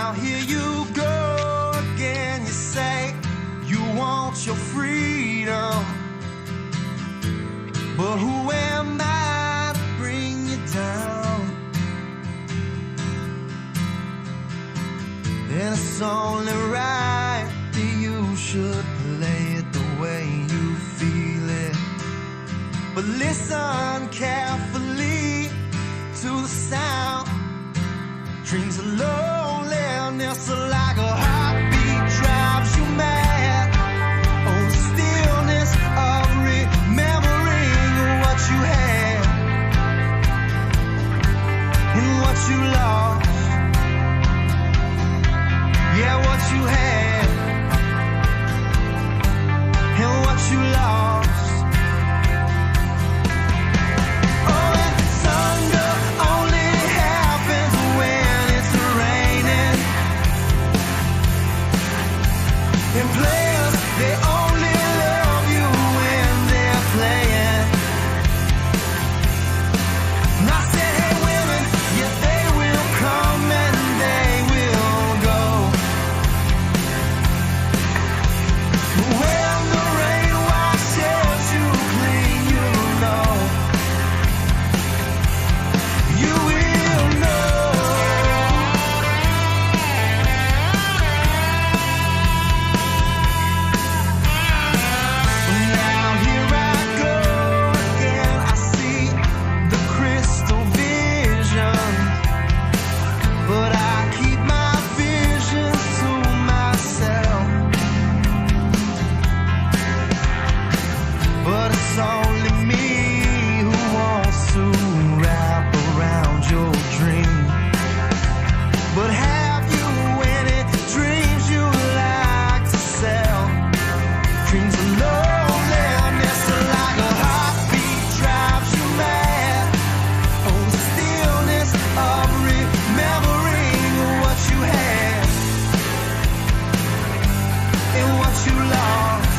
now here you go again. You say you want your freedom, but who am I to bring you down? And it's only right that you should play it the way you feel it. But listen carefully to the sound. Dreams of loneliness are like a heartbeat drives you mad. Oh, the stillness of remembering what you had and what you lost. Yeah, what you had and what you lost. Oh, and thunder only happens when it's raining. And players, they only love you when they're playing. And I said, hey women, yeah, they will come and they will go. When the rain washes you clean, you know. You will know. Now here I go again. I see the crystal vision, but I keep my vision to myself. But it's only me who wants to wrap around your dream. But have you any dreams you like to sell? Dreams of loneliness are like a heartbeat drives you mad. Oh, the stillness of remembering what you had and what you lost.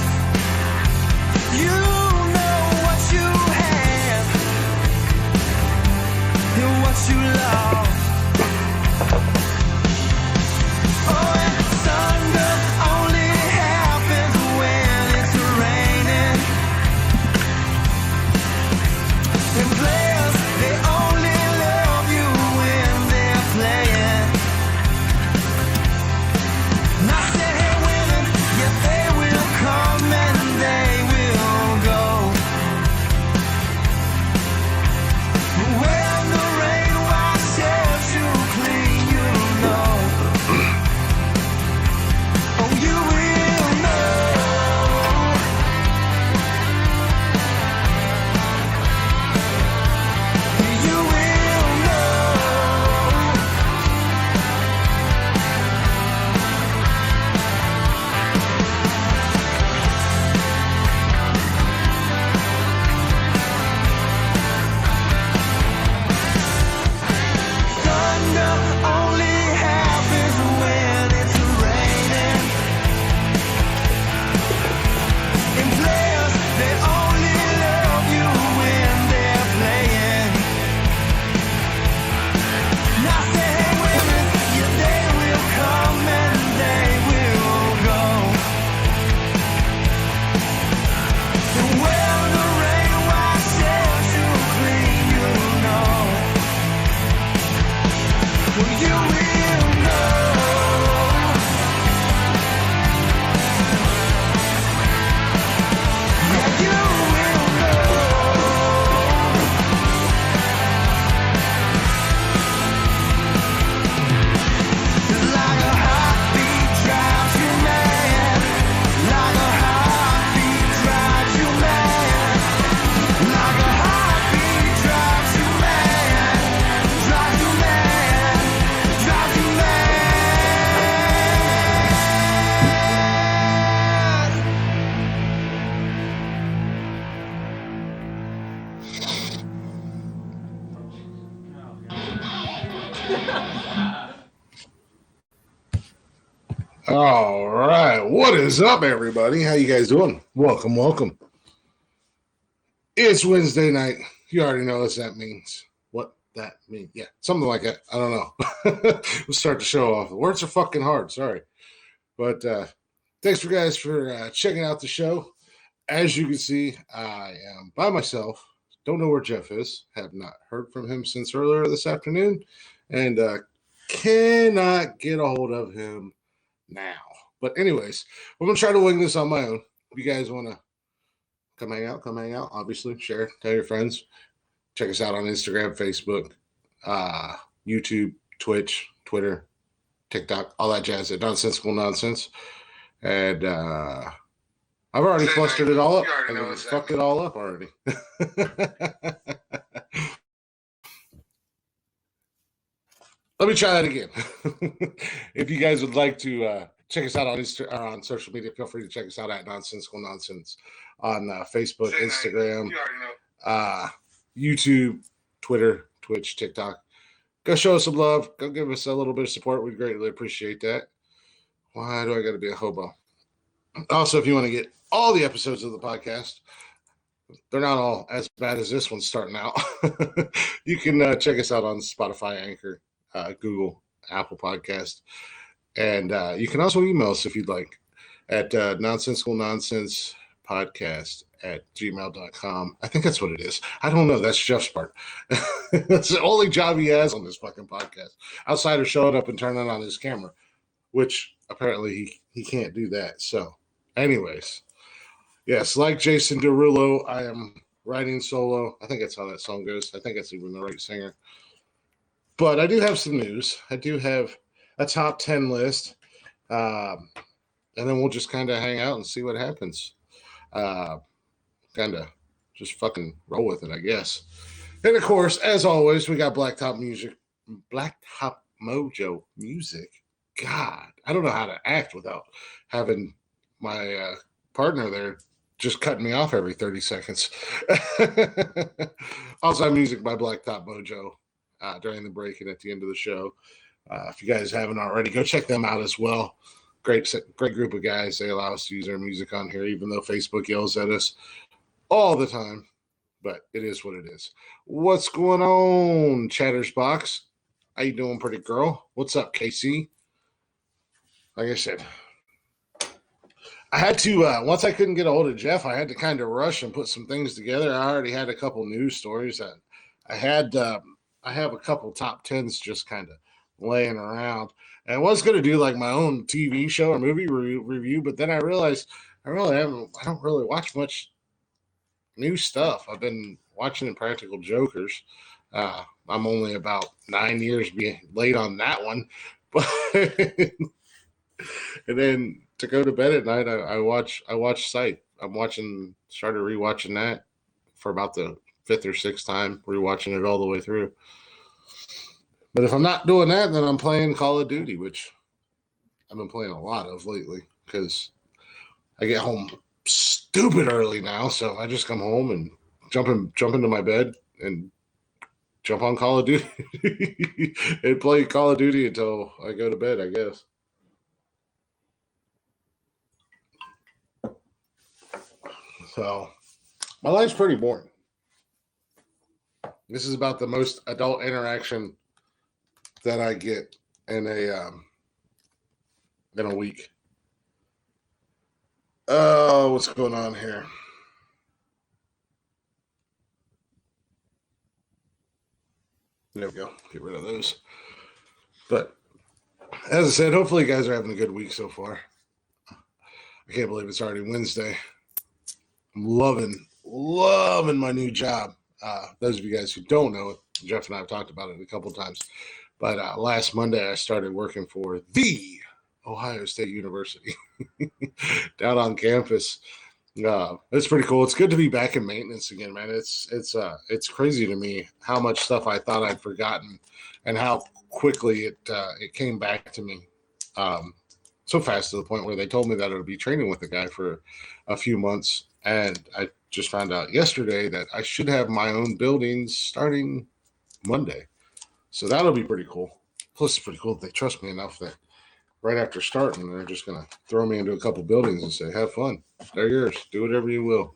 You know what you had and what you lost. Oh, and thunder only happens when it's raining. And players, they only love you when they're playing. And I said, hey women, yeah, they will come and they will go. When the rain washes you clean, you know. Oh, you will know. You will know. Thunder only happens when it's raining. And players, they only love you when they're playing. And I say, hey women, yeah, they will come and they will go. And when the rain washes you clean, you know. Well, you will know. Yeah, you will know. Like a heartbeat drives you mad. Like a heartbeat drives you mad. Like a heartbeat drives you mad. Drives you mad. Drives you mad. All right. What is up, everybody? How you guys doing? Welcome. It's Wednesday night. You already know what that means. What? that mean? Yeah, something like that. I don't know. We'll start the show off. The words are fucking hard. Sorry. But thanks for guys for checking out the show. As you can see, I am by myself. Don't know where Jeff is. Have not heard from him since earlier this afternoon. And cannot get a hold of him now. But anyways, I'm going to try to wing this on my own. If you guys want to come hang out, obviously. Share, tell your friends. Check us out on Instagram, Facebook, YouTube, Twitch, Twitter, TikTok, all that jazz at Nonsensical Nonsense. And I've already flustered it all up. I fucked it all up already. Let me try that again. If you guys would like to check us out on social media, feel free to check us out at Nonsensical Nonsense on Facebook, Instagram, YouTube, Twitter, Twitch, TikTok. Go show us some love. Go give us a little bit of support. We'd greatly appreciate that. Why do I got to be a hobo? Also, if you want to get all the episodes of the podcast, they're not all as bad as this one starting out. You can check us out on Spotify, Anchor, Google, Apple Podcast. And you can also email us if you'd like at Nonsensical Nonsense Podcast at gmail.com. I think that's what it is. I don't know. That's Jeff's part. That's the only job he has on this fucking podcast. Outside of showing up and turning on his camera, which apparently he can't do that. So, anyways, yes, like Jason Derulo, I am writing solo. I think that's how that song goes. I think that's even the right singer. But I do have some news. I do have a top 10 list. And then we'll just kind of hang out and see what happens. Kind of just fucking roll with it, I guess. And of course, as always, we got Blacktop Mojo music. God, I don't know how to act without having my partner there just cutting me off every 30 seconds. Also, have music by Blacktop Mojo during the break and at the end of the show. If you guys haven't already, go check them out as well. Great group of guys. They allow us to use their music on here, even though Facebook yells at us all the time. But it is what it is. What's going on, Chattersbox? How you doing, pretty girl? What's up, KC? Like I said, I had to, once I couldn't get a hold of Jeff, I had to kind of rush and put some things together. I already had a couple news stories. I have a couple top 10s just kind of laying around. And I was going to do like my own TV show or movie review, but then I realized I don't really watch much new stuff. I've been watching Impractical Jokers. I'm only about 9 years late on that one. But and then to go to bed at night, I watch Sight. Started rewatching that for about the 5th or 6th time, rewatching it all the way through. But if I'm not doing that, then I'm playing Call of Duty, which I've been playing a lot of lately because I get home stupid early now. So I just come home and jump into my bed and jump on Call of Duty and play Call of Duty until I go to bed, I guess. So my life's pretty boring. This is about the most adult interaction that I get in a week. Oh, what's going on here? There we go. Get rid of those. But as I said, hopefully you guys are having a good week so far. I can't believe it's already Wednesday. I'm loving my new job. Those of you guys who don't know it, Jeff and I have talked about it a couple times. But last Monday, I started working for the Ohio State University down on campus. It's pretty cool. It's good to be back in maintenance again, man. It's crazy to me how much stuff I thought I'd forgotten and how quickly it came back to me. So fast to the point where they told me that I would be training with the guy for a few months. And I just found out yesterday that I should have my own buildings starting Monday. So that'll be pretty cool. Plus, it's pretty cool that they trust me enough that right after starting, they're just going to throw me into a couple buildings and say, have fun. They're yours. Do whatever you will.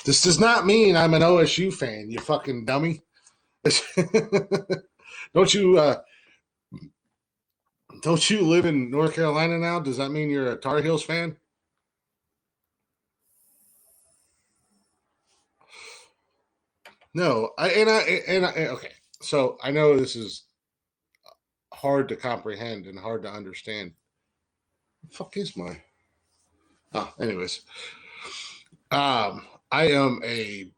This does not mean I'm an OSU fan, you fucking dummy. Don't you don't you live in North Carolina now? Does that mean you're a Tar Heels fan? No, okay. So I know this is hard to comprehend and hard to understand. The fuck is my? Oh, anyways, I am a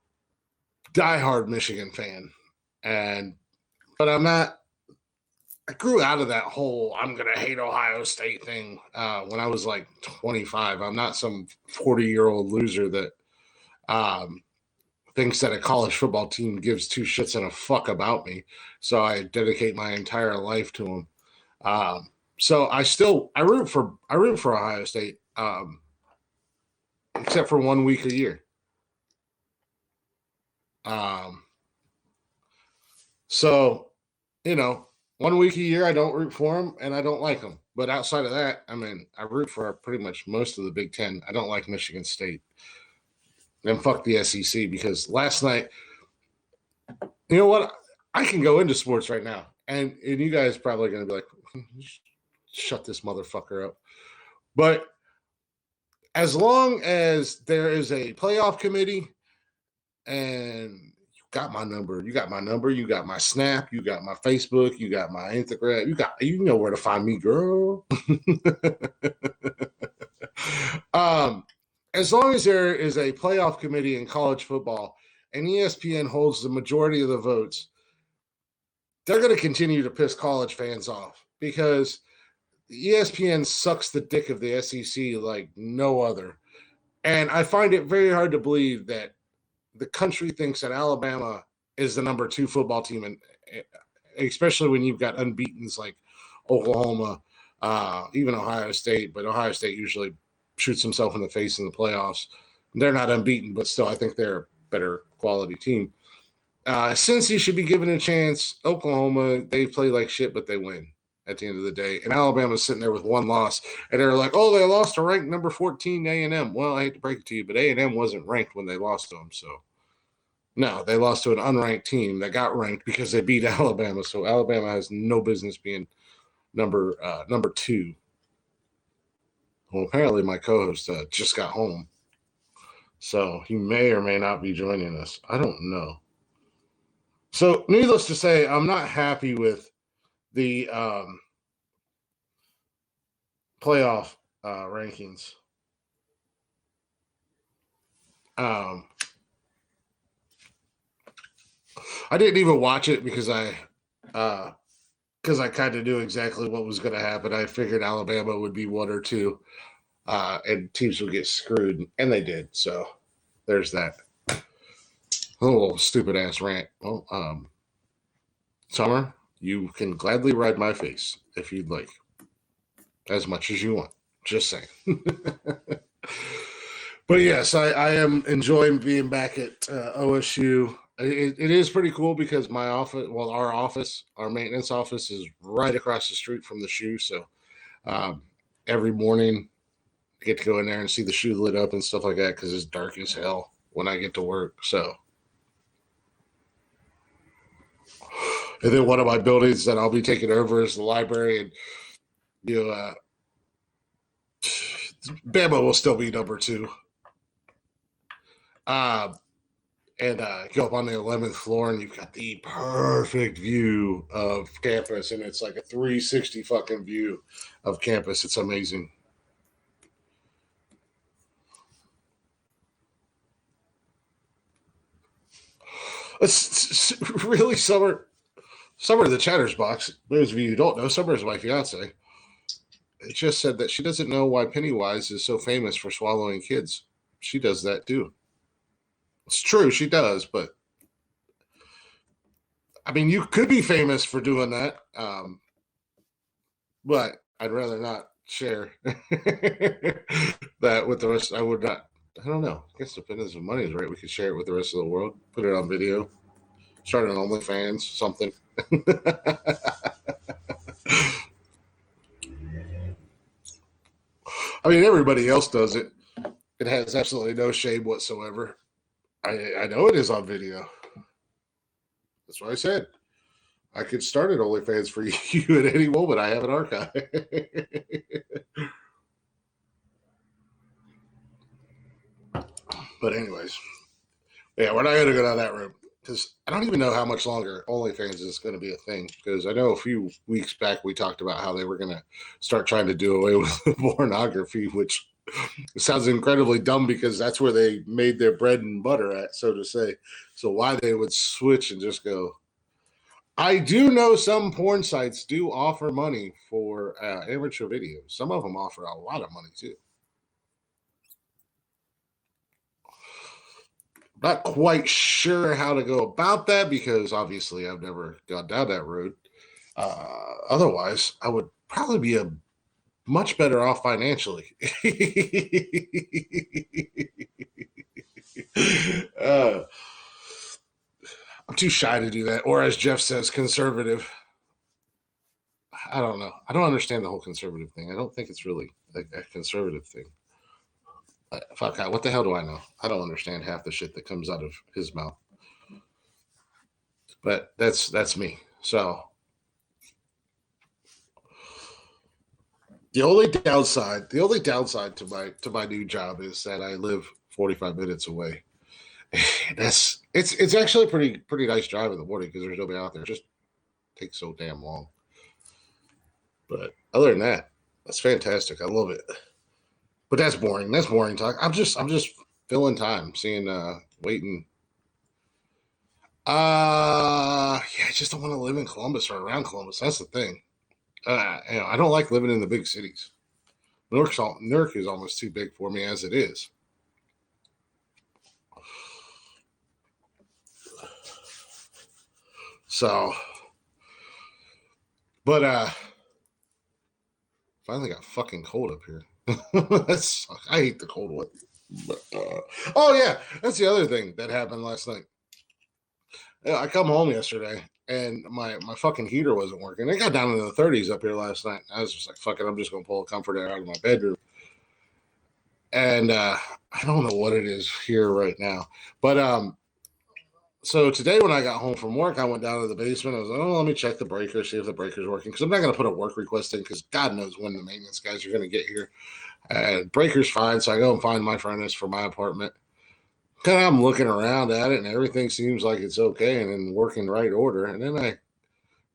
diehard Michigan fan, but I'm not. I grew out of that whole "I'm gonna hate Ohio State" thing when I was like 25. I'm not some 40-year-old loser that thinks that a college football team gives two shits and a fuck about me. So I dedicate my entire life to them. So I root for Ohio State, except for 1 week a year. So, 1 week a year I don't root for them and I don't like them. But outside of that, I mean, I root for pretty much most of the Big Ten. I don't like Michigan State. And fuck the SEC, because last night, you know what? I can go into sports right now, and you guys probably going to be like, shut this motherfucker up. But as long as there is a playoff committee and you got my number, you got my Snap, you got my Facebook, you got my Instagram, you know where to find me, girl. As long as there is a playoff committee in college football and ESPN holds the majority of the votes, they're going to continue to piss college fans off, because ESPN sucks the dick of the SEC like no other. And I find it very hard to believe that the country thinks that Alabama is the number 2 football team, and especially when you've got unbeatens like Oklahoma, even Ohio State. But Ohio State usually shoots himself in the face in the playoffs. They're not unbeaten, but still, I think they're a better quality team. Cincy should be given a chance. Oklahoma, they play like shit, but they win at the end of the day. And Alabama's sitting there with 1 loss, and they're like, oh, they lost to ranked number 14 A&M. Well, I hate to break it to you, but A&M wasn't ranked when they lost to them. So, no, they lost to an unranked team that got ranked because they beat Alabama. So Alabama has no business being number 2. Well, apparently my co-host just got home, so he may or may not be joining us. I don't know. So, needless to say, I'm not happy with the playoff rankings. I didn't even watch it because I kind of knew exactly what was going to happen. I figured Alabama would be 1 or 2, and teams would get screwed, and they did. So there's that. Oh, stupid ass rant. Well, Summer, you can gladly ride my face if you'd like, as much as you want. Just saying. But yes, I am enjoying being back at OSU. It is pretty cool because our maintenance office is right across the street from the shoe. So every morning I get to go in there and see the shoe lit up and stuff like that, because it's dark as hell when I get to work. So, and then one of my buildings that I'll be taking over is the library, and Bama will still be number 2. And go up on the 11th floor, and you've got the perfect view of campus, and it's like a 360 fucking view of campus. It's amazing. It's really Summer the Chatter's Box. Those of you who don't know, Summer is my fiance. It just said that she doesn't know why Pennywise is so famous for swallowing kids. She does that too. It's true, she does, but I mean, you could be famous for doing that, but I'd rather not share that with the rest. I would not. I don't know. I guess depending if money is right, we could share it with the rest of the world. Put it on video. Start an OnlyFans, something. I mean, everybody else does it. It has absolutely no shame whatsoever. I know it is on video. That's what I said. I could start at OnlyFans for you at any moment. I have an archive. But anyways, yeah, we're not going to go down that road because I don't even know how much longer OnlyFans is going to be a thing. Because I know a few weeks back we talked about how they were going to start trying to do away with pornography, which sounds incredibly dumb because that's where they made their bread and butter at, so to say. So why they would switch and just go. I do know some porn sites do offer money for amateur videos. Some of them offer a lot of money too. Not quite sure how to go about that because obviously I've never gone down that road. Otherwise, I would probably be a much better off financially. I'm too shy to do that. Or as Jeff says, conservative. I don't know. I don't understand the whole conservative thing. I don't think it's really a conservative thing. Fuck, what the hell do I know? I don't understand half the shit that comes out of his mouth. But that's me. So the only downside to my new job is that I live 45 minutes away. It's actually a pretty nice drive in the morning because there's nobody out there. It just takes so damn long. But other than that, that's fantastic. I love it. But that's boring. That's boring talk. I'm just filling time, waiting. Yeah, I just don't want to live in Columbus or around Columbus. That's the thing. I don't like living in the big cities. Newark is almost too big for me as it is. So, but finally got fucking cold up here. I hate the cold weather. But, oh yeah, that's the other thing that happened last night. I come home yesterday and my fucking heater wasn't working. It got down into the 30s up here last night. I was just like, fuck it, I'm just gonna pull a comforter out of my bedroom. And I don't know what it is here right now, but so today when I got home from work, I went down to the basement. I was like, oh, let me check the breaker, see if the breaker's working. Because I'm not going to put a work request in because God knows when the maintenance guys are going to get here. Breaker's fine. So I go and find my furnace for my apartment. Kind of I'm looking around at it and everything seems like it's okay and in working right order. And then I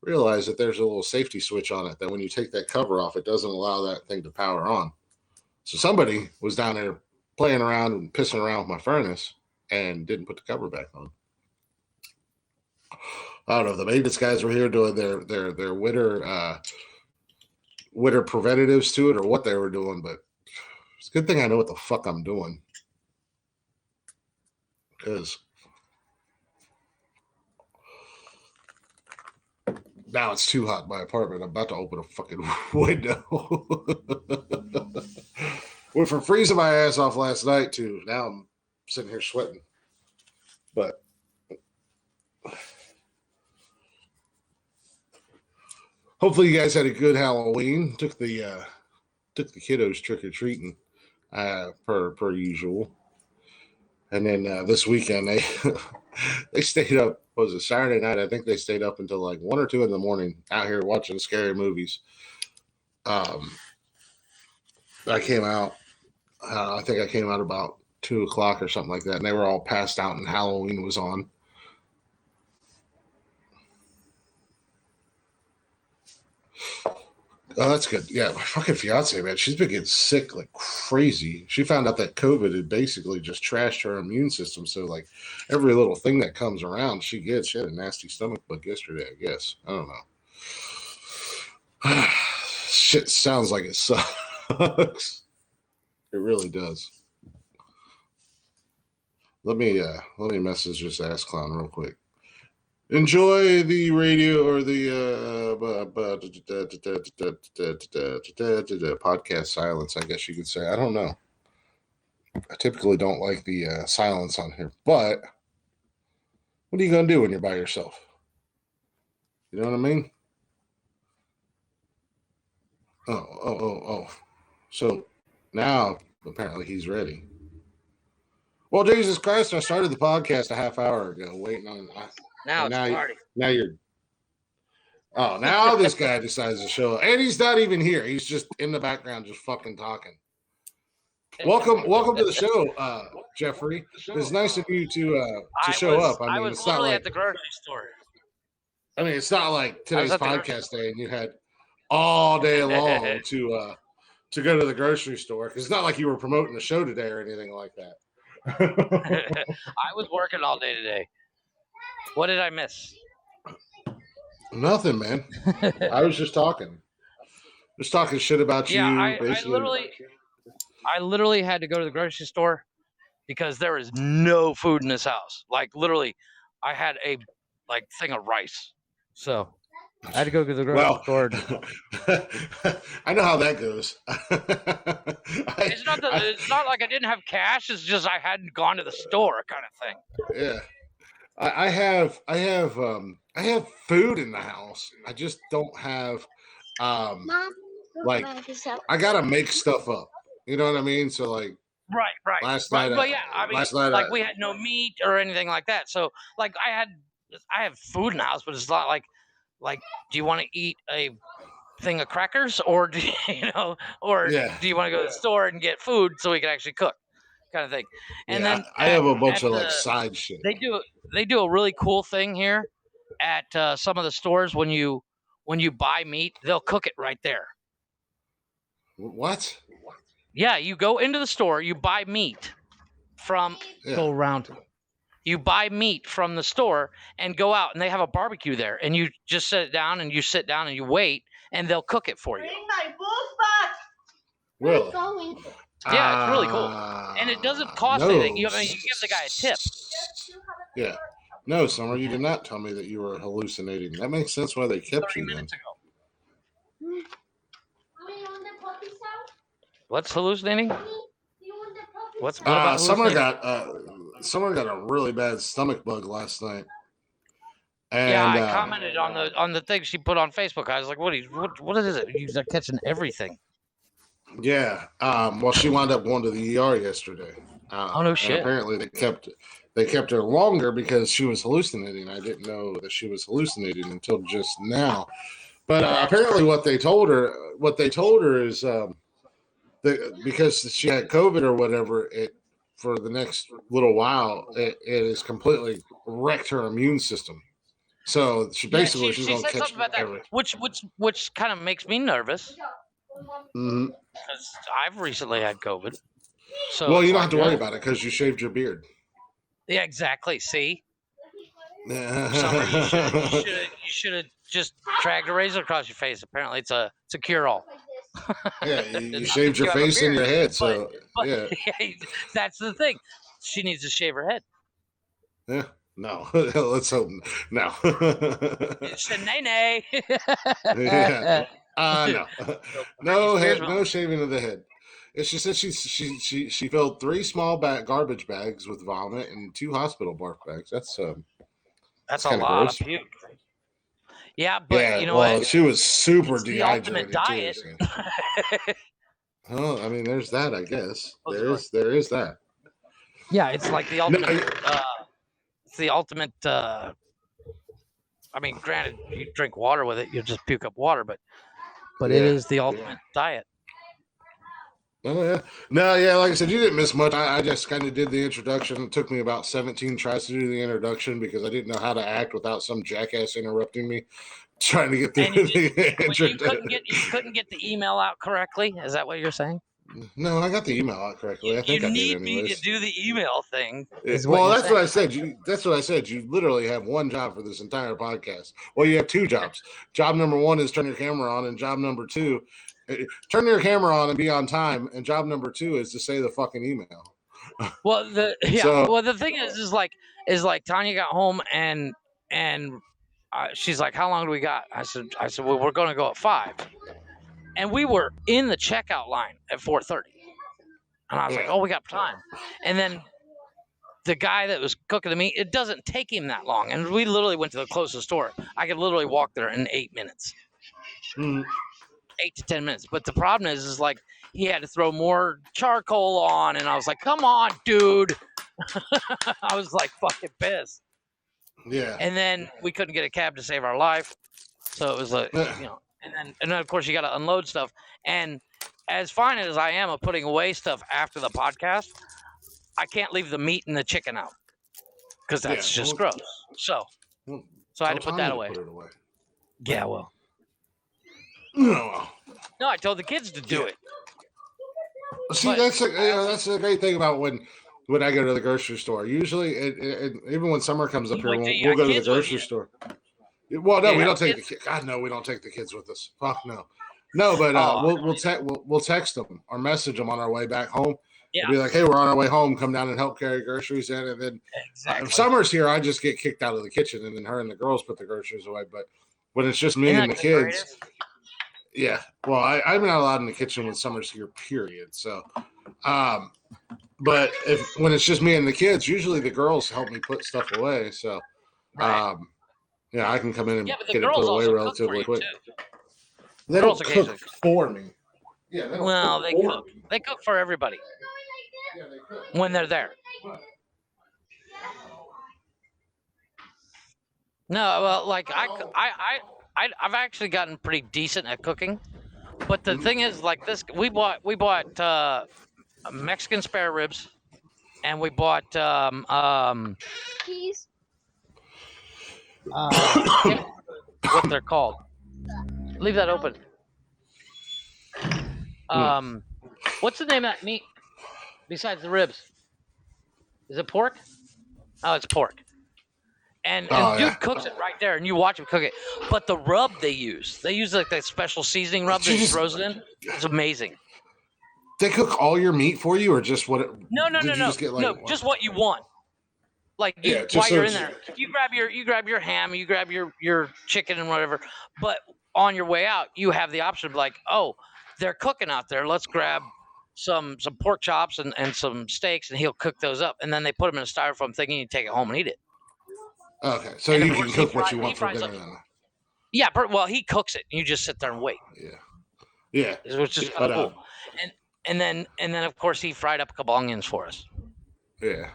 realize that there's a little safety switch on it that when you take that cover off, it doesn't allow that thing to power on. So somebody was down there playing around and pissing around with my furnace and didn't put the cover back on. I don't know if the maintenance guys were here doing their winter preventatives to it or what they were doing, but it's a good thing I know what the fuck I'm doing. Because now it's too hot in my apartment. I'm about to open a fucking window. Went from freezing my ass off last night to now I'm sitting here sweating. But hopefully you guys had a good Halloween. Took the kiddos trick-or-treating per usual. And then this weekend they stayed up. What was it, Saturday night? I think they stayed up until like 1 or 2 in the morning out here watching scary movies. I came out. I think I came out about 2 o'clock or something like that, and they were all passed out, and Halloween was on. Oh, that's good. Yeah, my fucking fiance, man, she's been getting sick like crazy. She found out that COVID had basically just trashed her immune system. So, like, every little thing that comes around, she gets. She had a nasty stomach bug yesterday, I guess. I don't know. Shit sounds like it sucks. It really does. Let me message this ass clown real quick. Enjoy the radio or the podcast silence, I guess you could say. I don't know. I typically don't like the silence on here, but what are you going to do when you're by yourself? You know what I mean? Oh. So now apparently he's ready. Well, Jesus Christ, I started the podcast a half hour ago waiting on Now And it's a party. now you're. Oh, now this guy decides to show up, and he's not even here. He's just in the background, just fucking talking. Welcome to the show, Jeffrey. It's nice of you to show up. I mean, was it's not literally like at the grocery store. I mean, it's not like today's at the podcast day, and you had all day long to go to the grocery store. Because it's not like you were promoting the show today or anything like that. I was working all day today. What did I miss? Nothing, man. I was just talking shit about you. Yeah, basically. I literally had to go to the grocery store because there is no food in this house. Like literally, I had a thing of rice, so I had to go to the grocery store. I know how that goes. It's not like I didn't have cash. It's just I hadn't gone to the store, kind of thing. Yeah, I have food in the house. I just don't have like I gotta make stuff up. You know what I mean? So like right. Last night, but yeah, I mean, like we had no meat or anything like that. So like I have food in the house, but it's not like do you want to eat a thing of crackers or do you know or do you want to go to the store and get food so we can actually cook, kind of thing. And then I have a bunch of like side shit. They do a really cool thing here at some of the stores. When you buy meat, they'll cook it right there. What? Yeah, you go into the store, you buy meat from go around. You buy meat from the store and go out, and they have a barbecue there, and you just sit down and you wait, and they'll cook it for you. Really? Yeah, it's really cool, and it doesn't cost anything. You give the guy a tip. Yeah. No, Summer, you did not tell me that you were hallucinating. That makes sense why they kept 30 you minutes then. ago. What's hallucinating? What about Summer got a really bad stomach bug last night. And, yeah, I commented on the thing she put on Facebook. I was like, what is it? You're catching everything. Yeah. Well, she wound up going to the ER yesterday. Oh no shit! Apparently they kept her longer because she was hallucinating. I didn't know that she was hallucinating until just now. But apparently, what they told her is because she had COVID or whatever, for the next little while, it has completely wrecked her immune system. So she's going to catch everything. Which kind of makes me nervous. Mm-hmm. Because I've recently had COVID. So well, you don't have to worry about it because you shaved your beard. Yeah, exactly. See? Summer, you should have just dragged a razor across your face. Apparently, it's a cure-all. Yeah, you shaved your face and your head, so yeah. That's the thing. She needs to shave her head. Yeah. No, let's hope no. It's a nay. Yeah. No shaving of the head. She said she filled 3 small garbage bags with vomit and 2 hospital barf bags. That's a lot gross. Of puke. Yeah, but you know what? She was super dehydrated. The ultimate diet. Oh, I mean, there's that. I guess there is that. Yeah, it's like the ultimate. It's the ultimate. I mean, granted, you drink water with it, you'll just puke up water, but it is the ultimate diet. Oh, yeah. No, yeah, like I said, you didn't miss much. I just kind of did the introduction. It took me about 17 tries to do the introduction because I didn't know how to act without some jackass interrupting me, trying to get through the introduction. You couldn't get the email out correctly? Is that what you're saying? No, I got the email out correctly. I think I did anyways. You need me to do the email thing. Well, that's what I said. That's what I said. You literally have one job for this entire podcast. Well, you have 2 jobs. Job number 1 is turn your camera on, and job number 2, turn your camera on and be on time. And job number 2 is to say the fucking email. Well, the thing is like Tanya got home and she's like, "How long do we got?" I said, "Well, we're going to go at 5." And we were in the checkout line at 4:30. And I was like, "Oh, we got time." And then the guy that was cooking the meat, it doesn't take him that long. And we literally went to the closest store. I could literally walk there in 8 minutes. 8 to 10 minutes. But the problem is like he had to throw more charcoal on. And I was like, "Come on, dude." I was like fucking pissed. Yeah. And then we couldn't get a cab to save our life. So it was like, and then of course you got to unload stuff. And as fine as I am of putting away stuff after the podcast, I can't leave the meat and the chicken out because that's just gross. So I had to put that away. Put it away. Yeah, well. No, I told the kids to do it. See, but that's a great thing about when I go to the grocery store. Usually, even when summer comes up here, we'll go to the grocery store. Well, no, we don't take the kids. God, no, we don't take the kids with us. Fuck no, no. But we'll text them or message them on our way back home. Yeah. We'll be like, hey, we're on our way home. Come down and help carry groceries in. And then if summer's here, I just get kicked out of the kitchen, and then her and the girls put the groceries away. But when it's just me and the kids. Yeah, well, I'm not allowed in the kitchen when summer's here, period. So, but when it's just me and the kids, usually the girls help me put stuff away. So, I can come in and get it put away relatively quick. They don't cook for me. Yeah, they cook. They cook for everybody. Yeah, they cook when they're there. No, well, like I've actually gotten pretty decent at cooking, but the thing is, like this, we bought Mexican spare ribs, and we bought cheese. What they're called? Leave that open. What's the name of that meat besides the ribs? Is it pork? Oh, it's pork. And dude cooks it right there, and you watch him cook it. But the rub they use like that special seasoning rub that he throws it in. It's amazing. They cook all your meat for you, or just what? No. Just what you want. Like while you're in there, you grab your ham, you grab your chicken and whatever. But on your way out, you have the option of like, oh, they're cooking out there. Let's grab some pork chops and some steaks, and he'll cook those up. And then they put them in a styrofoam thing, and you take it home and eat it. Okay, so you can cook what you want for dinner then. Yeah, well, he cooks it. And you just sit there and wait. Yeah. Which is kind of cool. And then of course he fried up a couple onions for us. Yeah.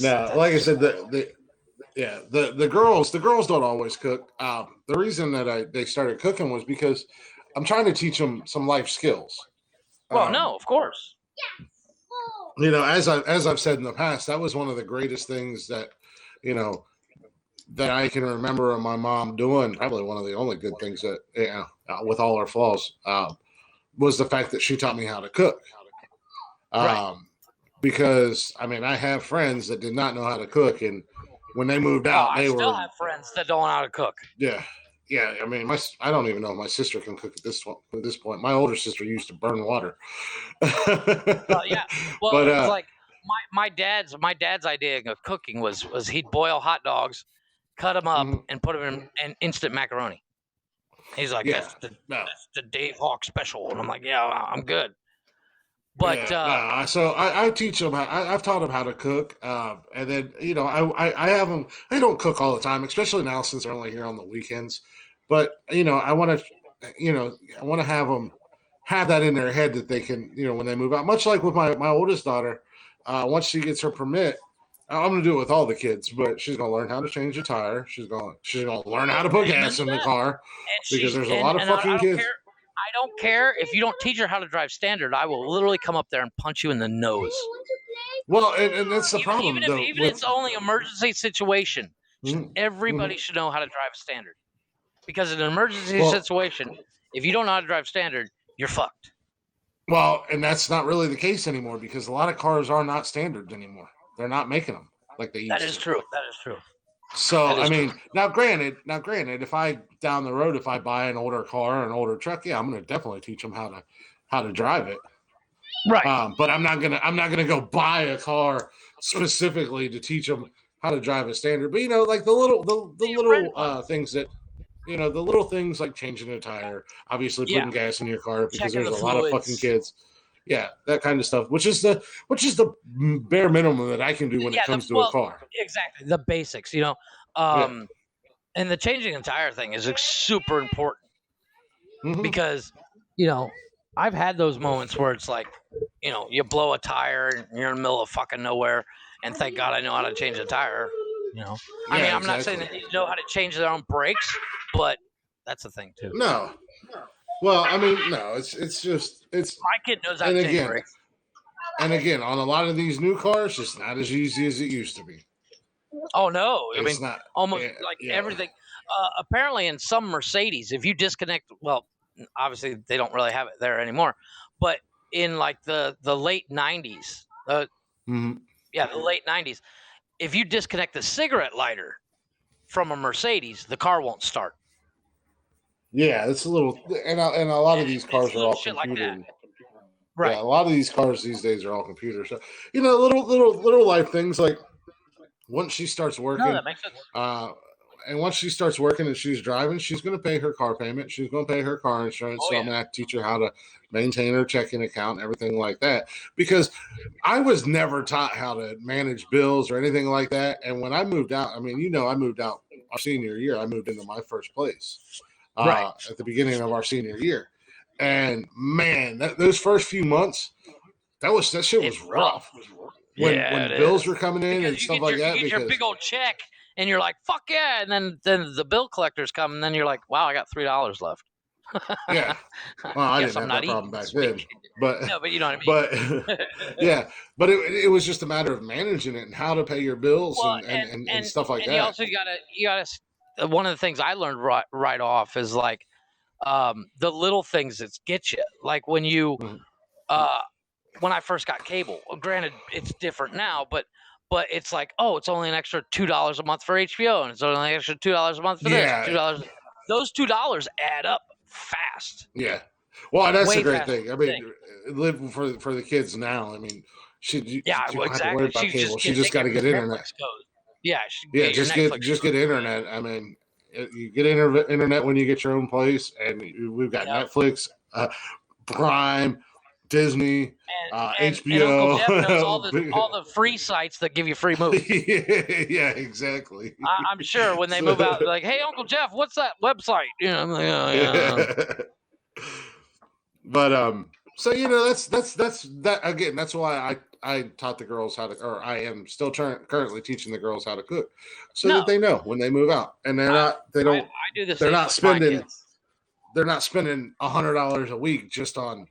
Now, like I said, the girls don't always cook. The reason that they started cooking was because I'm trying to teach them some life skills. Well, no, of course. You know, as I've said in the past, that was one of the greatest things that I can remember of my mom doing. Probably one of the only good things that, with all her flaws, was the fact that she taught me how to cook. Right. Because I have friends that did not know how to cook, and when they moved out, I still have friends that don't know how to cook. Yeah. I don't even know if my sister can cook at this point. My older sister used to burn water. Yeah. Well, but, it's like my dad's idea of cooking was he'd boil hot dogs, cut them up, and put them in instant macaroni. He's like, that's the Dave Hawk special, and I'm like, yeah, I'm good. But so I teach them. I've taught them how to cook, and then I have them. They don't cook all the time, especially now since they're only here on the weekends. But I want to have them have that in their head that they can, when they move out. Much like with my oldest daughter, once she gets her permit, I'm going to do it with all the kids. But she's going to learn how to change a tire. She's going to learn how to put gas in the car because there's a lot of fucking kids. I don't care if you don't teach her how to drive standard. I will literally come up there and punch you in the nose. Well, and that's the problem. Even if it's only emergency situation, everybody should know how to drive standard. Because in an emergency situation, if you don't know how to drive standard, you're fucked. Well, and that's not really the case anymore because a lot of cars are not standards anymore. They're not making them like they used to. That is true. So now granted, if I down the road, if I buy an older car or an older truck, I'm going to definitely teach them how to drive it. Right. But I'm not gonna go buy a car specifically to teach them how to drive a standard. But like the little things that, the little things like changing a tire, obviously putting gas in your car because there's a lot of fucking kids. Yeah, that kind of stuff, which is the bare minimum that I can do when it comes to a car. Exactly, the basics, and the changing a tire thing is super important because I've had those moments where it's like you blow a tire and you're in the middle of fucking nowhere, and thank God I know how to change a tire, You know, Yeah, I mean, I'm exactly. not saying that they know how to change their own brakes, but that's the thing too. No. Well, I mean, no. It's My kid knows how to change brakes. And again, on a lot of these new cars, it's not as easy as it used to be. Oh no! I mean, not almost everything. Apparently, in some Mercedes, if you disconnect, well, obviously they don't really have it there anymore, but in like the late '90s, the late '90s, if you disconnect the cigarette lighter from a Mercedes, the car won't start. Yeah, it's a little, and a lot of these cars are all computer. Right. Yeah, a lot of these cars these days are all computer. So, little life things like once she starts working, that makes sense. And once she starts working and she's driving, she's going to pay her car payment. She's going to pay her car insurance. I'm going to have to teach her how to maintain her checking account and everything like that. Because I was never taught how to manage bills or anything like that. And when I moved out, I mean, I moved out our senior year. I moved into my first place at the beginning of our senior year. And man, those first few months, that shit was rough. When bills were coming in and stuff like that. You get your big old check and you're like, fuck yeah. And then the bill collectors come and then you're like, wow, I got $3 left. Yeah. Well, I didn't have that problem back then. But no, but you know what I mean. But yeah. But it was just a matter of managing it and how to pay your bills and stuff like that. You also gotta one of the things I learned right off is like the little things that get you. Like when you when I first got cable, granted it's different now, but it's like, oh, it's only an extra $2 a month for HBO, and it's only an extra $2 a month for this. $2. Those $2 add up fast. Yeah. Well, that's a great thing. I mean, live for the kids now. I mean, she don't have to worry about cable. She just got to get internet. Yeah. Just get internet. I mean, you get internet when you get your own place, and we've got Netflix, Prime, Disney, HBO, and Uncle Jeff knows all the free sites that give you free movies. Yeah, exactly. I'm sure when they move out, they're like, "Hey, Uncle Jeff, what's that website?" I'm like, "Oh, yeah." But so that's that again. That's why I taught the girls how to, or I am still currently teaching the girls how to cook, so that they know when they move out, and they're not spending $100 a week just on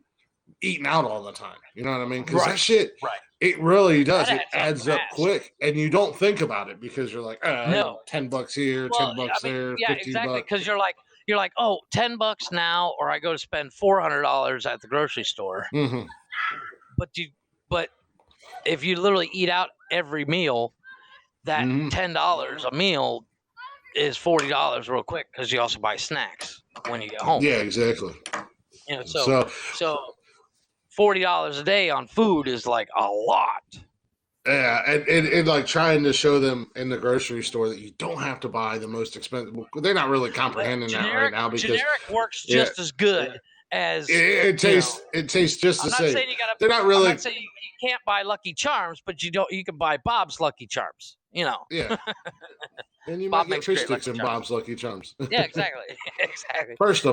eating out all the time. You know what I mean? Because that shit, it really does. It adds up quick, and you don't think about it because you're like, $10 here, $10 there, yeah, exactly. Because you're like, oh, $10 now, or I go to spend $400 at the grocery store. Mm-hmm. But if you literally eat out every meal, that $10 a meal is $40 real quick because you also buy snacks when you get home. Yeah, exactly. So $40 a day on food is like a lot. Yeah, and like trying to show them in the grocery store that you don't have to buy the most expensive. They're not really comprehending that right now because generic works just as good as it tastes. It tastes just the same. They're not really. I'm not saying you can't buy Lucky Charms, but you can buy Bob's Lucky Charms. Yeah. And you might get fish sticks in Bob's Lucky Charms. Yeah, exactly. Exactly. First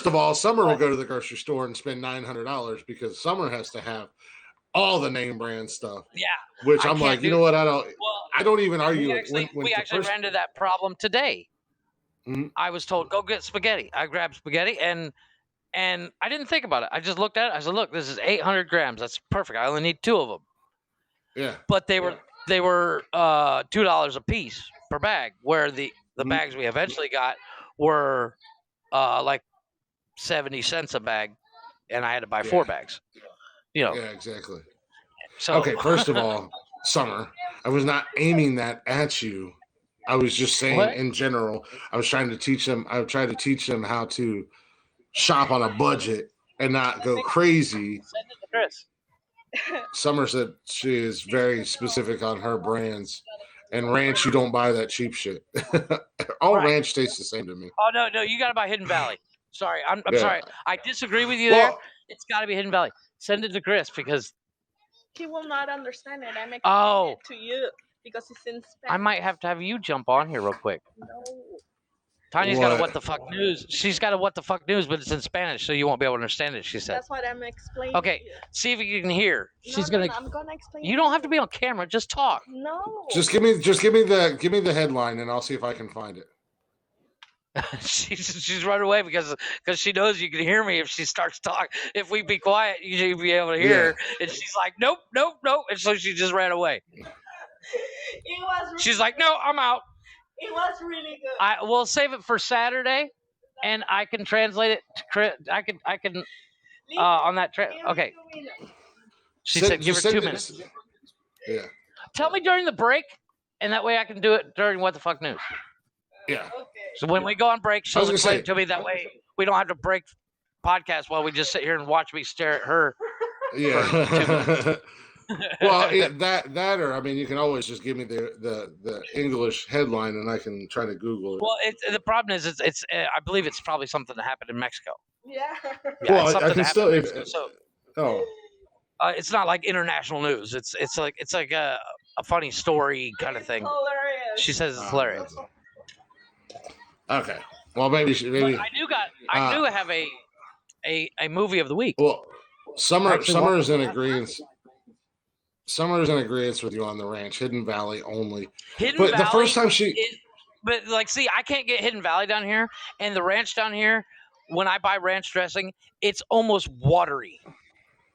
of all, Summer will go to the grocery store and spend $900 because Summer has to have all the name brand stuff. Yeah. Which I'm like, you know what? I don't even argue. We actually ran into that problem today. Mm-hmm. I was told, go get spaghetti. I grabbed spaghetti and I didn't think about it. I just looked at it. I said, look, this is 800 grams. That's perfect. I only need 2 of them. Yeah. But they were $2 a piece per bag, where the bags we eventually got were like 70 cents a bag, and I had to buy 4 bags. Yeah, exactly. So okay, first of all, Summer, I was not aiming that at you. I was just saying in general. I was trying to teach them. I would try to teach them how to shop on a budget and not go crazy. Send it to Chris. Summer said she is very specific on her brands. And ranch, you don't buy that cheap shit. All ranch tastes the same to me. Oh no, you got to buy Hidden Valley. Sorry, I'm sorry. I disagree with you there. It's got to be Hidden Valley. Send it to Chris because he will not understand it. I'm explaining it to you because it's in Spanish. I might have to have you jump on here real quick. No. Tanya's got a what the fuck news. She's got a what the fuck news, but it's in Spanish, so you won't be able to understand it. She said. That's what I'm explaining. Okay, see if you can hear. She's gonna. I'm gonna explain. You don't have to be on camera. Just talk. No. Just give me the headline, and I'll see if I can find it. she's run away because she knows you can hear me if she starts talking. If we be quiet, you'll be able to hear her. And she's like, nope, and so she just ran away. She's like, no, I'm out. It was really good. We'll save it for Saturday, and I can translate it. I can on that. Okay. She said, give her 2 minutes. Yeah. Tell me during the break, and that way I can do it during What the Fuck News. Yeah. Okay. So when we go on break, she'll explain it to me. That way we don't have to break podcast while we just sit here and watch me stare at her. Yeah. Well, yeah, that or I mean, you can always just give me the English headline, and I can try to Google it. Well, the problem is it's I believe it's probably something that happened in Mexico. Yeah. Well, I can still. It's not like international news. It's like a funny story kind of thing. Hilarious. She says it's hilarious. Okay. Well, maybe. But I do have a movie of the week. Well, Summer is in agreement. Summer is in agreement with you on the ranch, Hidden Valley only. Valley. The first time but see, I can't get Hidden Valley down here, and the ranch down here. When I buy ranch dressing, it's almost watery,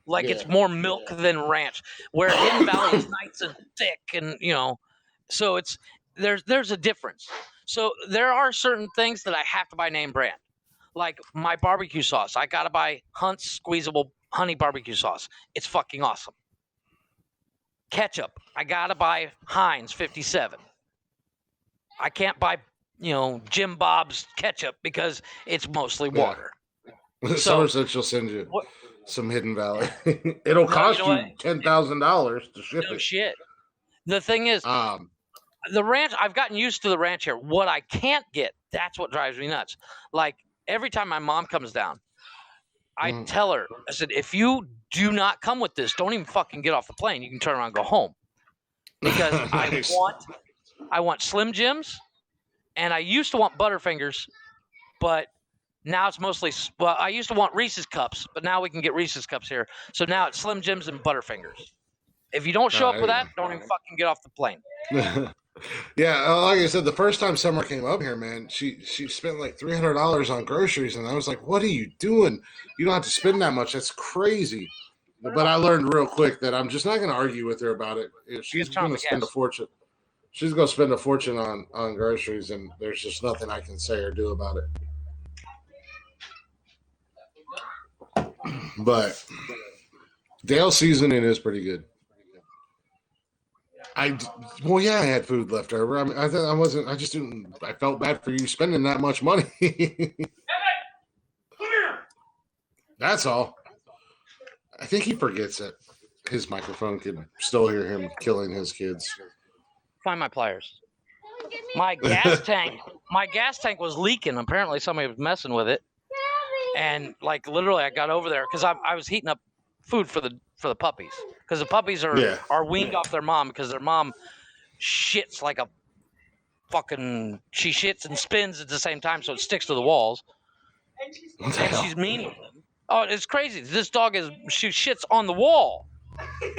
like it's more milk than ranch. Where Hidden Valley is nice and thick, and so there's a difference. So there are certain things that I have to buy name brand, like my barbecue sauce. I gotta buy Hunt's squeezable honey barbecue sauce. It's fucking awesome. Ketchup, I gotta buy Heinz 57. I can't buy, Jim Bob's ketchup because it's mostly water. Summer said she'll send you some Hidden Valley. It'll cost you $10,000 to ship it. No shit. The thing is, the ranch, I've gotten used to the ranch here. What I can't get, that's what drives me nuts. Like every time my mom comes down, I tell her, I said, if you do not come with this, don't even fucking get off the plane. You can turn around and go home. Because nice. I want Slim Jims, and I used to want Butterfingers, but now it's mostly, I used to want Reese's Cups, but now we can get Reese's Cups here. So now it's Slim Jims and Butterfingers. If you don't show up with that, don't even fucking get off the plane. Yeah, like I said, the first time Summer came up here, man, she spent like $300 on groceries, and I was like, what are you doing? You don't have to spend that much. That's crazy. But I learned real quick that I'm just not going to argue with her about it. If she's going to spend a fortune, she's going to spend a fortune on groceries, and there's just nothing I can say or do about it. But Dale seasoning is pretty good. I had food left over. I mean, I felt bad for you spending that much money. That's all. I think he forgets that his microphone could still hear him killing his kids. Find my pliers. My gas tank was leaking. Apparently somebody was messing with it. And like literally I got over there because I was heating up food for the puppies. Because the puppies are weaned off their mom because their mom shits like a fucking, she shits and spins at the same time, so it sticks to the walls. And she's mean with them. Oh, it's crazy. This dog she shits on the wall.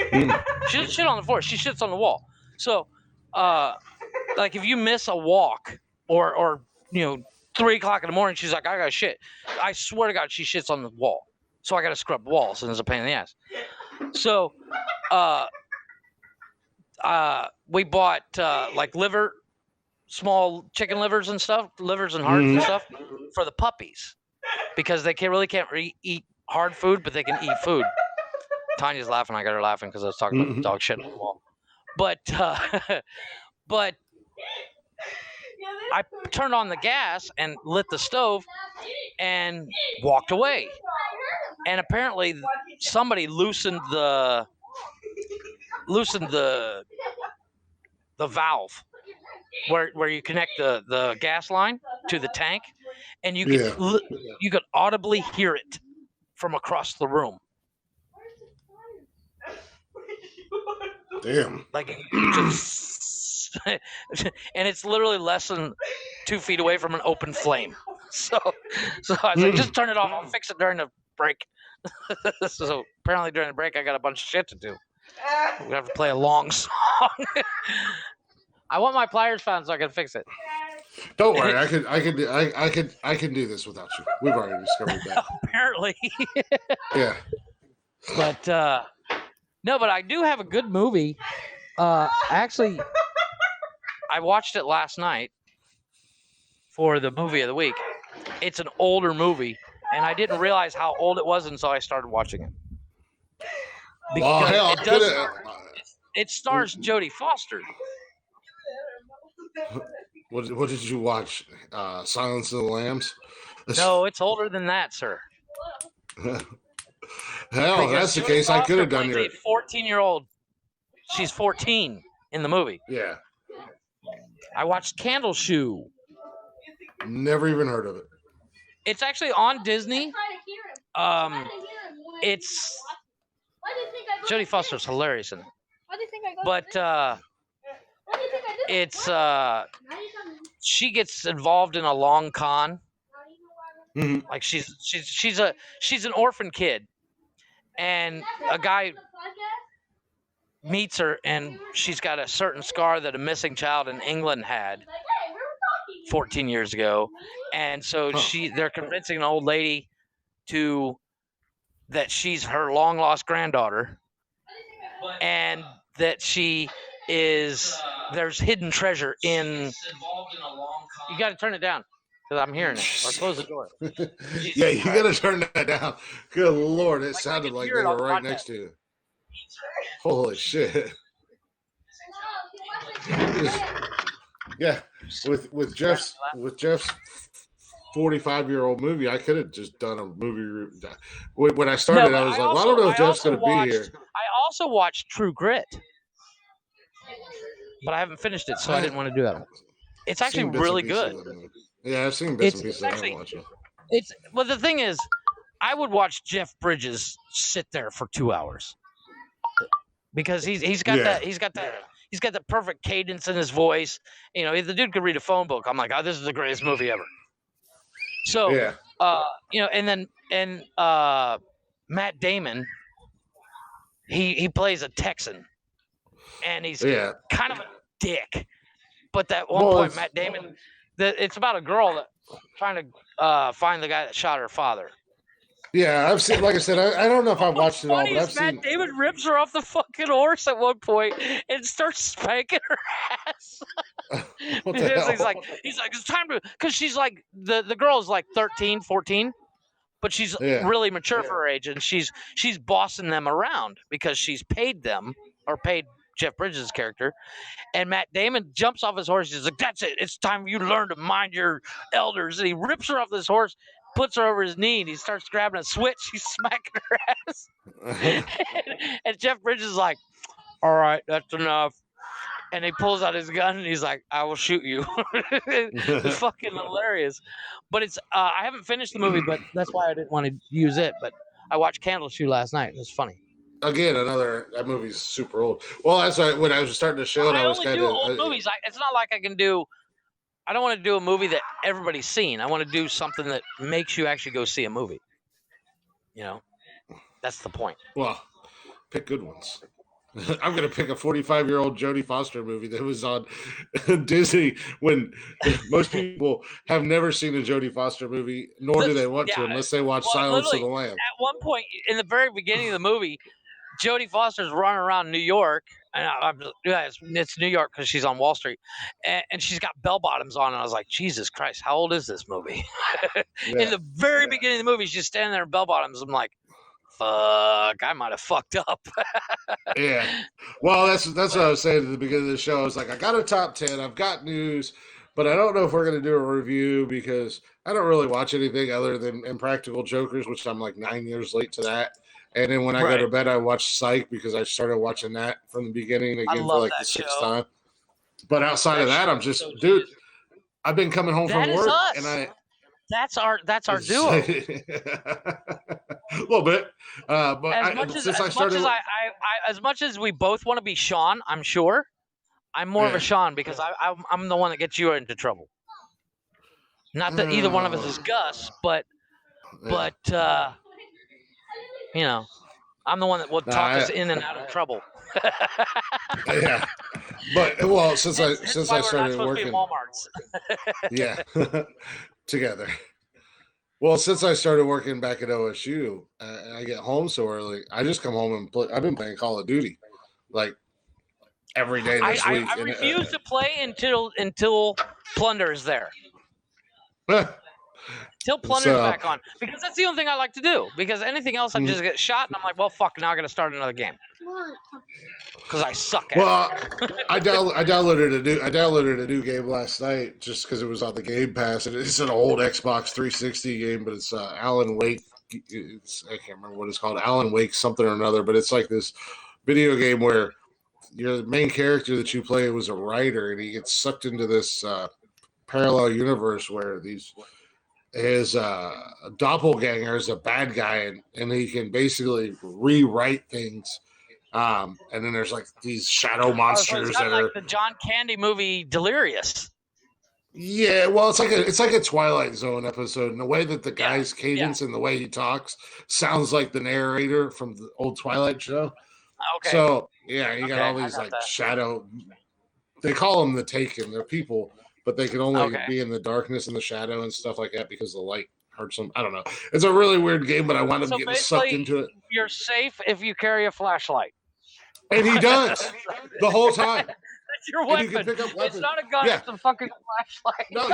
She doesn't shit on the floor. She shits on the wall. So, like if you miss a walk or 3 o'clock in the morning, she's like, I got shit. I swear to God, she shits on the wall. So I got to scrub walls, and it's a pain in the ass. So, we bought like small chicken livers and stuff, livers and hearts and stuff for the puppies because they can't eat hard food, but they can eat food. Tanya's laughing. I got her laughing because I was talking about the dog shit on the wall. But I turned on the gas and lit the stove and walked away. And apparently somebody loosened the valve where you connect the gas line to the tank, and you could audibly hear it from across the room. Damn. Like and it's literally less than 2 feet away from an open flame. So I was like, just turn it off. I'll fix it during the break. So apparently during the break, I got a bunch of shit to do. We have to play a long song. I want my pliers found so I can fix it. Don't worry, I can do this without you. We've already discovered that. Apparently. Yeah. But no, but I do have a good movie. Actually, I watched it last night for the movie of the week. It's an older movie, and I didn't realize how old it was until I started watching it. Because it stars Jodie Foster. What did you watch? Silence of the Lambs? No, it's older than that, sir. Hell, if that's the case, I could have done your 14-year-old. She's 14 in the movie. Yeah. I watched Candle Shoe. Never even heard of it. It's actually on Disney. It's Jodie Foster's hilarious in it. But it's she gets involved in a long con. Mm-hmm. Like she's an orphan kid, and a guy meets her, and she's got a certain scar that a missing child in England had 14 years ago, and so they're convincing an old lady that she's her long lost granddaughter, and that there's hidden treasure in. You got to turn it down because I'm hearing it. Or close the door. Yeah, you got to turn that down. Good Lord, it sounded like they were right next to you. Holy shit. Yeah, with Jeff's 45-year-old movie, I could have just done a movie. When I started, I was like, well, I don't know if Jeff's going to be here. I also watched True Grit, but I haven't finished it, so I didn't want to do that. It's actually really good. Yeah, I've seen bits and pieces. I haven't watched it. Well, the thing is, I would watch Jeff Bridges sit there for 2 hours because he's got that perfect cadence in his voice. You know, if the dude could read a phone book, I'm like, oh, this is the greatest movie ever. So, you know, and then Matt Damon, he plays a Texan, and he's kind of a dick. But that one point, Matt Damon, it's about a girl that trying to find the guy that shot her father. Yeah, I've seen. Like I said, I don't know if I've watched it all, but I've seen. Matt Damon rips her off the fucking horse at one point and starts spanking her ass. What the hell? He's like, it's time to, because she's like the girl is like 13, 14, but she's really mature for her age, and she's bossing them around because she's paid Jeff Bridges' character, and Matt Damon jumps off his horse. He's like, that's it. It's time you learn to mind your elders. And he rips her off this horse, puts her over his knee, and he starts grabbing a switch. He's smacking her ass. and Jeff Bridges is like, all right, that's enough. And he pulls out his gun, and he's like, I will shoot you. It's fucking hilarious. But it's I haven't finished the movie, but that's why I didn't want to use it. But I watched Candle Shoe last night. It was funny. Again, that movie's super old. Well, that's why when I was starting to show it, I was kind of old movies. It's not like I don't want to do a movie that everybody's seen. I want to do something that makes you actually go see a movie. You know, that's the point. Well, pick good ones. I'm going to pick a 45-year-old Jodie Foster movie that was on Disney when most people have never seen a Jodie Foster movie, nor do they want to unless they watch Silence of the Lambs. At one point in the very beginning of the movie, Jodie Foster's running around New York, and it's New York because she's on Wall Street, and she's got bell bottoms on, and I was like, Jesus Christ, how old is this movie? In the very beginning of the movie, she's standing there in bell bottoms. I'm like, fuck, I might have fucked up. Yeah. Well, that's what I was saying at the beginning of the show. I was like, I got a top 10, I've got news, but I don't know if we're going to do a review because I don't really watch anything other than Impractical Jokers, which I'm like 9 years late to that. And then when I go to bed, I watch Psych because I started watching that from the beginning again for like the sixth time. But outside of that, I'm just, dude, I've been coming home from work and that's our duo. A little bit, but as much as we both want to be Sean, I'm sure. I'm more of a Sean because I'm the one that gets you into trouble. Not that either one of us is Gus, but you know, I'm the one that will talk us in and out of trouble. Yeah, but since I started working, Walmart's. Yeah, together. Well, since I started working back at OSU, and I get home so early, I just come home and play. I've been playing Call of Duty, like every day this week. I refuse to play until Plunder is there. Till Plunder's back on, because that's the only thing I like to do. Because anything else, I just get shot, and I'm like, well, fuck, now I got to start another game because I suck at it. I downloaded a new game last night just because it was on the Game Pass, and it's an old Xbox 360 game, but it's Alan Wake. I can't remember what it's called, Alan Wake something or another, but it's like this video game where your main character that you play was a writer, and he gets sucked into this parallel universe where his doppelganger is a bad guy, and he can basically rewrite things. And then there's like these shadow monsters that are like the John Candy movie Delirious. Yeah, well, it's like a Twilight Zone episode, and the way that the guy's cadence and the way he talks sounds like the narrator from the old Twilight show. Okay. So yeah, you got all these like shadow. They call them the Taken. They're people, but they can only be in the darkness and the shadow and stuff like that because the light hurts them. I don't know. It's a really weird game, but I wound up getting sucked into it. You're safe if you carry a flashlight. And he does the whole time. That's your weapon. You can pick up weapons. It's not a gun. Yeah. It's a fucking flashlight. No,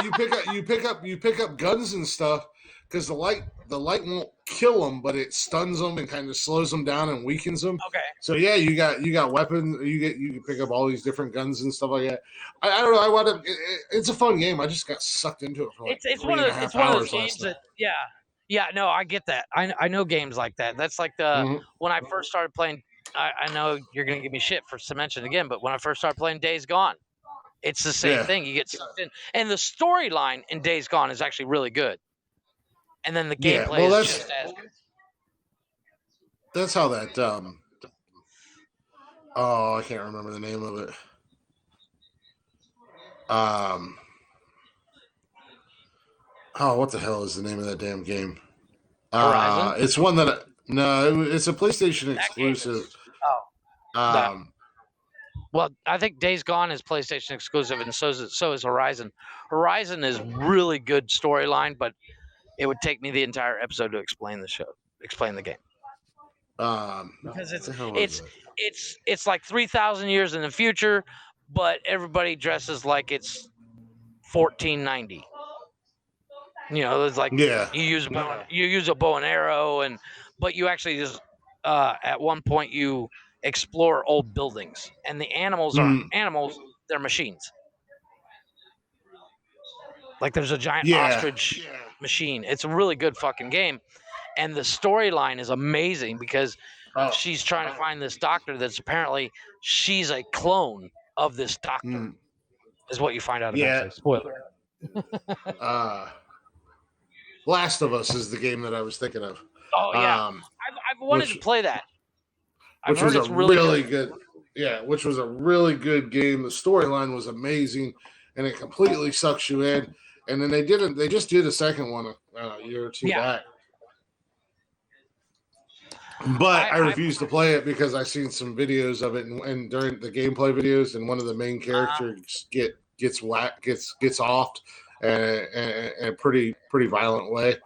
you pick up guns and stuff because the light won't kill them, but it stuns them and kind of slows them down and weakens them. Okay. So yeah, you got weapons. You can pick up all these different guns and stuff like that. I don't know. It's a fun game. I just got sucked into it for like it's one of those games that yeah. No, I get that. I know games like that. That's like when I first started playing. I know you're going to give me shit for to mention again, but when I first started playing Days Gone, it's the same thing. You get sucked in. And the storyline in Days Gone is actually really good. And then the gameplay is just as good. That's how that, I can't remember the name of it. What the hell is the name of that damn game? Horizon? It's one that... No, it's a PlayStation exclusive. Well, I think Days Gone is PlayStation exclusive, and so is Horizon. Horizon is really good storyline, but it would take me the entire episode to explain the game. Because it's like 3,000 years in the future, but everybody dresses like it's 1490. You know, it's like you use a bow and arrow, but you actually just at one point you explore old buildings, and the animals aren't animals; they're machines. Like there's a giant ostrich machine. It's a really good fucking game, and the storyline is amazing because she's trying to find this doctor that's apparently she's a clone of this doctor. Is what you find out eventually. Spoiler. Last of Us is the game that I was thinking of. Oh yeah, I've wanted to play that. Which was a really good. Yeah, which was a really good game. The storyline was amazing, and it completely sucks you in. And then they just did a second one a year or two back. But I refused to play it because I seen some videos of it, and during the gameplay videos, and one of the main characters gets offed in a pretty violent way.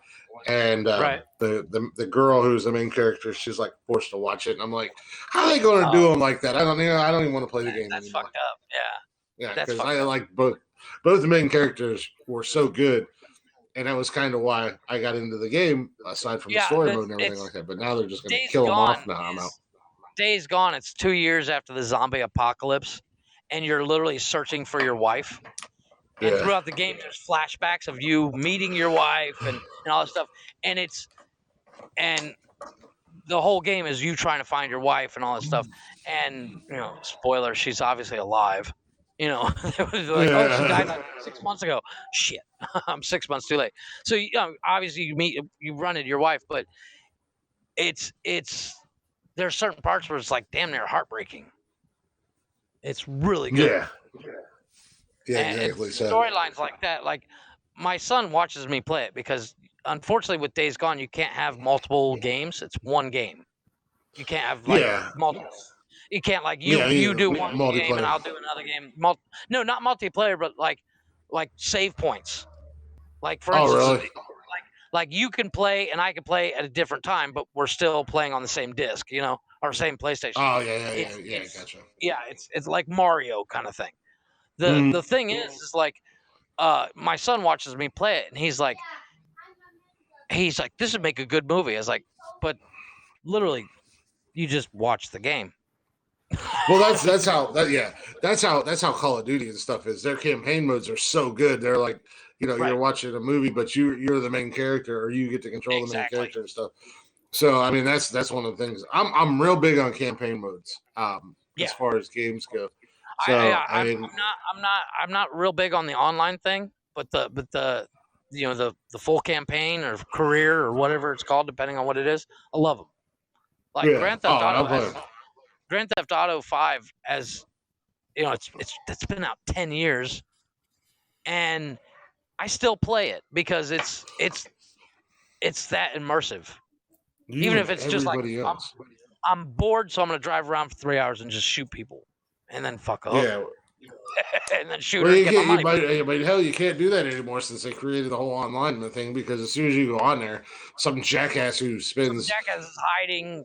And the girl who's the main character, she's like forced to watch it, and I'm like, how are they going to do them like that? I don't even want to play the game that's anymore. Fucked up. Yeah, because I like both the main characters were so good, and that was kind of why I got into the game. Aside from the story mode and everything like that, but now they're just going to kill them off. Now I'm out. Days Gone. It's 2 years after the zombie apocalypse, and you're literally searching for your wife. And throughout the game, there's flashbacks of you meeting your wife and all this stuff. And the whole game is you trying to find your wife and all this stuff. And, spoiler, she's obviously alive. It was like, she died like 6 months ago. Shit, I'm 6 months too late. So, obviously you run into your wife, but there's certain parts where it's like damn near heartbreaking. It's really good. Yeah, and exactly. So storylines like that, like my son watches me play it because unfortunately with Days Gone you can't have multiple games. It's one game. You can't have like multiple. You can't like you do one game and I'll do another game. No, not multiplayer, but like save points. Like for instance, really? like you can play and I can play at a different time, but we're still playing on the same disc, you know, or same PlayStation. Oh yeah, gotcha. Yeah, it's like Mario kind of thing. The thing is like my son watches me play it and he's like this would make a good movie. I was like, but literally you just watch the game. Well, that's how Call of Duty and stuff is. Their campaign modes are so good. They're like, you know, you're watching a movie, but you're the main character, or you get to control the main character and stuff. So, I mean, that's one of the things. I'm real big on campaign modes. As far as games go. So, I'm not real big on the online thing, but the you know the full campaign or career or whatever it's called, depending on what it is, I love them. Like Grand Theft Auto 5, as you know, it's been out 10 years, and I still play it because it's that immersive. Even if it's just like I'm bored, so I'm gonna drive around for 3 hours and just shoot people, and then fuck up. Yeah. And then shoot her and get my money. But hell, you can't do that anymore since they created the whole online thing. Because as soon as you go on there, some jackass who spends is hiding.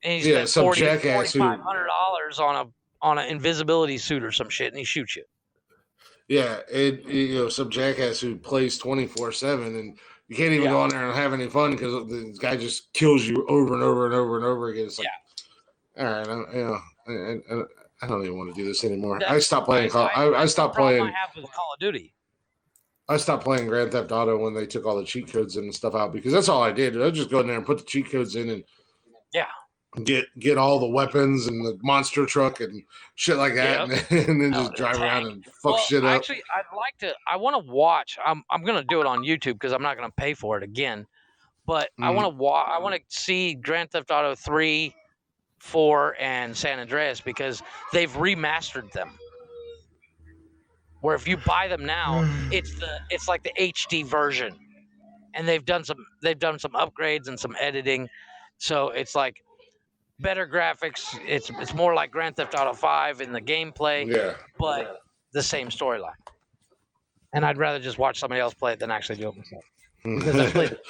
And he spent $4,500 on an invisibility suit or some shit, and he shoots you. Yeah, some jackass who plays 24/7, and you can't even go on there and have any fun because the guy just kills you over and over and over and over again. It's like, all right, I don't even want to do this anymore. I stopped playing. I stopped playing. I have with Call of Duty. I stopped playing Grand Theft Auto when they took all the cheat codes and stuff out because that's all I did. I just go in there and put the cheat codes in and get all the weapons and the monster truck and shit like that, and then just drive around and fuck shit up. Actually, I want to watch. I'm gonna do it on YouTube because I'm not gonna pay for it again. But I want to see Grand Theft Auto 3, 4, and San Andreas because they've remastered them. Where if you buy them now, it's like the HD version, and they've done some upgrades and some editing, so it's like better graphics. It's more like Grand Theft Auto 5 in the gameplay, but the same storyline. And I'd rather just watch somebody else play it than actually do it myself because I played it.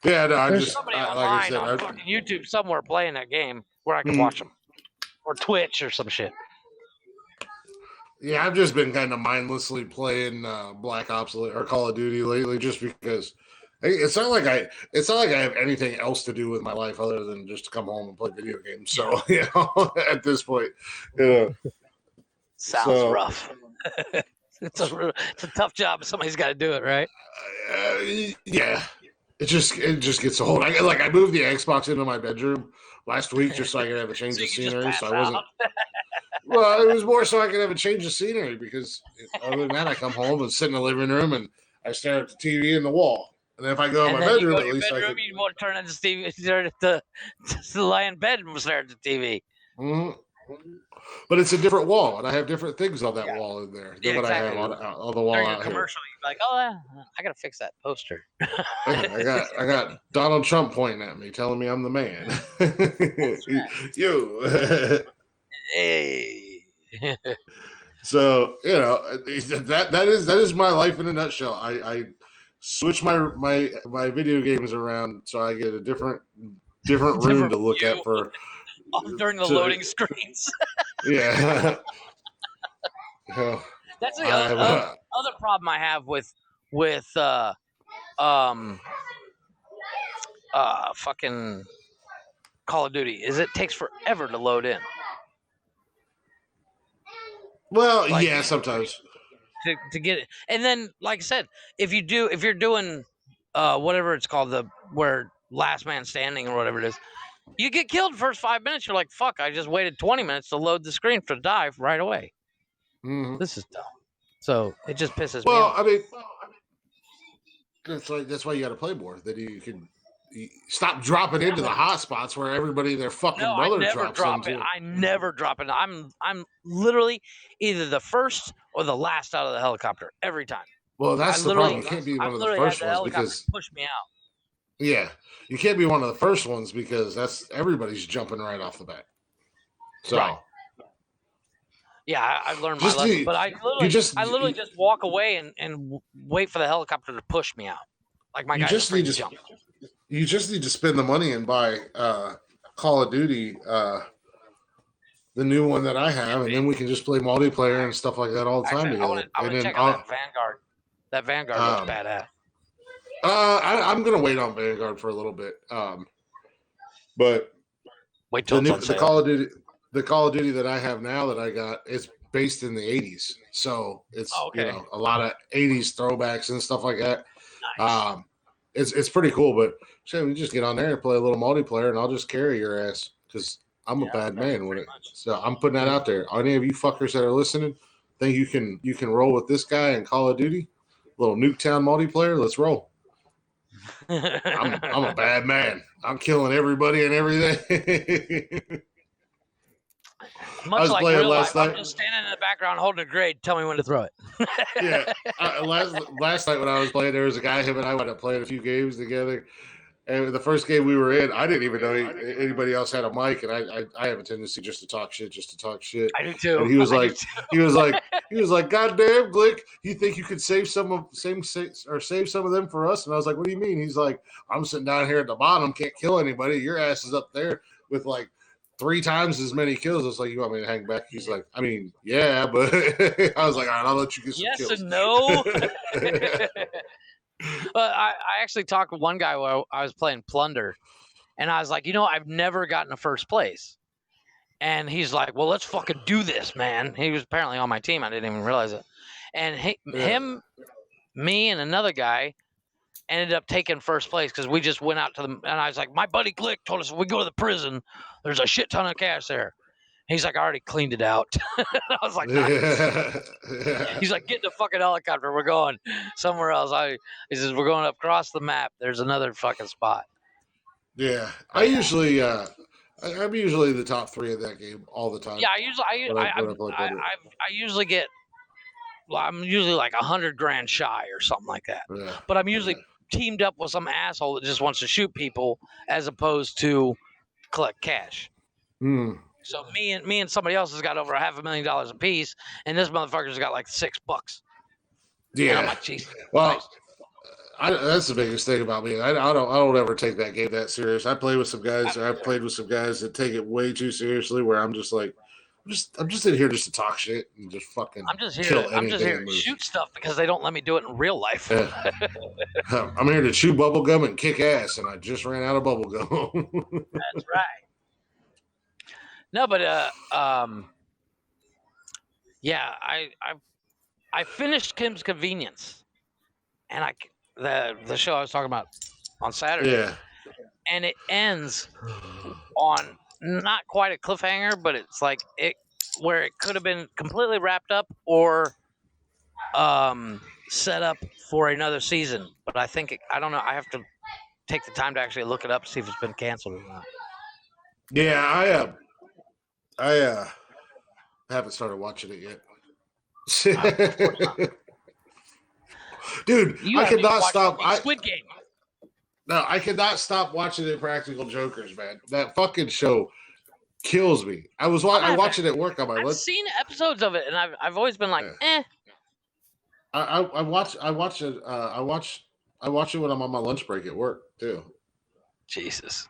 Yeah, no, There's somebody online on fucking YouTube somewhere playing that game where I can watch them, or Twitch or some shit. Yeah, I've just been kind of mindlessly playing Black Ops or Call of Duty lately, just because it's not like I have anything else to do with my life other than just to come home and play video games. So at this point, sounds rough. It's a tough job. Somebody's got to do it, right? Yeah. It just gets old. I moved the Xbox into my bedroom last week just so I could have a change of scenery. So I wasn't. Well, it was more so I could have a change of scenery because other than that, I come home and sit in the living room and I stare at the TV and the wall. And if I go in my bedroom, at least I can. You want to turn on the TV, stare at the lie in bed and stare at the TV. Mm-hmm. But it's a different wall, and I have different things on that wall in there than what I have on the wall out here. Commercial, you're like, oh, I gotta fix that poster. I got Donald Trump pointing at me, telling me I'm the man. You. Hey. So that is my life in a nutshell. I switch my video games around so I get a different room to look at for. During the loading screens. Yeah. That's the other problem I have with fucking Call of Duty is it takes forever to load in. Well, yeah, sometimes. To get it. And then, like I said, if you're doing whatever it's called, where last man standing or whatever it is, you get killed the first 5 minutes. You're like, fuck, I just waited 20 minutes to load the screen to die right away. Mm-hmm. This is dumb. So it just pisses me off. Well, I mean, that's why you got to play more. That you can stop dropping into the hot spots where everybody their fucking brother drops into. I never drop in. I'm literally either the first or the last out of the helicopter every time. Well, that's the problem. You can't be one of the first ones because push me out. Yeah, you can't be one of the first ones because that's everybody's jumping right off the bat. So. Right. Yeah, I've learned my lesson, but I literally just walk away and wait for the helicopter to push me out. Like my guy just need to jump. You just need to spend the money and buy Call of Duty, the new one that I have, and then we can just play multiplayer and stuff like that all the time together. I want to check out that Vanguard. That Vanguard looks badass. I'm gonna wait on Vanguard for a little bit. But wait till the Call of Duty that I have now that I got is based in the 80s, so it's a lot of 80s throwbacks and stuff like that. Nice. It's pretty cool, but we just get on there and play a little multiplayer, and I'll just carry your ass because I'm a bad man with it. So I'm putting that out there. Any of you fuckers that are listening, think you can roll with this guy in Call of Duty, little Nuketown multiplayer? Let's roll. I'm a bad man. I'm killing everybody and everything. Much like real life, I'm just standing in the background holding a grade. Tell me when to throw it. Yeah. Last night when I was playing, there was a guy, him and I went to play a few games together. And the first game we were in, I didn't even know anybody else had a mic, and I have a tendency just to talk shit. I do too. And he was like, "God damn, Glick, you think you could save some of them for us?" And I was like, "What do you mean?" He's like, "I'm sitting down here at the bottom, can't kill anybody. Your ass is up there with like 3 times as many kills." I was like, "You want me to hang back?" He's like, "I mean, yeah, but," I was like, "All right, I'll let you get some kills." Yes and no. But I actually talked with one guy while I was playing Plunder, and I was like, I've never gotten to first place. And he's like, "Well, let's fucking do this, man." He was apparently on my team. I didn't even realize it. And him, me, and another guy ended up taking first place because we just went out to and I was like, "My buddy Glick told us if we go to the prison, there's a shit ton of cash there." He's like, "I already cleaned it out." I was like, nice. He's like, "Get in the fucking helicopter. We're going somewhere else." He says, "We're going across the map. There's another fucking spot." Yeah. I'm usually the top 3 of that game all the time. Yeah, I'm usually like 100 grand shy or something like that. Yeah. But I'm usually teamed up with some asshole that just wants to shoot people as opposed to collect cash. So me and somebody else has got over $500,000 a piece, and this motherfucker's got like $6. Yeah. I'm like, Jesus Christ. That's the biggest thing about me. I don't ever take that game that serious. I play with some guys. I've played with some guys that take it way too seriously. Where I'm just like, I'm just in here just to talk shit and just fucking. I'm just here to shoot stuff because they don't let me do it in real life. Yeah. I'm here to chew bubble gum and kick ass, and I just ran out of bubble gum. That's right. No, but yeah, I finished Kim's Convenience, and the show I was talking about on Saturday. Yeah. And it ends on not quite a cliffhanger, but it's like where it could have been completely wrapped up or set up for another season. But I think I don't know. I have to take the time to actually look it up to see if it's been canceled or not. Yeah, I haven't started watching it yet. Dude, I cannot stop. Squid Game. No, I cannot stop watching Impractical Jokers, man. That fucking show kills me. I watch it at work on my I've seen episodes of it, and I've always been like, eh. I watch it when I'm on my lunch break at work too. Jesus.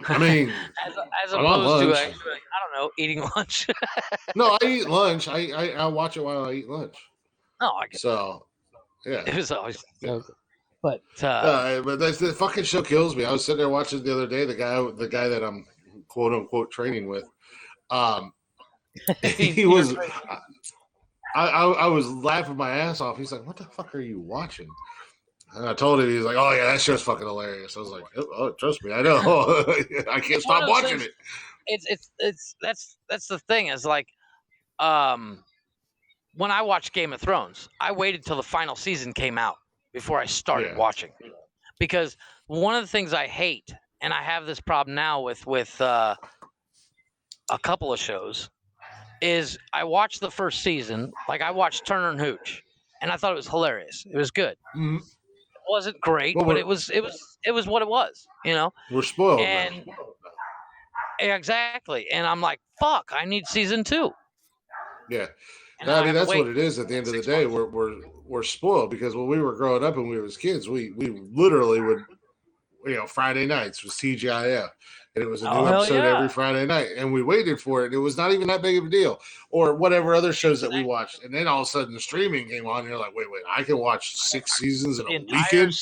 I mean, as opposed to actually, I don't know, eating lunch. No, I eat lunch. I watch it while I eat lunch. Oh, I get so. Yeah, it was always. But the fucking show kills me. I was sitting there watching the other day. The guy that I'm quote unquote training with, he was. I was laughing my ass off. He's like, "What the fuck are you watching?" And I told him. He's like, "Oh yeah, that show's fucking hilarious." I was like, "Oh, trust me, I know. I can't stop watching it." It's that's the thing. Is like, when I watched Game of Thrones, I waited till the final season came out before I started watching, because one of the things I hate, and I have this problem now with a couple of shows, is I watched the first season. Like I watched Turner and Hooch, and I thought it was hilarious. It was good. Mm-hmm. It wasn't great, but it was what it was. We're spoiled. And exactly. And I'm like, fuck, I need season 2. Yeah. I mean, that's what it is at the end of the day. We're spoiled because when we were growing up and we were kids, we literally would, Friday nights was TGIF. And it was a new episode every Friday night. And we waited for it. It was not even that big of a deal. Or whatever other shows that we watched. And then all of a sudden the streaming came on. And you're like, wait, I can watch 6 seasons in a weekend?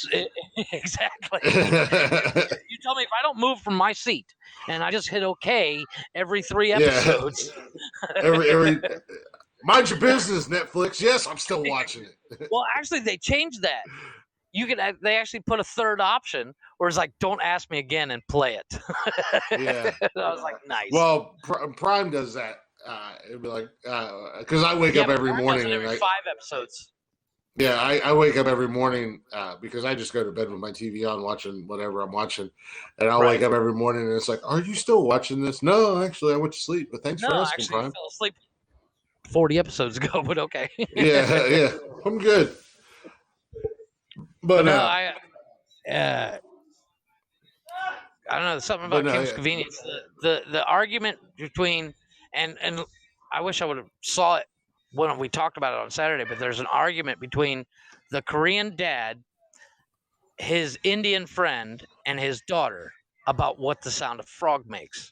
Exactly. You tell me if I don't move from my seat and I just hit okay every 3 episodes. every mind your business, Netflix. Yes, I'm still watching it. Well, actually, they changed that. They actually put a third option where it's like, don't ask me again and play it. Yeah. I was like, nice. Well, Prime does that. It'd be like, because I wake up every morning. Every 5 episodes. Yeah, I wake up every morning because I just go to bed with my TV on watching whatever I'm watching. And I'll wake up every morning and it's like, are you still watching this? No, actually, I went to sleep. But thanks for asking, Prime. I fell asleep 40 episodes ago, but okay. Yeah. I'm good. But no, I don't know, something about Kim's Convenience. The argument between and I wish I would have saw it when we talked about it on Saturday, but there's an argument between the Korean dad, his Indian friend, and his daughter about what the sound of frog makes.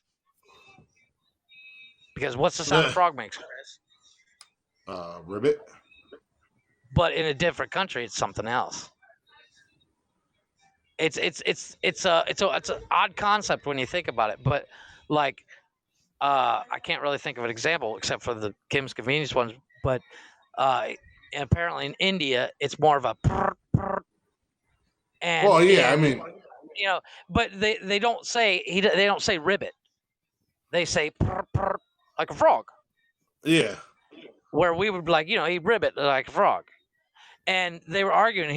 Because what's the sound of frog makes, Chris? Ribbit. But in a different country, it's something else. It's an odd concept when you think about it, but like I can't really think of an example except for the Kim's Convenience ones. But apparently in India, it's more of a prr, prr. And I mean, but they don't say they don't say ribbit. They say prr, prr, like a frog. Yeah. Where we would be like, he ribbit like a frog, and they were arguing.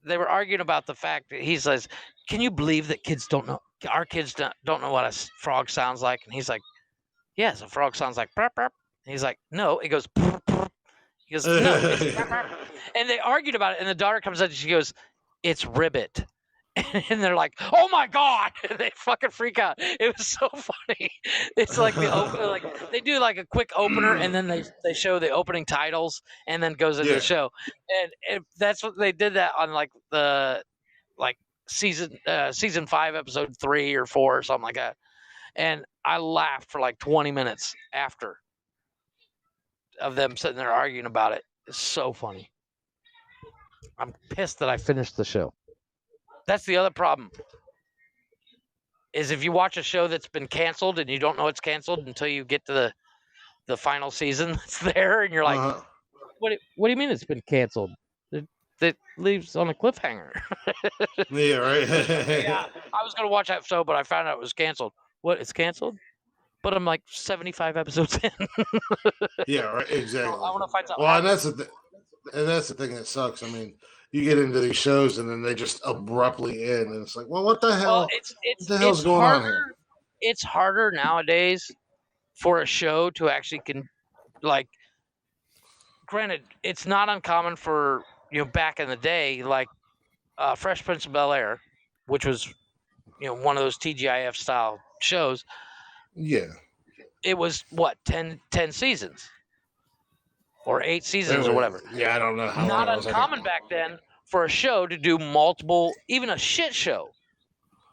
They were arguing about the fact that he says, can you believe that our kids don't know what a frog sounds like? And he's like, yes, a frog sounds like burp, burp. And he's like, no, it goes burp, burp. He goes, no, it's burp, burp. And they argued about it, and the daughter comes out and she goes, it's ribbit. And they're like, oh my God. And they fucking freak out. It was so funny. It's like they do like a quick opener and then they show the opening titles and then goes into the show. And that's what they did that on like the season 5, episode 3 or 4 or something like that. And I laughed for like 20 minutes after of them sitting there arguing about it. It's so funny. I'm pissed that I finished the show. That's the other problem, is if you watch a show that's been canceled and you don't know it's canceled until you get to the final season that's there, and you're like, what do you mean it's been canceled? It leaves on a cliffhanger. Yeah, right. Yeah, I was going to watch that show, but I found out it was canceled. What, it's canceled? But I'm like 75 episodes in. Yeah, right, exactly. I want to find something. Well, and that's the thing that sucks. I mean, you get into these shows and then they just abruptly end, and it's like, well, what the hell? Well, what the hell's going on here? It's harder nowadays for a show to actually granted, it's not uncommon for back in the day, like Fresh Prince of Bel-Air, which was one of those TGIF style shows. Yeah, it was what 10 seasons. Or 8 seasons or whatever. Yeah, I don't know how long. Not uncommon back then for a show to do multiple, even a shit show,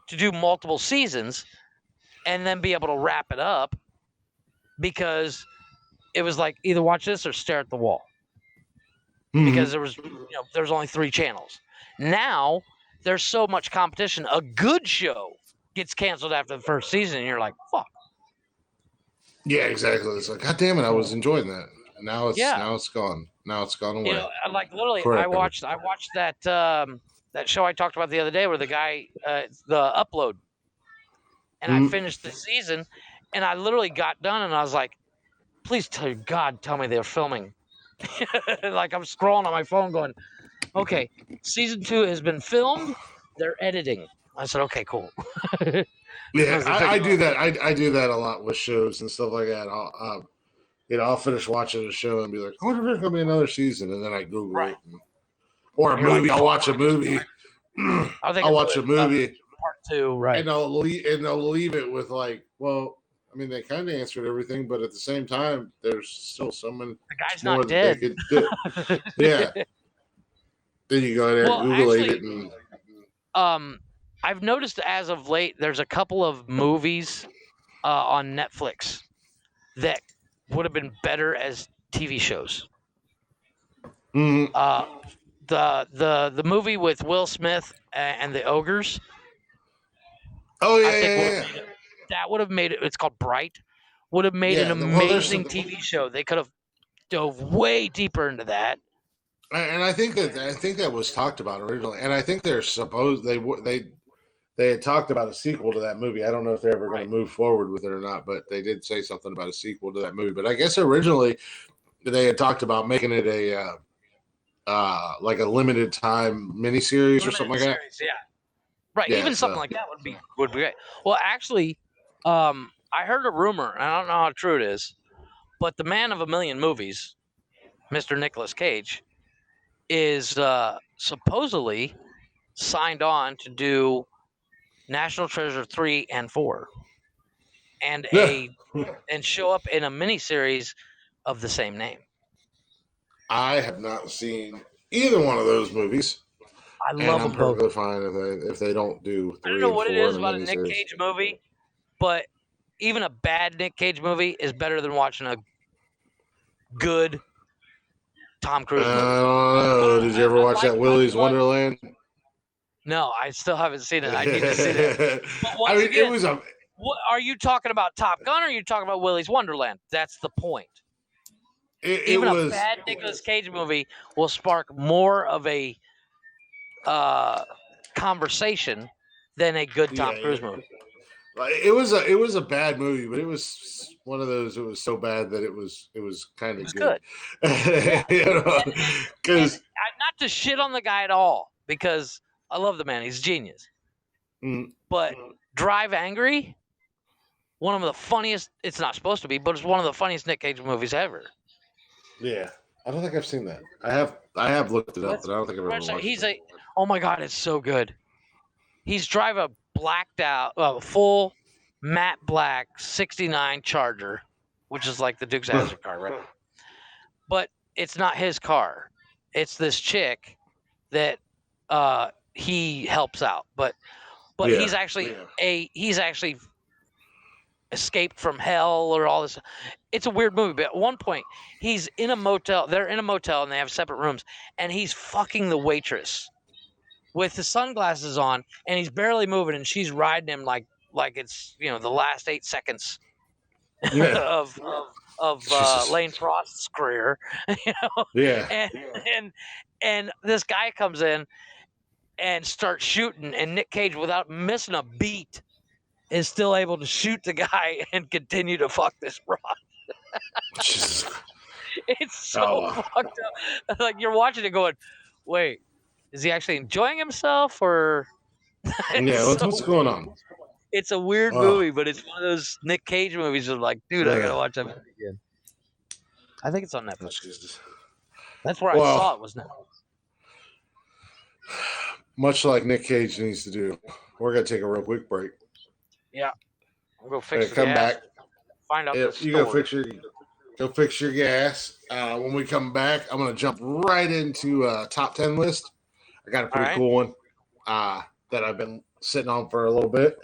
to do multiple seasons and then be able to wrap it up, because it was like either watch this or stare at the wall. Mm-hmm. Because there was only 3 channels. Now there's so much competition. A good show gets canceled after the first season, and you're like, fuck. Yeah, exactly. It's like, God damn it, I was enjoying that. Now it's gone. Now it's gone away. Like literally, I watched that that show I talked about the other day where the guy the Upload, and I finished the season, and I literally got done, and I was like, please tell me they're filming. Like I'm scrolling on my phone going, Okay, season 2 has been filmed. They're editing. I said, okay, cool. Yeah, I do that. I do that a lot with shows and stuff like that. I'll finish watching a show and be like, I wonder if there's gonna be another season, and then I Google it. Or a movie. Like, I'll watch a movie. I'll watch a movie. Part 2, right? And they'll leave it with like, well, I mean, they kind of answered everything, but at the same time, there's still someone. The guy's not dead. Yeah. Then you go in there and Google it. I've noticed as of late, there's a couple of movies on Netflix that would have been better as TV shows. Mm-hmm. The movie with Will Smith and the ogres. Oh yeah, that would have made it. It's called Bright. Would have made an amazing TV show. They could have dove way deeper into that. And I think that was talked about originally. And I think they're supposed they had talked about a sequel to that movie. I don't know if they're ever going to move forward with it or not, but they did say something about a sequel to that movie. But I guess originally they had talked about making it a like a limited time miniseries or something like that. Yeah. Right. Yeah, even something like that would be great. Well, actually, I heard a rumor, and I don't know how true it is, but the man of a million movies, Mr. Nicolas Cage, is supposedly signed on to do National Treasure 3 and 4 and and show up in a miniseries of the same name. I have not seen either one of those movies. I love them both. I'm perfectly fine if they don't do 3 I don't know what it is about a Nick Cage movie, but even a bad Nick Cage movie is better than watching a good Tom Cruise movie. I don't know. Did you ever watch that Willy's Wonderland? No, I still haven't seen it. I need to see it. I mean, again, it was a. What, are you talking about Top Gun or are you talking about Willy's Wonderland? That's the point. Even a bad Nicolas Cage movie will spark more of a conversation than a good Tom Cruise movie. It was a bad movie, but it was one of those. It was so bad that it was kind of good. Because not to shit on the guy at all, because I love the man. He's a genius. But Drive Angry, one of the funniest. It's not supposed to be, but it's one of the funniest Nick Cage movies ever. Yeah, I don't think I've seen that. I have looked it up, but I don't think I've ever watched it. Oh my God, it's so good. He's driving a blacked out, full matte black 69 Charger, which is like the Dukes of Hazzard car, right? But it's not his car. It's this chick that he helps out. But he's actually escaped from hell or all this. It's a weird movie, but at one point he's in a motel. They're in a motel and they have separate rooms, and he's fucking the waitress with the sunglasses on, and he's barely moving, and she's riding him like it's the last 8 seconds of Lane Frost's career, Yeah. And this guy comes in and starts shooting, and Nick Cage, without missing a beat, is still able to shoot the guy and continue to fuck this broad. It's so fucked up. Like, you're watching it going, wait, is he actually enjoying himself or? What's going on? It's a weird movie, but it's one of those Nick Cage movies that, like, dude, I gotta watch that movie again. I think it's on Netflix. That's where I saw it, was Netflix. Much like Nick Cage needs to do. We're gonna take a real quick break. Yeah, I'll go fix the come gas. Back. Find out. You go fix your gas. When we come back, I'm gonna jump right into a top 10 list. I got a pretty cool one that I've been sitting on for a little bit.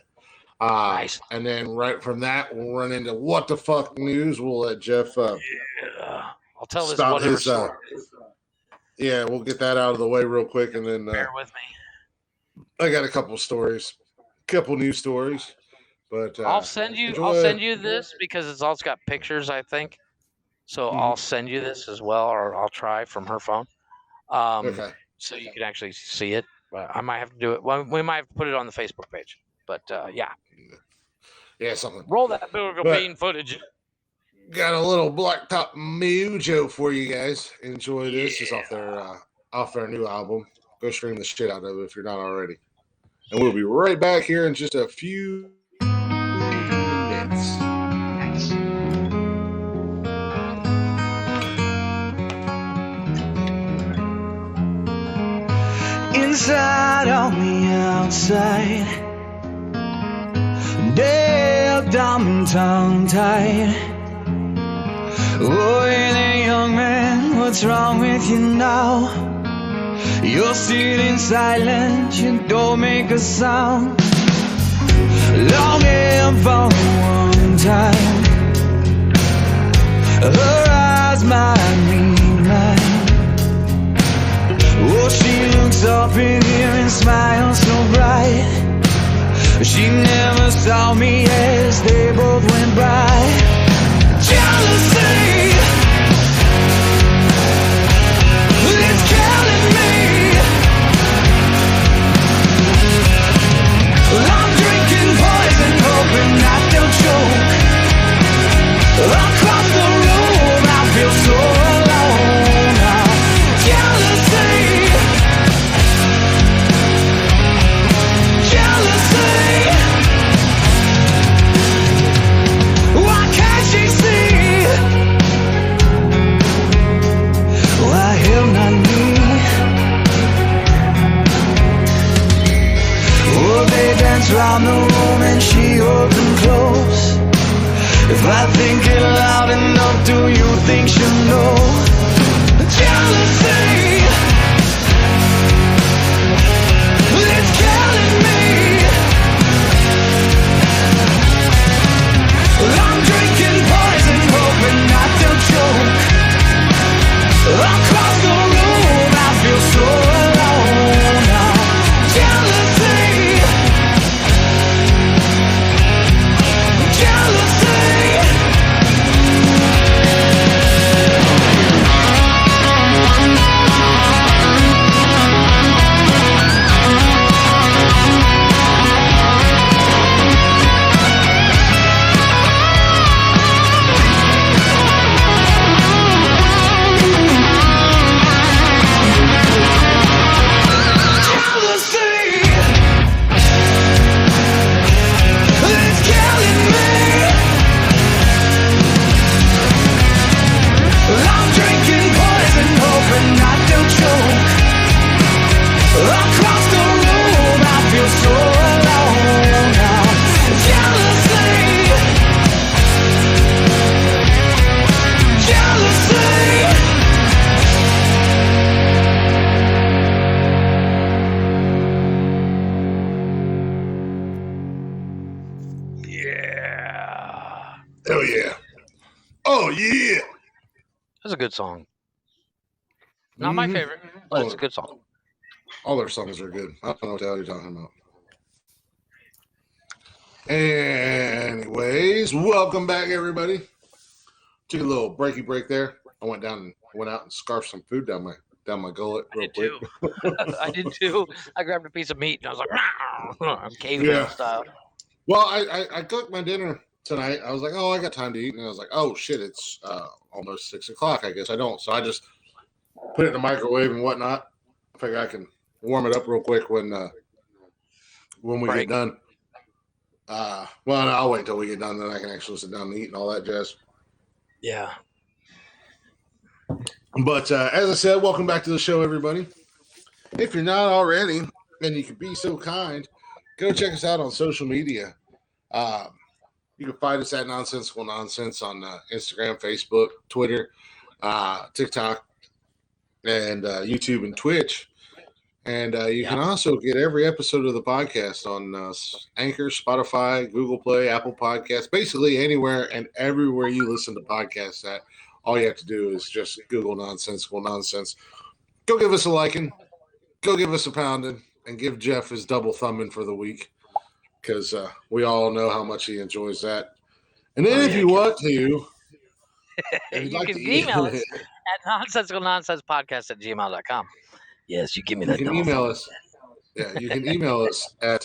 Nice. And then right from that, we'll run into what the fuck news. We'll let Jeff. I'll tell this whatever story. We'll get that out of the way real quick, and then bear with me. I got a couple news stories, but I'll send you this because it's also got pictures, I think. So I'll send you this as well, or I'll try from her phone. Okay. So you can actually see it. I might have to do it. Well, we might have to put it on the Facebook page. But something. Roll that Bill Bean footage. Got a little blacktop mojo for you guys. Enjoy this. It's off off their new album. Go stream the shit out of it if you're not already. And we'll be right back here in just a few minutes. Inside on the outside, dead, dumb and tongue-tied. Oh, hey there, young man, what's wrong with you now? You're sitting silent, you don't make a sound. Longing for one time, her eyes might meet mine. Oh, she looks up in here and smiles so bright. She never saw me as they both went by. Jealousy, it's killing me. I'm drinking poison, hoping I don't choke. Across the room, I feel so alone now. Jealousy, jealousy. Why can't she see? Why him not me? Oh, they dance round the room and she holds them close. If I think it loud enough, do you think she'll know? Jealousy, it's killing me. I'm drinking poison, hoping I don't choke. Across the room, I feel so alone now. Jealousy, jealousy. Hell yeah. Oh, yeah. That's a good song. Not my favorite, but it's a good song. All their songs are good. I don't know what the hell you're talking about. Anyways, welcome back, everybody. Took a little breaky break there. I went out and scarfed some food down my gullet real quick. I did too. I grabbed a piece of meat and I was like, I'm caveman style. Well, I cooked my dinner tonight. I was like, oh, I got time to eat. And I was like, oh, shit, it's almost 6 o'clock. I guess I don't. So I just put it in the microwave and whatnot. I figure I can warm it up real quick when we get done. Well, I'll wait till we get done. Then I can actually sit down and eat and all that jazz. Yeah. But as I said, welcome back to the show, everybody. If you're not already, and you can be so kind, go check us out on social media. You can find us at Nonsensical Nonsense on Instagram, Facebook, Twitter, TikTok, and YouTube and Twitch. And you can also get every episode of the podcast on Anchor, Spotify, Google Play, Apple Podcasts, basically anywhere and everywhere you listen to podcasts at. All you have to do is just Google Nonsensical Nonsense. Go give us a liking. Go give us a pounding. And give Jeff his double thumbing for the week. Because we all know how much he enjoys that. And then if you want to, you can email us at nonsensicalnonsensepodcast@gmail.com. Yes, you give me that. You can email us. Yeah, you can email us at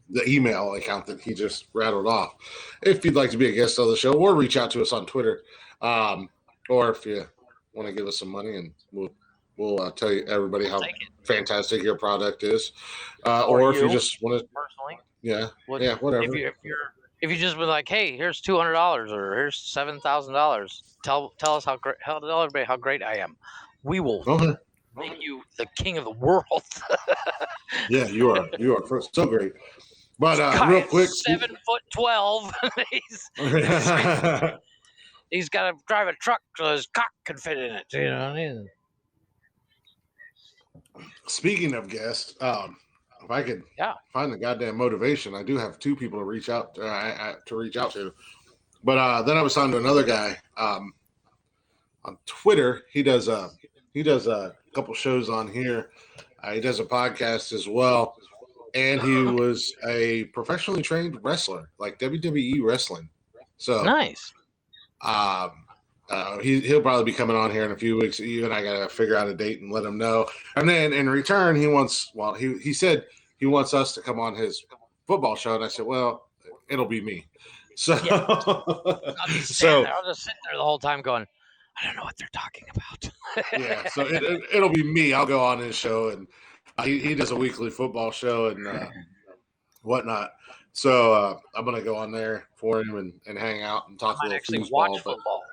the email account that he just rattled off. If you'd like to be a guest on the show, or reach out to us on Twitter, or if you want to give us some money and we'll we'll tell you everybody how fantastic your product is. Or if you just want to personally, whatever. If you just be like, hey, here's $200 or here's $7,000, tell us tell everybody how great I am. We will make you the king of the world. Yeah, you are so great. But real quick, 7'12". He's got to drive a truck so his cock can fit in it. You know what I mean? Speaking of guests, if I could find the goddamn motivation, I do have 2 people to reach out to. But then I was talking to another guy on Twitter. He does a couple shows on here. He does a podcast as well, and he was a professionally trained wrestler, like WWE wrestling. So nice. He'll probably be coming on here in a few weeks. You and I gotta figure out a date and let him know. And then in return, he said he wants us to come on his football show, and I said, well, it'll be me. So I'll just sit there the whole time going, I don't know what they're talking about. Yeah, so it'll be me. I'll go on his show, and he does a weekly football show and whatnot. So I'm gonna go on there for him and hang out and talk a little actually foosball, watch football,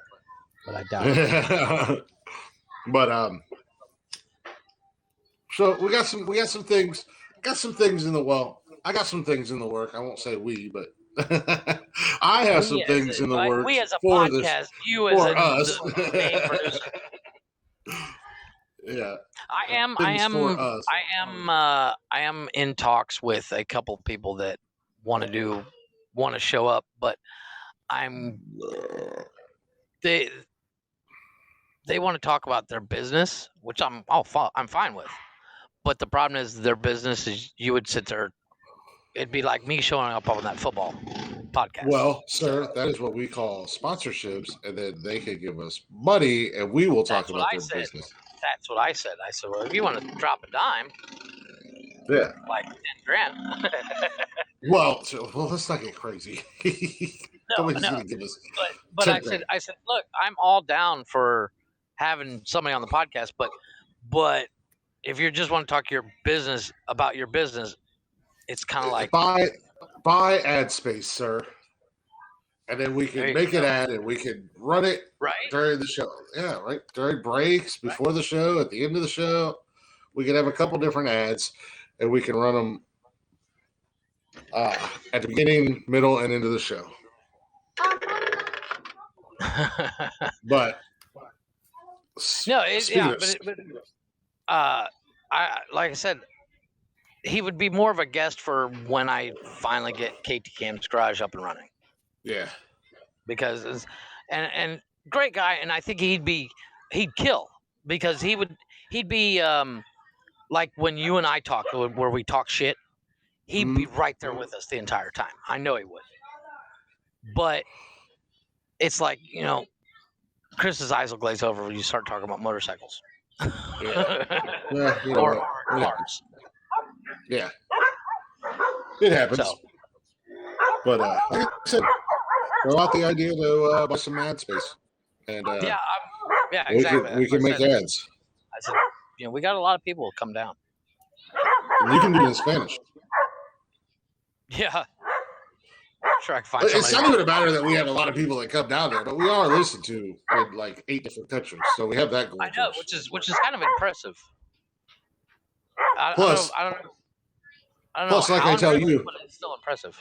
but I doubt it. But so we got some things. Got some things in the I got some things in the work. I won't say we, but I have some things in the works. We as a for podcast, you for as us. main producer. Yeah, I am in talks with a couple people that want to show up, but they want to talk about their business, which I'm fine with. But the problem is their business is you would sit there. It'd be like me showing up on that football podcast. Well, sir, that is what we call sponsorships, and then they can give us money, and we will talk about their business. That's what I said. I said, well, if you want to drop a dime, like 10 grand. Well, let's not get crazy. Nobody's going to give us. But I said, look, I'm all down for having somebody on the podcast, but if you just want to talk about your business, it's kind of like buy ad space, sir, and then we can make an ad and we can run it during the show. Yeah, right during breaks, before the show, at the end of the show, we can have a couple different ads, and we can run them at the beginning, middle, and end of the show. But no, like I said, he would be more of a guest for when I finally get KT Cam's garage up and running. Yeah, because and great guy, and I think he'd kill because he'd be like when you and I talk, where we talk shit. He'd be right there with us the entire time. I know he would. But it's like, Chris's eyes will glaze over when you start talking about motorcycles. Yeah. Or cars. Yeah. It happens. So. But like I said, throw out the idea to buy some ad space. And exactly. We can make ads. I said, we got a lot of people come down. And you can do it in Spanish. Yeah. Sure, I can find it's not even a matter that we have a lot of people that come down there, but we are listened to in like 8 different countries, so we have that going. I know, which is kind of impressive. I don't know. Like I tell you, but it's still impressive.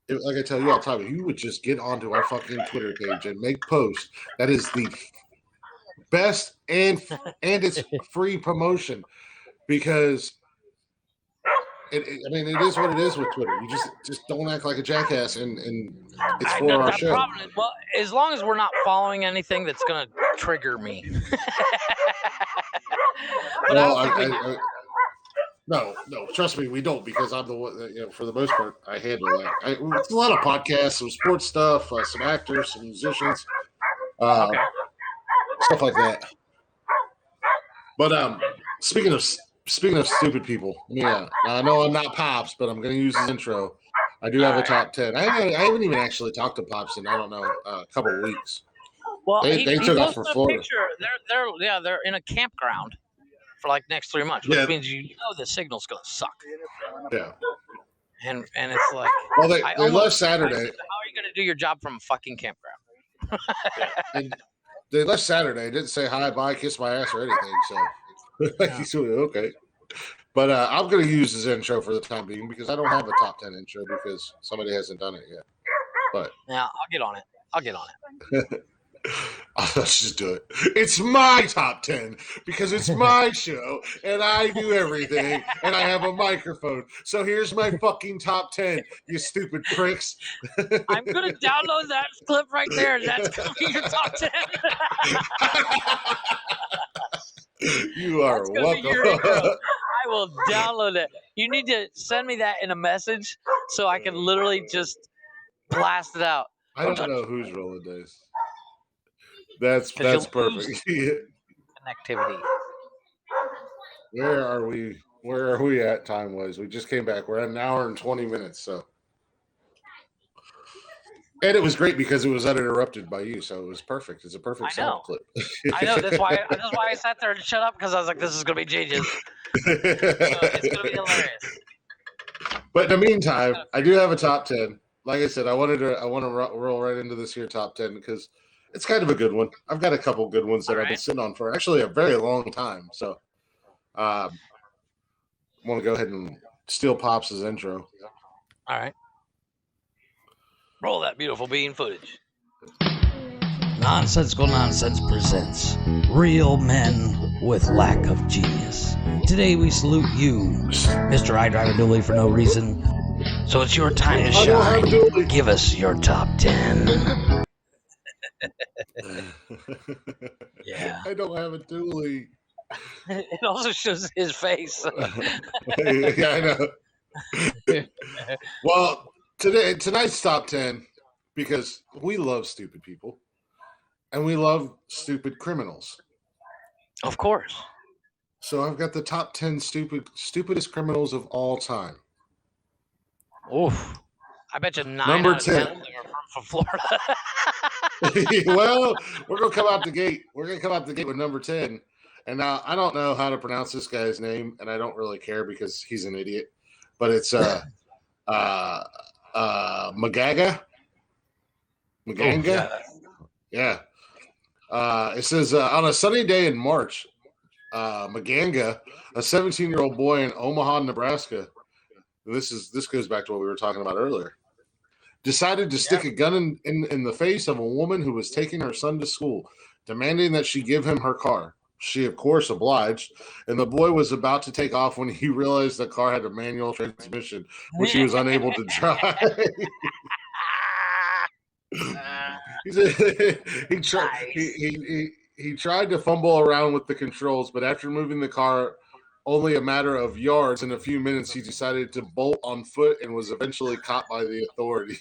Like I tell you all the time, if you would just get onto our fucking Twitter page and make posts, that is the best, and it's free promotion because. It is what it is with Twitter. You just don't act like a jackass, and it's for our show. Problem is, well, as long as we're not following anything that's going to trigger me. No, trust me, we don't, because I'm the one. For the most part, I handle that. It's a lot of podcasts, some sports stuff, some actors, some musicians, stuff like that. But speaking of stupid people, I know I'm not Pops, but I'm going to use his intro. I do have a top 10. I haven't even actually talked to Pops in, I don't know, a couple of weeks. Well, they took off for Florida. Picture. They're in a campground, for like next 3 months, which means the signal's gonna suck. Yeah. And it's like, well, they left Saturday. How are you gonna do your job from a fucking campground? And they left Saturday. Didn't say hi, bye, kiss my ass, or anything. So okay. But I'm going to use his intro for the time being because I don't have a top 10 intro because somebody hasn't done it yet. But yeah, I'll get on it. Let's just do it. It's my top 10 because it's my show and I do everything and I have a microphone. So here's my fucking top 10, you stupid pricks. I'm going to download that clip right there. And that's going to be your top 10. You are welcome. I will download it. You need to send me that in a message so I can literally just blast it out. I don't know who's rolling dice. That's perfect. Connectivity. Where are we at time wise? We just came back. We're at an hour and 20 minutes. So, and it was great because it was uninterrupted by you, so it was perfect. It's a perfect sound clip. I know. That's why I sat there and shut up because I was like, "This is gonna be genius. It's gonna be hilarious." But in the meantime, I do have a top 10. Like I said, I want to roll right into this here top 10 because it's kind of a good one. I've got a couple good ones that I've been sitting on for actually a very long time. So, I want to go ahead and steal Pops' intro. All right. Roll that beautiful bean footage. Nonsensical Nonsense presents Real Men with Lack of Genius. Today we salute you, Mr. I Drive a Dually for no reason. So it's your time to shine. Give us your top 10. Yeah. I don't have a dually. It also shows his face. Yeah, I know. Well, tonight's top 10, because we love stupid people and we love stupid criminals. Of course. So I've got the top 10 stupidest criminals of all time. Oof. I bet you 9 Number out of 10 are from Florida. Well, we're going to come out the gate. We're going to come out the gate with number 10. And now I don't know how to pronounce this guy's name, and I don't really care because he's an idiot. But it's Maganga. Yeah. It says on a sunny day in March, Maganga, a 17-year-old boy in Omaha, Nebraska. This goes back to what we were talking about earlier. Decided to stick a gun in the face of a woman who was taking her son to school, demanding that she give him her car. She, of course, obliged, and the boy was about to take off when he realized the car had a manual transmission, which he was unable to drive. He tried to fumble around with the controls, but after moving the car only a matter of yards, in a few minutes he decided to bolt on foot and was eventually caught by the authorities.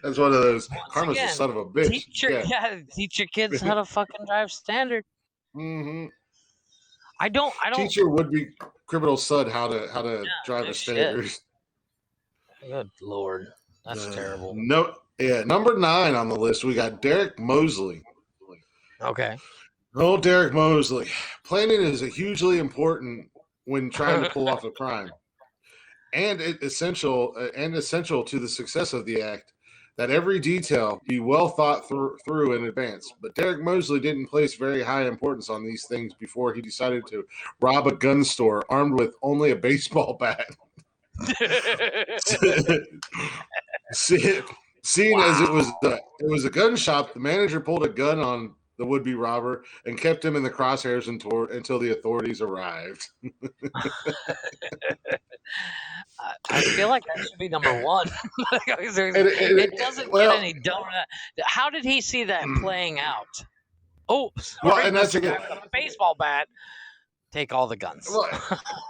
That's one of those. Karma's a son of a bitch. Teach your kids how to fucking drive standard. Mm-hmm. I don't. Teach your would-be criminal son how to drive a standard. Good Lord, that's terrible. Number 9 on the list, we got Derek Mosley. Okay. Oh, Derek Mosley. Planning is hugely important when trying to pull off a crime, and essential to the success of the act that every detail be well thought through in advance. But Derek Mosley didn't place very high importance on these things before he decided to rob a gun store armed with only a baseball bat. Seeing as it was a gun shop, the manager pulled a gun on the would-be robber and kept him in the crosshairs until the authorities arrived. I feel like that should be number 1. It doesn't get any dumber. How did he see that playing out? Oh, sorry, well, and that's a baseball bat. Take all the guns.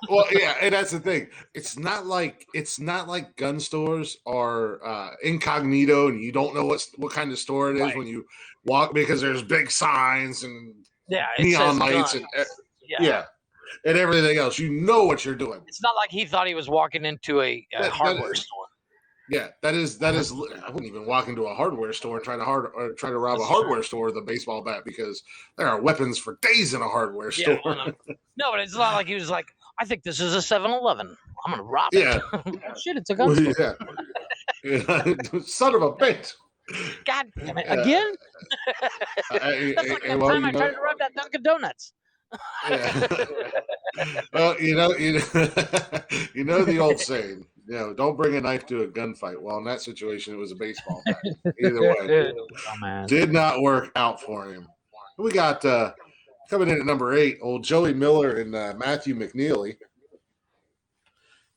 Well, yeah, and that's the thing. It's not like gun stores are incognito, and you don't know what kind of store it is when you walk, because there's big signs and neon lights and and everything else. You know what you're doing. It's not like he thought he was walking into a hardware store. Yeah, that is. I wouldn't even walk into a hardware store and try to rob a hardware store with a baseball bat because there are weapons for days in a hardware store. No, but it's not like he was like, I think this is a 7-Eleven. I'm gonna rob Yeah. it. Oh, shit, it's a gun store. Yeah. Son of a bitch. God damn it! Again? That's like that time I tried to rob that Dunkin' Donuts. Yeah. Well, you know the old saying, don't bring a knife to a gunfight. Well, in that situation, it was a baseball bat. Either way, did not work out for him. We got coming in at number 8, old Joey Miller and Matthew McNeely.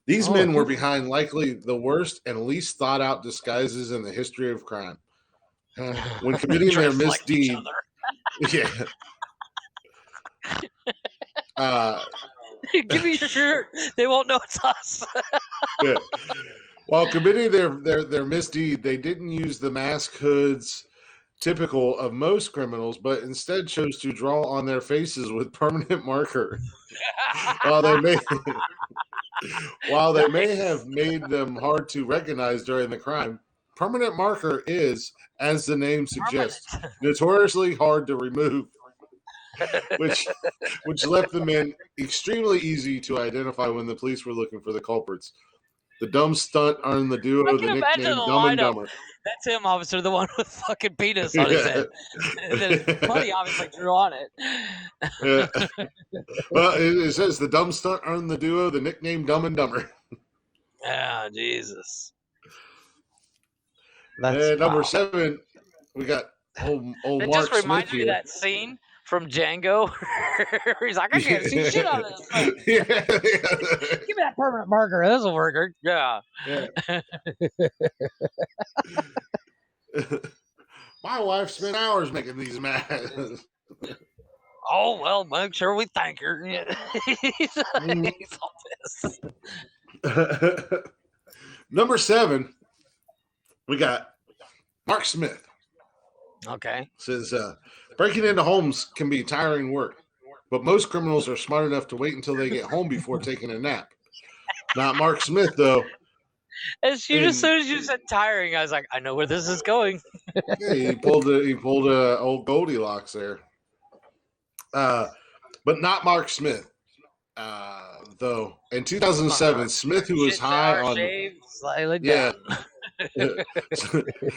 These men were behind likely the worst and least thought out disguises in the history of crime. When committing their misdeed, yeah. Give me your shirt. They won't know it's us. Yeah. While committing their misdeed, they didn't use the mask hoods typical of most criminals, but instead chose to draw on their faces with permanent marker. While they may have made them hard to recognize during the crime, permanent marker is, as the name suggests, notoriously hard to remove. Which left the men extremely easy to identify when the police were looking for the culprits. The dumb stunt earned the duo the nickname Dumb and Dumber. That's him, officer, the one with fucking penis on his head. And then Buddy obviously drew on it. Yeah. Well, it says the dumb stunt earned the duo the nickname Dumb and Dumber. Oh, Jesus. And number 7, we got old it Mark just reminds Smith me here. of that scene from Django. He's like, I can't see shit out of this thing. Yeah. Give me that permanent marker. This will work. Yeah. My wife spent hours making these masks. Oh, well, make sure we thank her. He's all pissed. Number 7, we got Mark Smith. Okay. Says, breaking into homes can be tiring work, but most criminals are smart enough to wait until they get home before taking a nap. Not Mark Smith, though. As soon as you said tiring, I was like, I know where this is going. Yeah, he pulled a old Goldilocks there. But not Mark Smith. Though in 2007, Smith, who was high on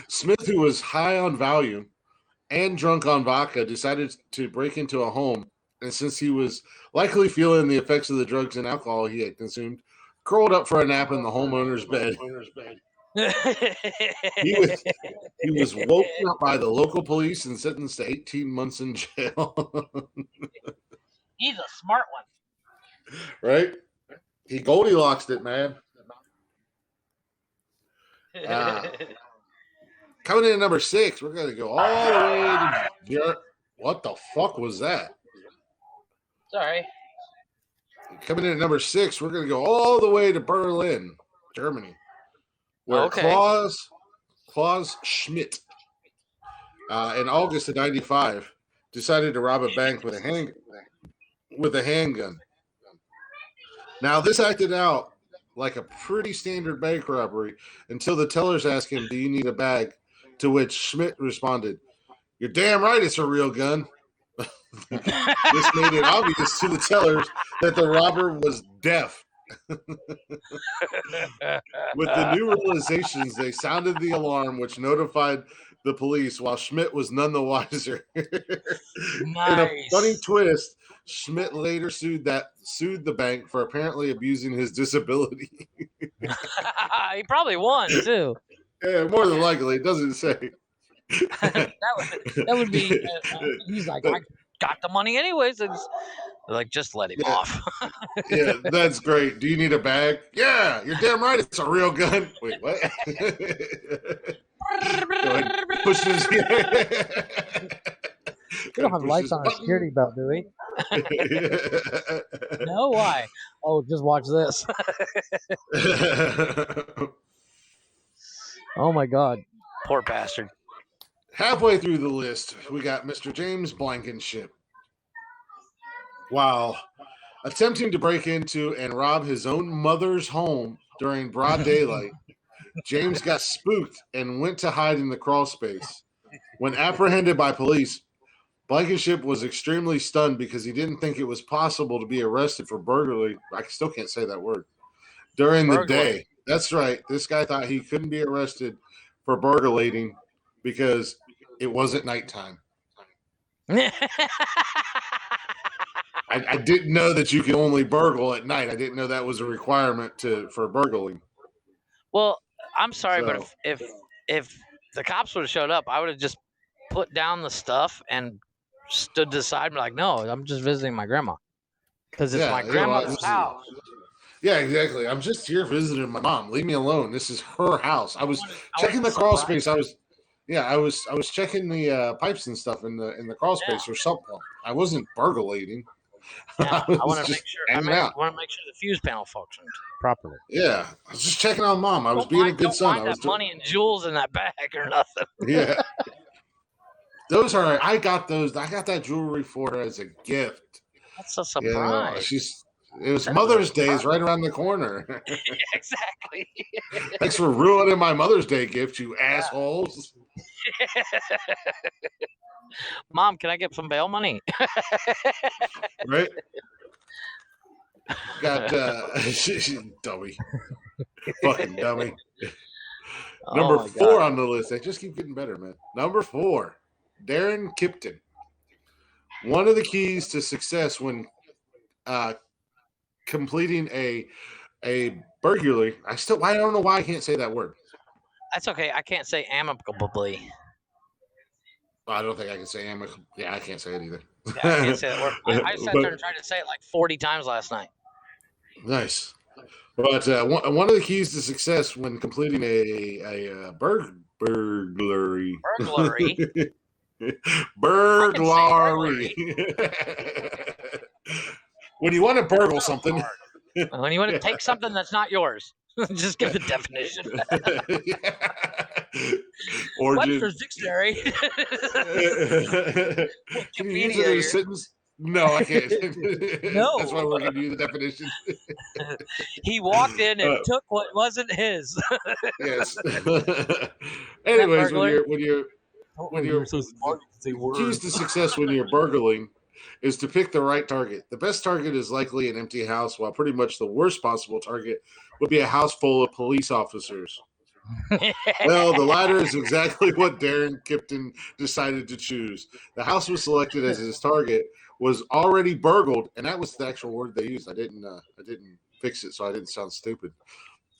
Smith, who was high on Valium and drunk on vodka, decided to break into a home, and since he was likely feeling the effects of the drugs and alcohol he had consumed, curled up for a nap in the homeowner's bed. He was woken up by the local police and sentenced to 18 months in jail. He's a smart one. Right? He Goldilocks it, man. Coming in at number 6, we're going to go all the way to what the fuck was that? Sorry. Coming in at number 6, we're going to go all the way to Berlin, Germany, where Klaus Schmidt, in August of '95, decided to rob a bank with a handgun. Now, this acted out like a pretty standard bank robbery until the tellers asked him, "Do you need a bag?" To which Schmidt responded, "You're damn right it's a real gun." This made it obvious to the tellers that the robber was deaf. With the new realizations, they sounded the alarm, which notified the police, while Schmidt was none the wiser. Nice. In a funny twist, Schmidt later sued the bank for apparently abusing his disability. He probably won too. Yeah, more than likely. It doesn't say. that would be. He's like, I got the money anyways. And like, just let him off. Yeah, that's great. Do you need a bag? Yeah, you're damn right. It's a real gun. Wait, what? Go ahead, push this. We don't have lights on our security belt, do we? No, why? Oh, just watch this. Oh my God, poor bastard. Halfway through the list, we got Mr. James Blankenship. While attempting to break into and rob his own mother's home during broad daylight, James got spooked and went to hide in the crawl space. When apprehended by police, Blankenship was extremely stunned because he didn't think it was possible to be arrested for burglary. I still can't say that word. During the day. That's right. This guy thought he couldn't be arrested for burglaring because it wasn't nighttime. I didn't know that you could only burgle at night. I didn't know that was a requirement for burgling. Well, I'm sorry, but if the cops would have showed up, I would have just put down the stuff and stood to the side and be like, no, I'm just visiting my grandma. Because it's my grandma's house. Yeah, exactly. I'm just here visiting my mom. Leave me alone. This is her house. I was checking the crawl space. I was checking the pipes and stuff in the crawl space or something. I wasn't burglating. Yeah, I want to make sure. I want to make sure the fuse panel functioned properly. Yeah, I was just checking on mom. I was being a good son. I was money and jewels in that bag or nothing. Yeah, those are. I got those. I got that jewelry for her as a gift. That's a surprise. It was Mother's Day is right around the corner. Yeah, exactly. Thanks for ruining my Mother's Day gift, you assholes. Mom, can I get some bail money? Right? Got dummy. Fucking dummy. Number 4 on the list. They just keep getting better, man. Number 4, Darren Kipton. One of the keys to success when completing a burglary. I don't know why I can't say that word. That's okay. I can't say amicably. I don't think I can say amicably. Yeah, I can't say it either. Yeah, I can't say that word. I sat there and tried to say it like 40 times last night. Nice. But one of the keys to success when completing a burglary. Burglary. When you want to burgle something. When you want to take something that's not yours. Just give the definition. Or Webster's dictionary. Can you use it in a sentence? No, I can't. No. That's why we're giving you the definition. He walked in and took what wasn't his. Yes. Anyways, when you're keys to success when you're burgling is to pick the right target. The best target is likely an empty house, while pretty much the worst possible target would be a house full of police officers. Well, the latter is exactly what Darren Kipton decided to choose. The house was selected as his target was already burgled, and that was the actual word they used. I didn't fix it, so I didn't sound stupid.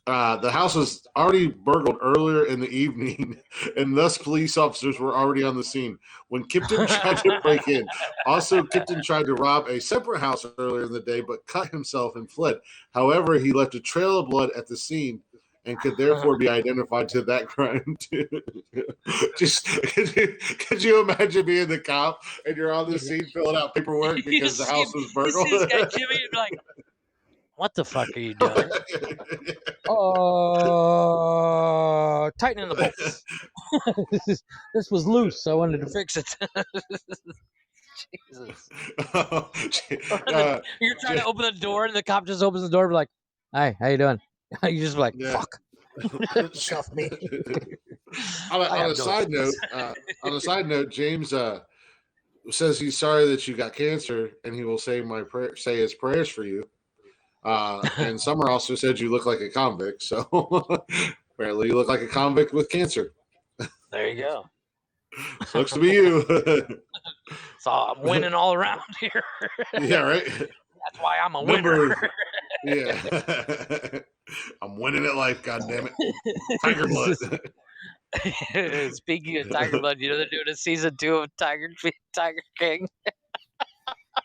The house was already burgled earlier in the evening, and thus police officers were already on the scene. When Kipton tried to break in, also Kipton tried to rob a separate house earlier in the day, but cut himself and fled. However, he left a trail of blood at the scene and could therefore be identified to that crime too. Just could you imagine being the cop and you're on the scene filling out paperwork because the house was burgled? You see this guy Jimmy and like, what the fuck are you doing? Tightening the bolts. This was loose, so I wanted to fix it. Jesus. You're trying to open the door, and the cop just opens the door and be like, "Hi, how you doing?" You just like, "Fuck." Scuff me. On a side note, James says he's sorry that you got cancer, and he will say his prayers for you. And Summer also said you look like a convict, so apparently you look like a convict with cancer. There you go. Looks to be you. So I'm winning all around here. Yeah, right. That's why I'm a winner. Yeah. I'm winning at life, goddammit. Tiger Blood. Speaking of Tiger Blood, you know they're doing a season 2 of Tiger King.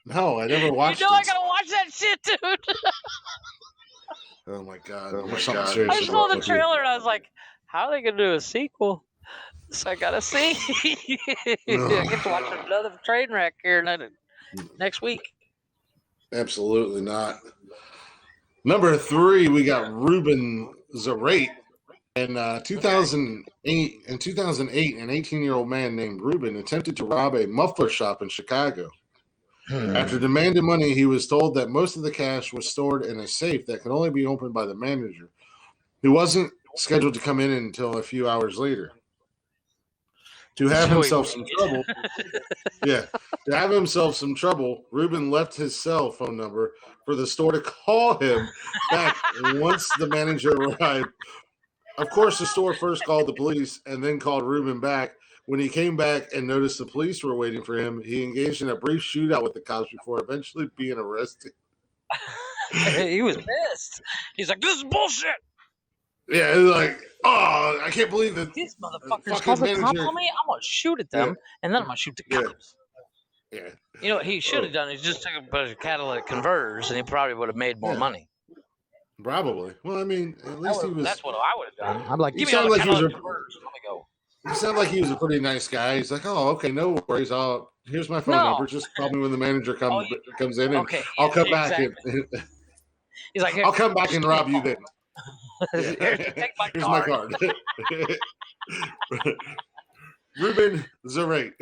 No, I never watched it. I gotta watch that shit, dude. Oh my god. I saw the trailer and I was like, how are they gonna do a sequel? So I gotta see. I get to watch another train wreck here next week. Absolutely not. Number 3, we got Ruben Zarate. In 2008, an 18-year-old man named Ruben attempted to rob a muffler shop in Chicago. After demanding money, he was told that most of the cash was stored in a safe that could only be opened by the manager, who wasn't scheduled to come in until a few hours later. To have himself some trouble, to have himself some trouble, Ruben left his cell phone number for the store to call him back once the manager arrived. Of course, the store first called the police and then called Ruben back. When he came back and noticed the police were waiting for him, he engaged in a brief shootout with the cops before eventually being arrested. He was pissed. He's like, "This is bullshit." Yeah, it was like, oh, I can't believe that these motherfuckers called the cops on me. I'm gonna shoot at them, and then I'm gonna shoot the cops. Yeah. You know what he should have done? He just took a bunch of catalytic converters, and he probably would have made more money. Probably. Well, I mean, at least he was. That's what I would have done. I'm like, give me all the catalytic converters. Let me go. He sounded like he was a pretty nice guy. He's like, oh, okay, no worries. Here's my phone number. Just call me when the manager comes in, and I'll come back. He's like, I'll come back and rob you then. Take my Here's card. my card. Ruben Zarate.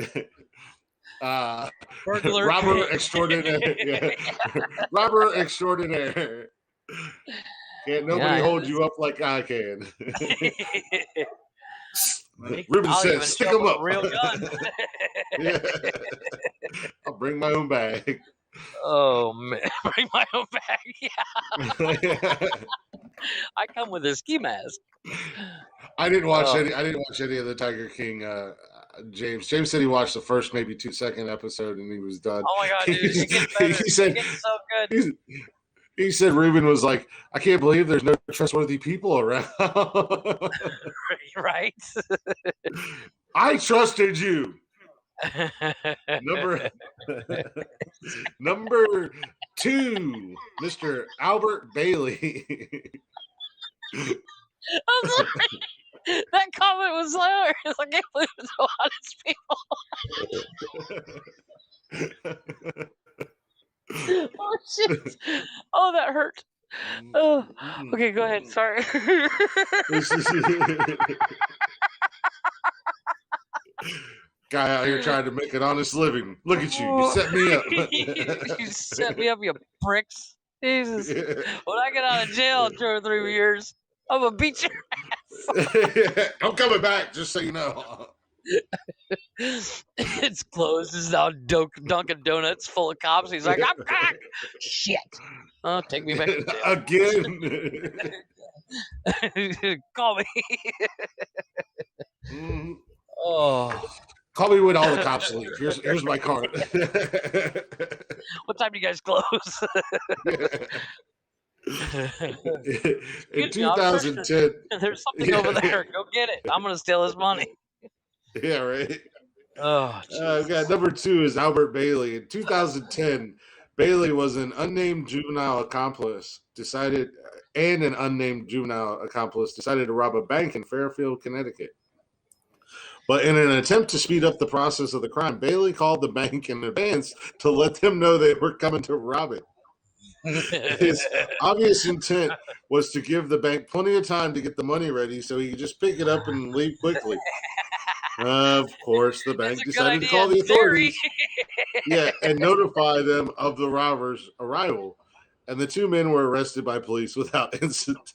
Burglar. Robber extraordinaire. Robber extraordinaire. Can't nobody hold you up like I can. Ruben says, stick him up. Real gun. I'll bring my own bag. Oh man, bring my own bag. Yeah. I come with a ski mask. I didn't watch any of the Tiger King. James said he watched the first maybe 2-second episode and he was done. Oh my god, dude, it gets better. He said, it gets so good. He said Ruben was like, I can't believe there's no trustworthy people around. Right? I trusted you. Number 2, Mr. Albert Bailey. I'm sorry. That comment was hilarious. I can't believe it's so honest people. Oh shit! Oh, that hurt. Oh, okay, go ahead. Sorry. Guy out here trying to make an honest living. Look at you. You set me up. You set me up, you pricks. Jesus. Yeah. When I get out of jail in 2 or 3 years, I'm going to beat your ass. I'm coming back, just so you know. It's closed. It's now Dunkin' Donuts full of cops. He's like, I'm back. Shit. Oh, take me back to jail. Again. Call me. Oh. Call me when all the cops leave. Here's my card. What time do you guys close? In 2010. There's something over there. Go get it. I'm going to steal his money. Yeah, right. Oh, God, number 2 is Albert Bailey. In 2010, Bailey was an unnamed juvenile accomplice decided to rob a bank in Fairfield, Connecticut. But in an attempt to speed up the process of the crime, Bailey called the bank in advance to let them know they were coming to rob it. His obvious intent was to give the bank plenty of time to get the money ready so he could just pick it up and leave quickly. Of course, the bank decided to call the authorities and notify them of the robbers' arrival. And the 2 men were arrested by police without incident.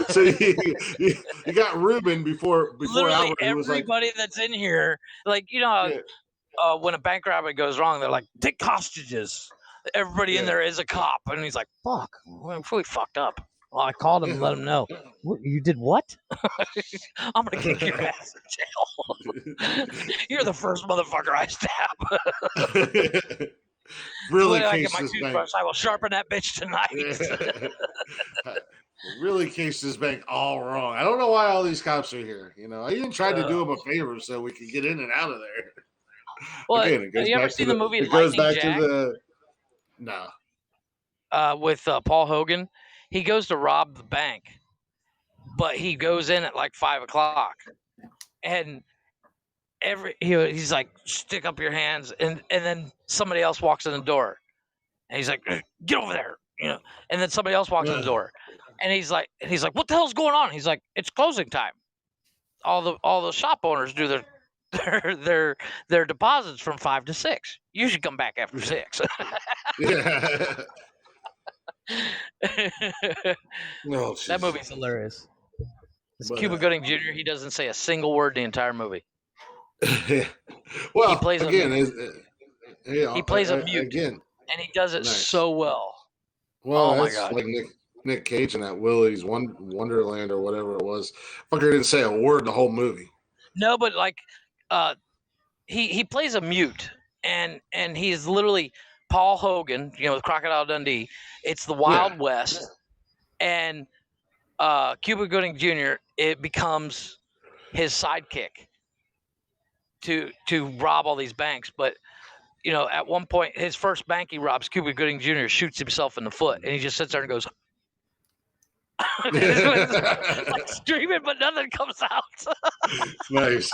So you got Ruben before literally Albert. Everybody that's in here, like, you know, when a bank robbery goes wrong, they're like, take hostages. Everybody in there is a cop, and he's like, fuck, I'm fully fucked up. Well, I called him and let him know. You did what? I'm gonna kick your ass in jail. You're the first motherfucker I stab. Really, I get my toothbrush, I will sharpen that bitch tonight. Really cased this bank all wrong. I don't know why all these cops are here. You know, I even tried to do them a favor so we could get in and out of there. Well, again, have you ever seen the movie Lightning Jack? No. With Paul Hogan, he goes to rob the bank, but he goes in at like 5:00, and he's like, stick up your hands, and then somebody else walks in the door, and he's like, get over there, you know, and then somebody else walks in the door. And he's like, what the hell's going on? He's like, it's closing time. All the shop owners do their deposits from 5 to 6. You should come back after 6. No, that movie's hilarious. It's Cuba Gooding Jr. He doesn't say a single word the entire movie. Well, he plays again, he plays a mute again, and he does it so well. Well, that's like Nick Cage in that Willy's Wonderland or whatever it was. Fucker didn't say a word the whole movie. No, but like, he plays a mute, and he's literally Paul Hogan, with Crocodile Dundee. It's the Wild West, and Cuba Gooding Jr. It becomes his sidekick to rob all these banks. But at one point, his first bank he robs, Cuba Gooding Jr. shoots himself in the foot, and he just sits there and goes. Like screaming, but nothing comes out. Nice.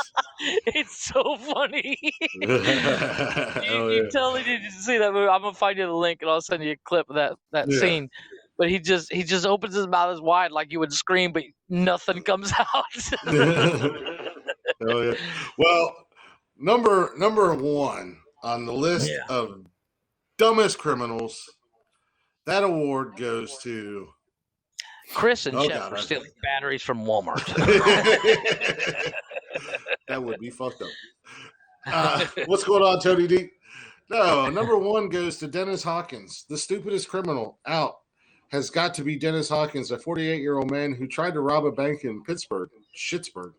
It's so funny. You totally need to see that movie. I'm gonna find you the link, and I'll send you a clip of that scene. But he just opens his mouth as wide like you would scream, but nothing comes out. Oh yeah. Well, number one on the list of dumbest criminals. That award goes to Chris and Jeff for stealing batteries from Walmart. That would be fucked up. What's going on, Tony D? No, number one goes to Dennis Hawkins. The stupidest criminal out has got to be Dennis Hawkins, a 48-year-old man who tried to rob a bank in Schittsburg.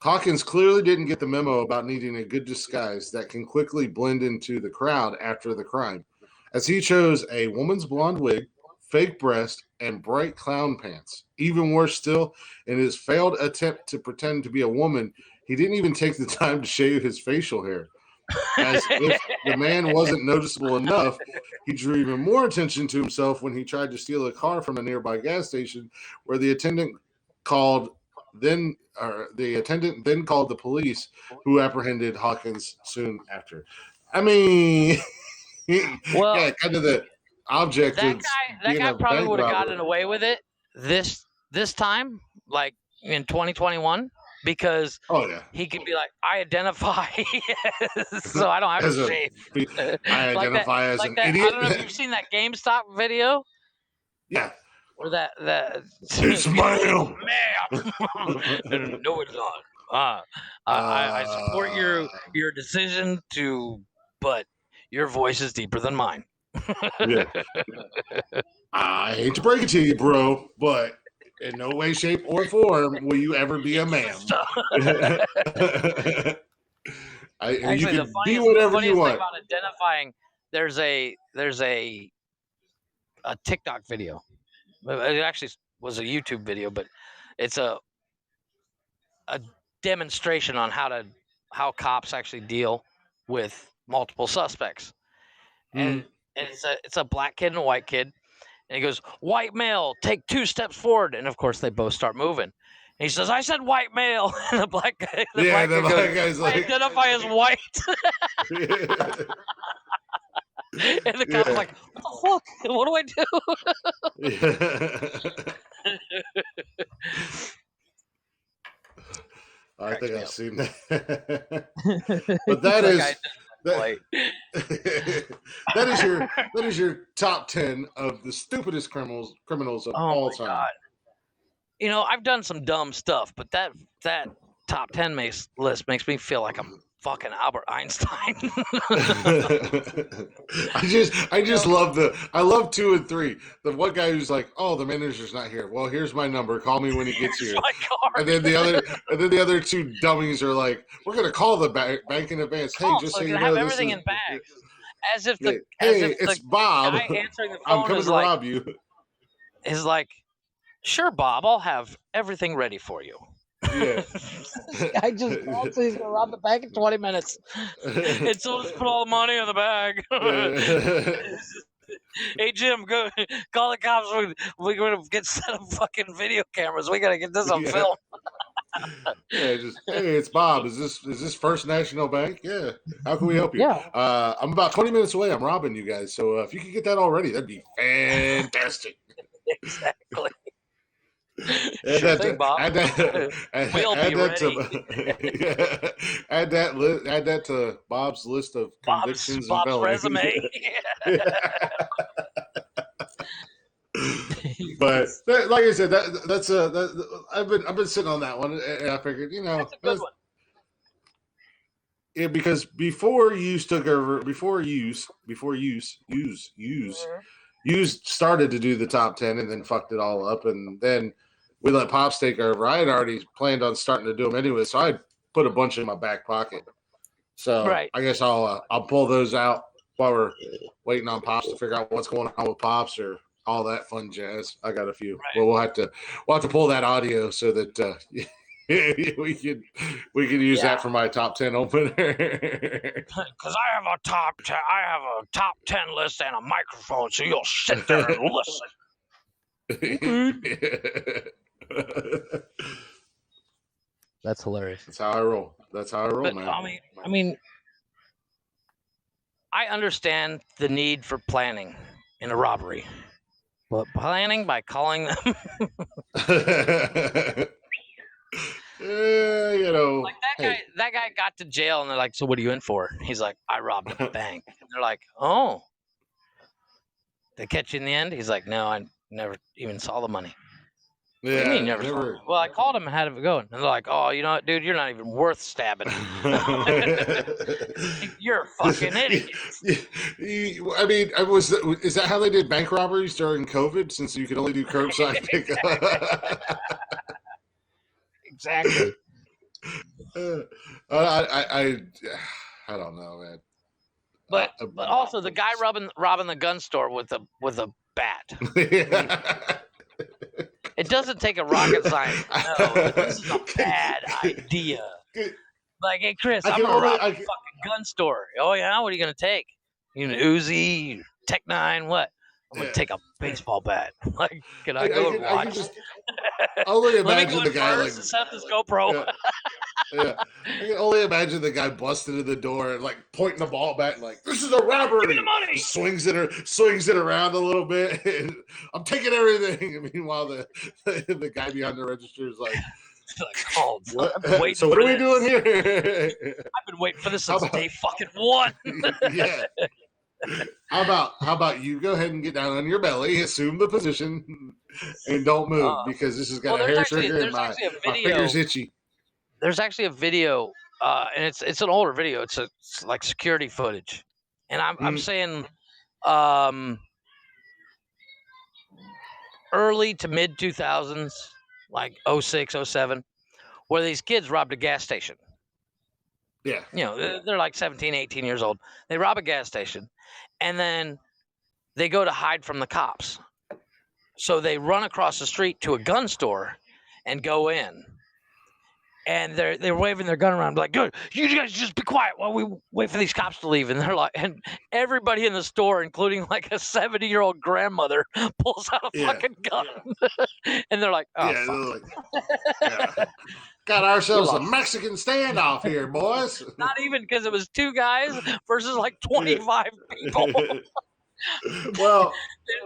Hawkins clearly didn't get the memo about needing a good disguise that can quickly blend into the crowd after the crime, as he chose a woman's blonde wig, fake breast, and bright clown pants. Even worse still, in his failed attempt to pretend to be a woman, he didn't even take the time to shave his facial hair. As if the man wasn't noticeable enough, he drew even more attention to himself when he tried to steal a car from a nearby gas station, where the attendant then called the police, who apprehended Hawkins soon after. I mean, well, kind of the object. That guy probably would have gotten away with it this time, like in 2021, because he could be like, I identify, so I don't have to shave. I identify as an idiot. I don't know if you've seen that GameStop video. Yeah. Or that it's ma'am. No, it's not. I support your decision but your voice is deeper than mine. Yeah. I hate to break it to you, bro, but in no way, shape, or form will you ever be a man. Actually, you can be whatever you want. Thing about identifying, there's a TikTok video. It actually was a YouTube video, but it's a demonstration on how cops actually deal with multiple suspects. And it's a black kid and a white kid. And he goes, white male, take 2 steps forward. And of course they both start moving. And he says, I said white male. And the black guy, guy's like, I identify as white. And the cop's like, what the fuck? What do I do? I think I've seen that. But that is your top 10 of the stupidest criminals of all time. God. I've done some dumb stuff, but that top 10 list makes me feel like I'm fucking Albert Einstein. I just love I love 2 and 3. The one guy who's like, oh, the manager's not here. Well, here's my number. Call me when he gets here. And then the other 2 dummies are like, we're gonna call the bank in advance. Hey, just so you know, have everything in bags. As if it's Bob. Guy answering the phone I'm coming to rob you. Is like, sure, Bob, I'll have everything ready for you. Yeah. I just called, so he's gonna rob the bank in 20 minutes. And so let's put all the money in the bag. Hey Jim, go call the cops. We're gonna get set up fucking video cameras. We gotta get this on film. Hey, it's Bob. Is this First National Bank? Yeah. How can we help you? Yeah. I'm about 20 minutes away. I'm robbing you guys. So if you could get that already, that'd be fantastic. Exactly. Add sure thing, Bob. Add that to Bob's list of convictions and felonies. Resume. But like I said, I've been sitting on that one, and I figured, That's a good one. Yeah, because before use started to do the top 10 and then fucked it all up, and then we let Pops take over. I had already planned on starting to do them anyway, so I put a bunch in my back pocket. So Right. I guess I'll pull those out while we're waiting on Pops to figure out what's going on with Pops or all that fun jazz. I got a few. Right. Well, we'll have to pull that audio so that we can use that for my top 10 opener. Because I have a top 10 list and a microphone, so you'll sit there and listen. That's hilarious. That's how I roll. Man. I mean, I understand the need for planning in a robbery, but planning by calling them. Like that guy got to jail, and they're like, "So what are you in for?" He's like, "I robbed a bank." And they're like, "Oh, they catch you in the end?" He's like, "No, I never even saw the money." Yeah, what do you mean never saw it? Well, I called him and had it going. And they're like, "Oh, you know what, dude? You're not even worth stabbing. You're a fucking idiot." I mean, is that how they did bank robberies during COVID? Since you could only do curbside pickup. Exactly. I don't know, man. But also the guy robbing the gun store with a bat. It doesn't take a rocket scientist to know this is a bad idea. Like, hey, Chris, I'm gonna rob a fucking gun store. Oh yeah, what are you gonna take? You know, Uzi, Tech 9, what? I'm gonna take a baseball bat. Like, can I go and watch? I only imagine the guy like set this GoPro. Yeah. I can only imagine the guy busting in the door and like pointing the ball back, like, "This is a robbery." Give me the money. Swings it around a little bit. And I'm taking everything. And meanwhile, the guy behind the register is like, "Oh, what? So what are we doing here?" I've been waiting for this since day fucking one. Yeah. How about you go ahead and get down on your belly, assume the position, and don't move because this has got a hair trigger and my finger's itchy. There's actually a video, and it's an older video. It's like security footage, and I'm saying early to mid 2000s, like 06, 07, where these kids robbed a gas station. Yeah. You know, they're like 17, 18 years old. They rob a gas station, and then they go to hide from the cops. So they run across the street to a gun store and go in. And they're waving their gun around, like, "Dude, you guys just be quiet while we wait for these cops to leave." And they're like, and everybody in the store, including like a 70-year-old grandmother, pulls out a fucking gun. And they're like, "Oh, fuck." Got ourselves a Mexican standoff here, boys. Not even, because it was two guys versus like 25 people. Well,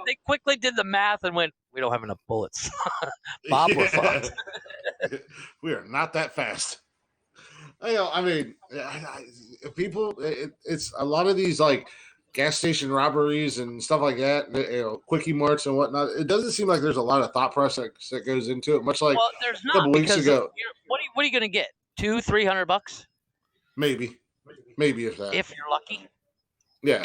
they quickly did the math and went, "We don't have enough bullets." Bob, we're fucked. We are not that fast. I mean, people. It's a lot of these like gas station robberies and stuff like that. Quickie marts and whatnot. It doesn't seem like there's a lot of thought process that goes into it. Much like there's not, a couple weeks ago. What are you going to get? $200-$300? Maybe if that. If you're lucky. Yeah.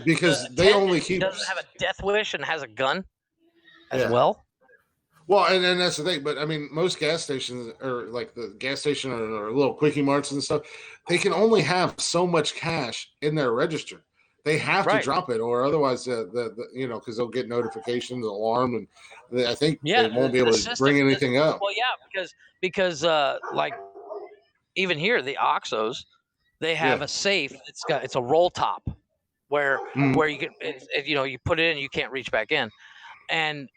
Because they only keep doesn't have a death wish and has a gun as well. Well, and that's the thing. But I mean, most gas stations, or like the gas station or little quickie marts and stuff, they can only have so much cash in their register. They have to drop it, or otherwise, because they'll get notifications, alarm, and I think they won't be able to bring anything up. Well, yeah, because like even here, the Oxos, they have a safe. It's a roll top where you can you put it in, you can't reach back in, and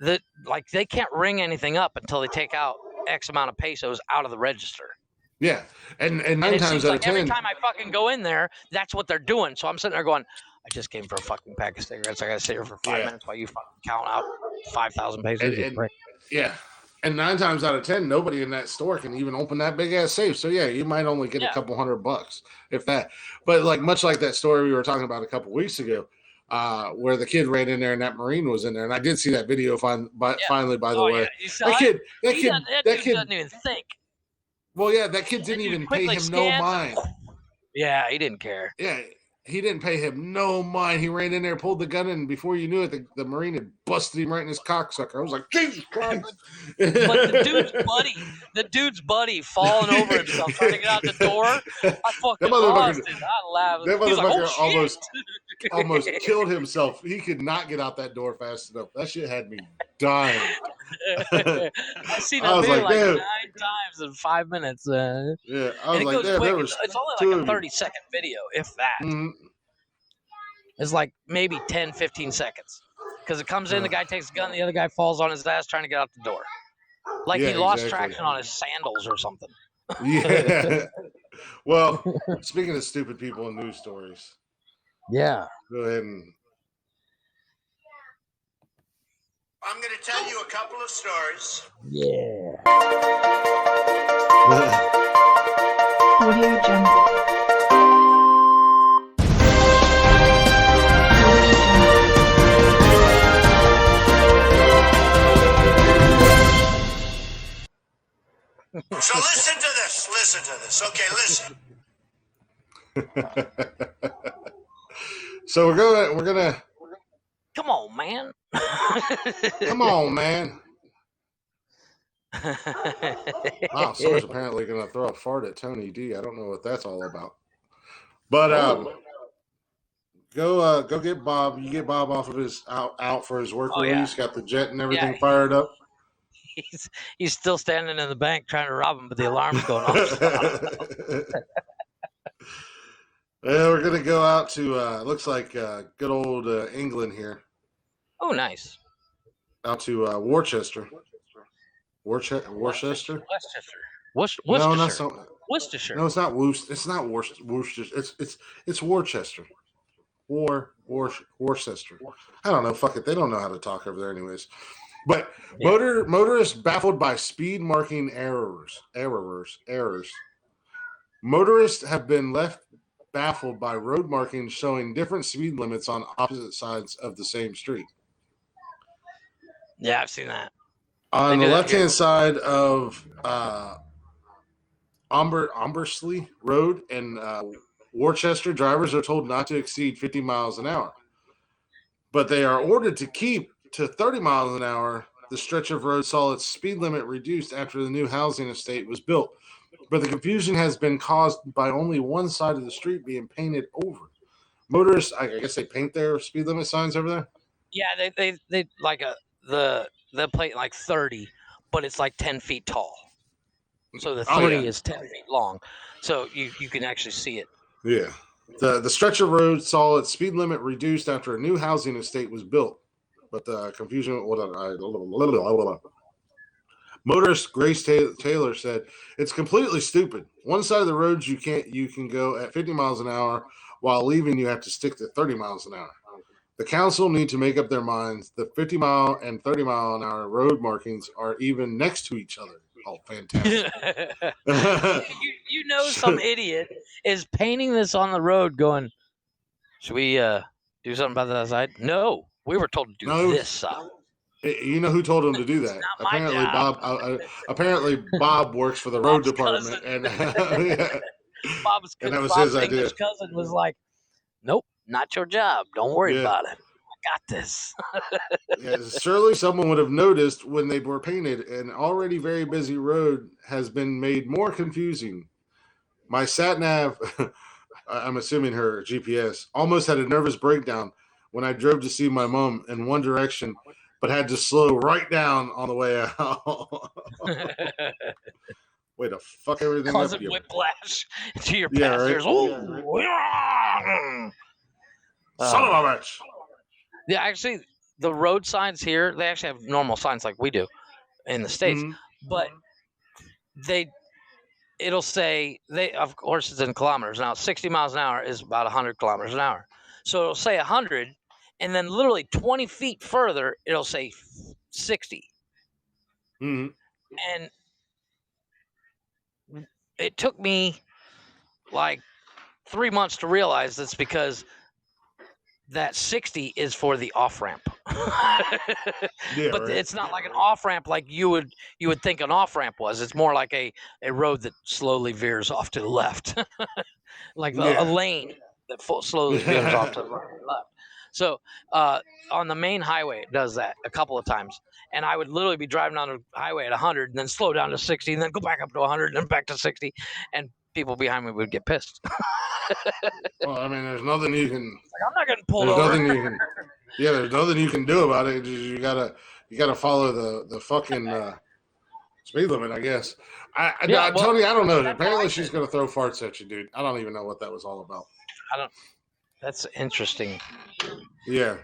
they can't ring anything up until they take out X amount of pesos out of the register. Yeah, and 9 times out of 10, every time I fucking go in there, that's what they're doing. So I'm sitting there going, "I just came for a fucking pack of cigarettes. I got to sit here for 5 minutes while you fucking count out 5,000 pesos." And 9 times out of 10, nobody in that store can even open that big ass safe. So yeah, you might only get a couple $100, if that. But like much like that story we were talking about a couple weeks ago, where the kid ran in there and that Marine was in there. And I did see that video finally, by the way. Yeah. You saw That kid doesn't even think. Well, yeah, that kid didn't even pay him no mind. Yeah, he didn't care. Yeah, he didn't pay him no mind. He ran in there, pulled the gun in, and before you knew it, the Marine had busted him right in his cocksucker. I was like, Jesus Christ. But the dude's buddy falling over himself trying to get out the door. I fucking lost it. I laughed. That motherfucker like, almost killed himself. He could not get out that door fast enough. That shit had me dying. I've seen that video like 9 times in 5 minutes. Yeah, I was like, damn, there was it's only like a 30-second video, if that. Mm-hmm. It's like maybe 10, 15 seconds. Because it comes in, the guy takes the gun, the other guy falls on his ass trying to get out the door. Like he lost traction on his sandals or something. Yeah. Well, speaking of stupid people and news stories. Yeah. Go ahead and... I'm going to tell you a couple of stories. Yeah. Audio Jungle. So listen to this. Okay, listen. So we're gonna. Come on, man. Come on, man. Wow, someone's apparently gonna throw a fart at Tony D. I don't know what that's all about. But go get Bob. You get Bob off of his out for his work release. Got the jet and everything fired up. He's still standing in the bank trying to rob him, but the alarm's going off. Well, we're gonna go out to looks like good old England here. Oh, nice. Out to Worcester. Worcester. Worcestershire. No, that's not. Worcestershire. No, it's not Worcester. It's not Worcester. It's Worcester. Worcester. I don't know. Fuck it. They don't know how to talk over there, anyways. But motorists baffled by speed marking errors. Motorists have been left baffled by road markings showing different speed limits on opposite sides of the same street. Yeah, I've seen that. On the left-hand side of Ambersley Road in Worcester, drivers are told not to exceed 50 miles an hour. But they are ordered to keep to 30 miles an hour. The stretch of road saw its speed limit reduced after the new housing estate was built. But the confusion has been caused by only one side of the street being painted over. Motorists, I guess they paint their speed limit signs over there? Yeah, they like the plate like 30, but it's like 10 feet tall. So the 30 is 10 feet long. So you can actually see it. Yeah. The stretch of road saw its speed limit reduced after a new housing estate was built. But the confusion... Motorist Grace Taylor said, "It's completely stupid. One side of the roads you can go at 50 miles an hour, while leaving you have to stick to 30 miles an hour. The council need to make up their minds. The 50 mile and 30 mile an hour road markings are even next to each other." Oh, fantastic. you know some idiot is painting this on the road going, should we do something about that side? No, we were told to do this side. You know who told him to do that? Apparently, Bob. Apparently, Bob works for the road department, and Bob's his idea. His cousin was like, "Nope, not your job. Don't worry about it. I got this." Surely someone would have noticed when they were painted. An already very busy road has been made more confusing. My sat nav, I'm assuming her GPS, almost had a nervous breakdown when I drove to see my mom in one direction, but had to slow right down on the way out. Way to fuck everything up. Causing whiplash to your passengers. Right. Son of a bitch. Yeah, actually, the road signs here, they actually have normal signs like we do in the States, but it'll say, of course, it's in kilometers. Now, 60 miles an hour is about 100 kilometers an hour. So it'll say 100, and then literally 20 feet further, it'll say 60. Mm-hmm. And it took me like 3 months to realize this, because that 60 is for the off ramp. Yeah, But right. it's not like an off ramp like you would think an off ramp was. It's more like a road that slowly veers off to the left, like Yeah. a lane that slowly veers off to the right or left. So on the main highway, it does that a couple of times. And I would literally be driving on the highway at 100 and then slow down to 60 and then go back up to 100 and then back to 60. And people behind me would get pissed. Well, I mean, there's nothing you can. Like, I'm not getting pulled There's over. nothing you can. Yeah, there's nothing you can do about it. You gotta follow the fucking speed limit, I guess. Tony, I don't know. Apparently, she's gonna throw farts at you, dude. I don't even know what that was all about. That's interesting. Yeah.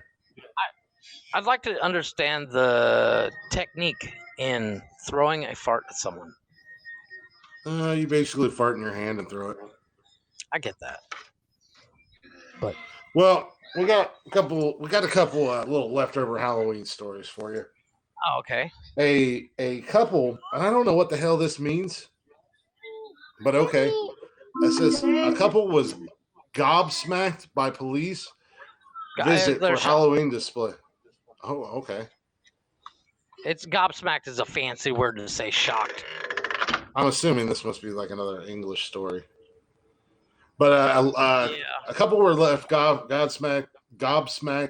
I'd like to understand the technique in throwing a fart at someone. You basically fart in your hand and throw it. I get that. But well, we got a couple little leftover Halloween stories for you. Oh, okay. A couple, and I don't know what the hell this means, but okay. It says a couple was gobsmacked by police visit for Halloween display. Oh, okay. It's gobsmacked is a fancy word to say shocked. I'm assuming this must be like another English story. But a couple were left gobsmacked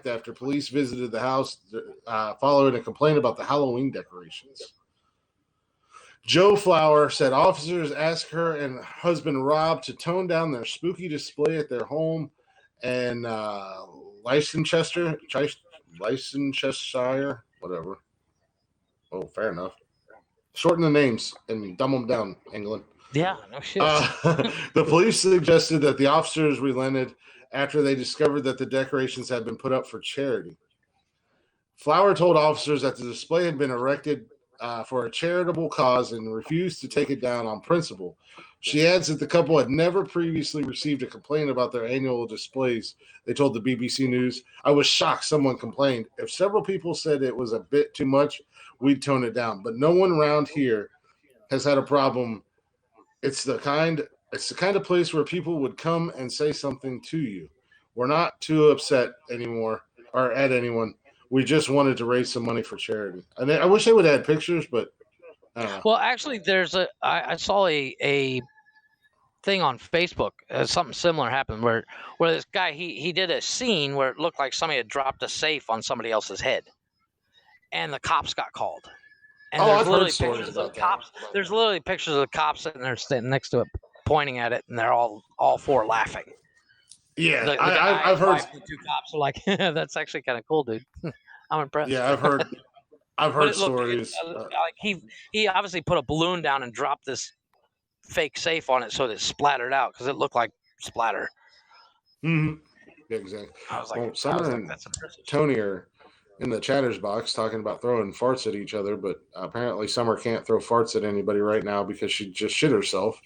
after police visited the house following a complaint about the Halloween decorations. Joe Flower said officers asked her and husband Rob to tone down their spooky display at their home in Leicestershire, whatever. Oh, fair enough. Shorten the names and dumb them down, England. Yeah, no shit. The police suggested that the officers relented after they discovered that the decorations had been put up for charity. Flower told officers that the display had been erected for a charitable cause and refused to take it down on principle. She adds that the couple had never previously received a complaint about their annual displays. They told the BBC News, "I was shocked someone complained. If several people said it was a bit too much, we'd tone it down. But no one around here has had a problem. It's the kind of place where people would come and say something to you. We're not too upset anymore or at anyone. We just wanted to raise some money for charity." And I wish they would add pictures, but I don't know. Well, actually, I saw a thing on Facebook. Something similar happened where this guy he did a scene where it looked like somebody had dropped a safe on somebody else's head, and the cops got called. And I've heard stories about that. There's literally pictures of the cops sitting there standing next to it, pointing at it, and they're all four laughing. Yeah, I've heard. The two cops are like, "That's actually kind of cool, dude." I'm impressed. Yeah, I've heard stories. Like he obviously put a balloon down and dropped this fake safe on it so that it splattered out because it looked like splatter. Mm-hmm. Yeah, exactly. I was like, Summer and Tony are in the chatter's box talking about throwing farts at each other, but apparently Summer can't throw farts at anybody right now because she just shit herself.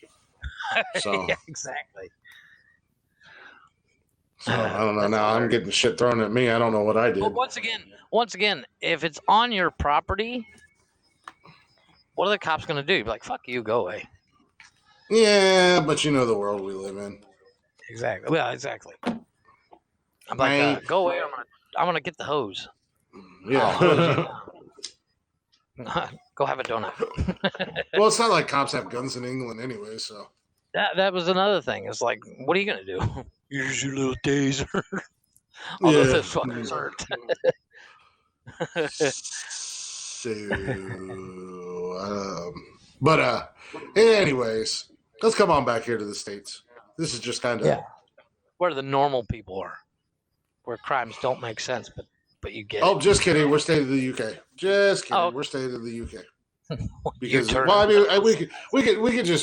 So yeah, exactly. So I don't know. Now I'm getting shit thrown at me. I don't know what I did. But once again, if it's on your property, what are the cops going to do? Be like, "Fuck you, go away." Yeah, but you know the world we live in. Exactly. Well, exactly. I'm like, go away. I'm gonna get the hose. Yeah. Go have a donut. Well, it's not like cops have guns in England anyway, so. That was another thing. It's like, what are you gonna do? Use your little taser. Although this fucker's hurt. But anyways, let's come on back here to the States. This is just kind of where the normal people are, where crimes don't make sense, but you get. Oh, just kidding. We're staying in the UK. Just kidding. Oh. We're staying in the UK. Because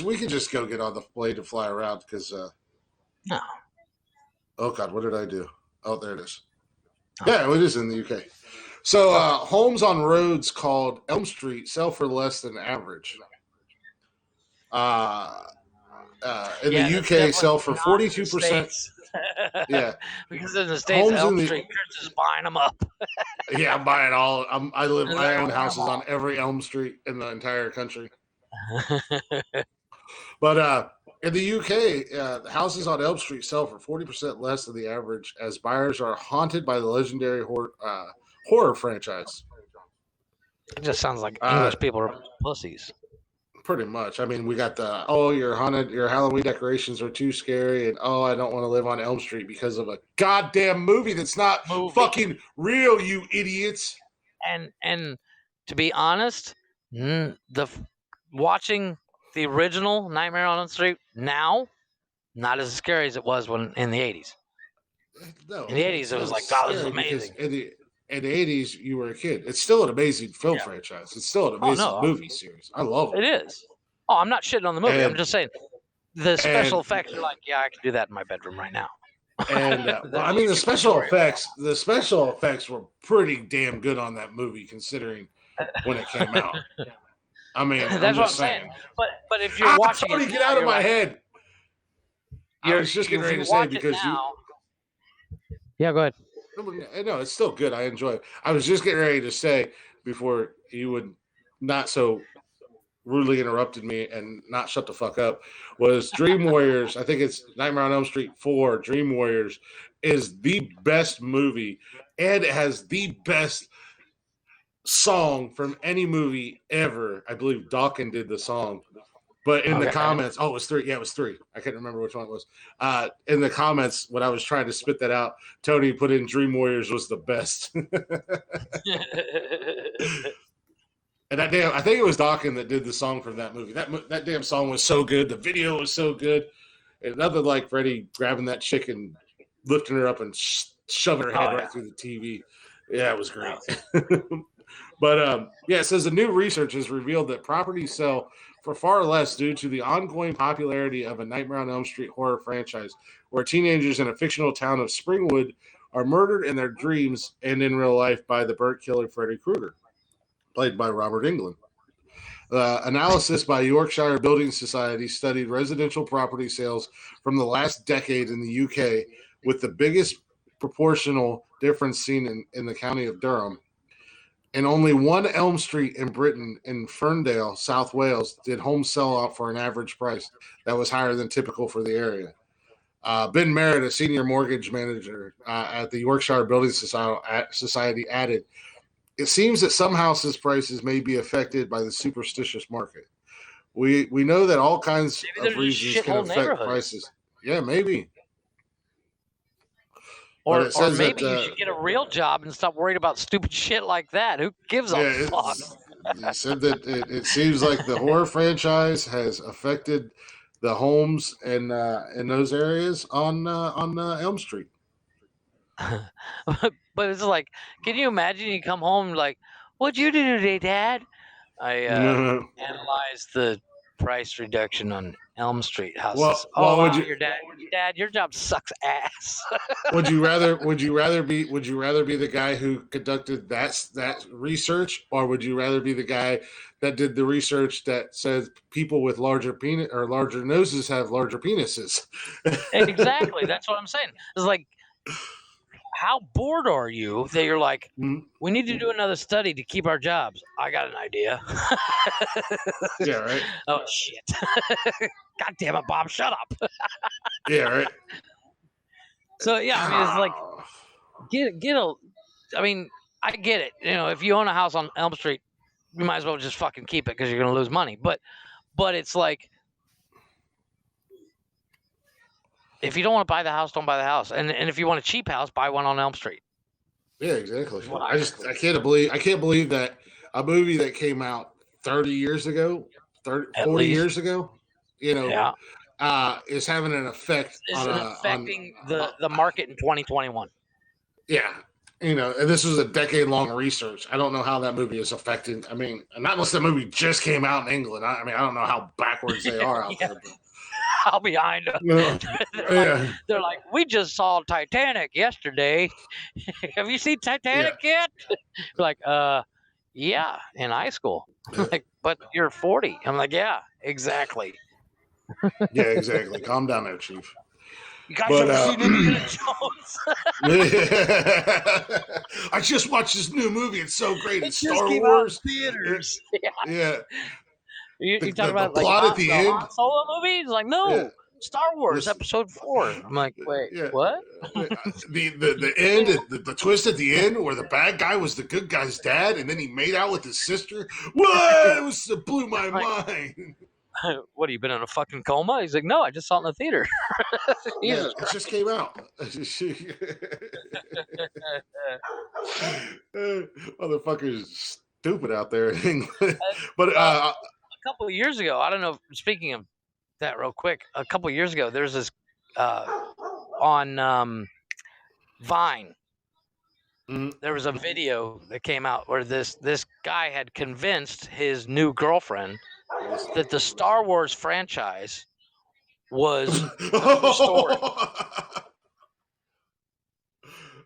we could just go get on the plane and fly around because. No. Oh God, what did I do? Oh, there it is. Oh. Yeah, it is in the UK. So homes on roads called Elm Street sell for less than average. In the UK, sell for 42%. Yeah, because in the States, Elm Street, you're just buying them up. Yeah, I'm buying all. I own houses on every Elm Street in the entire country. But In the UK, houses on Elm Street sell for 40% less than the average, as buyers are haunted by the legendary horror franchise. It just sounds like English people are pussies. Pretty much. I mean, we got the your Halloween decorations are too scary, and I don't want to live on Elm Street because of a goddamn movie that's not fucking real, you idiots. And to be honest, watching the original Nightmare on Elm Street now, not as scary as it was when in the 80s. No, in the 80s, it was like, God, this is amazing. In the 80s, you were a kid. It's still an amazing film franchise. It's still an amazing movie series. I love it. It is. Oh, I'm not shitting on the movie. I'm just saying the special effects are like, yeah, I can do that in my bedroom right now. And I mean, the special effects were pretty damn good on that movie, considering when it came out. I mean, that's what I'm saying. But if you're watching it, get out of my head. I was just getting ready to say because Yeah, go ahead. No, it's still good. I enjoy it. I was just getting ready to say before you would not so rudely interrupted me and not shut the fuck up was Dream Warriors. I think it's Nightmare on Elm Street 4. Dream Warriors is the best movie, and it has the best song from any movie ever. I believe Dawkins did the song. But in the comments, it was 3. Yeah, it was 3. I can't remember which one it was. In the comments, when I was trying to spit that out, Tony put in Dream Warriors was the best. And I think it was Dawkins that did the song from that movie. That damn song was so good. The video was so good. And nothing like Freddie grabbing that chick and lifting her up and shoving her head right through the TV. Yeah, it was great. But it says the new research has revealed that properties sell for far less due to the ongoing popularity of a Nightmare on Elm Street horror franchise, where teenagers in a fictional town of Springwood are murdered in their dreams and in real life by the burnt killer Freddy Krueger, played by Robert Englund. Analysis by Yorkshire Building Society studied residential property sales from the last decade in the UK, with the biggest proportional difference seen in the county of Durham. And only one Elm Street in Britain, in Ferndale, South Wales, did homes sell out for an average price that was higher than typical for the area. Ben Merritt, a senior mortgage manager at the Yorkshire Building Society, added, "It seems that some houses' prices may be affected by the superstitious market. We know that all kinds of reasons can affect prices." Yeah, maybe. Or maybe you should get a real job and stop worrying about stupid shit like that. Who gives a fuck? He said that it seems like the horror franchise has affected the homes in those areas on Elm Street. But it's like, can you imagine you come home like, what'd you do today, Dad? I analyzed the price reduction on Elm Street houses. Your dad, your job sucks ass. Would you rather be the guy who conducted that research, or would you rather be the guy that did the research that says people with larger penis or larger noses have larger penises? Exactly. That's what I'm saying. It's like, how bored are you that you're like, we need to do another study to keep our jobs? I got an idea. Yeah, right. Oh shit! God damn it, Bob! Shut up. Yeah, right. So yeah, I mean, it's like get a. I mean, I get it. You know, if you own a house on Elm Street, you might as well just fucking keep it because you're gonna lose money. But it's like, if you don't want to buy the house, don't buy the house. And if you want a cheap house, buy one on Elm Street. Yeah, exactly. I can't believe that a movie that came out 30 years ago, 40 years ago, is having an effect affecting the market in 2021. Yeah. And this was a decade-long research. I don't know how that movie is affecting. I mean, not unless the movie just came out in England. I don't know how backwards they are out there. But. How behind them. They're like, we just saw Titanic yesterday. Have you seen Titanic yet? Like, yeah, in high school. Like, but you're 40. I'm like, yeah, exactly. Yeah, exactly. Calm down there, Chief. You guys ever seen Indiana Jones? I just watched this new movie. It's so great. It's Star Wars. Theaters. Yeah. You talking about the plot at the end? Han Solo movie? He's like, no, Yeah. Star Wars Episode 4. I'm like, wait, what? The end, the twist at the end where the bad guy was the good guy's dad, and then he made out with his sister. What? It blew my mind. What, have you been in a fucking coma? He's like, no, I just saw it in the theater. It just came out. Motherfuckers stupid out there in England. But a couple of years ago, I don't know. Speaking of that, real quick, a couple of years ago, there's this on Vine. There was a video that came out where this guy had convinced his new girlfriend that the Star Wars franchise was restored.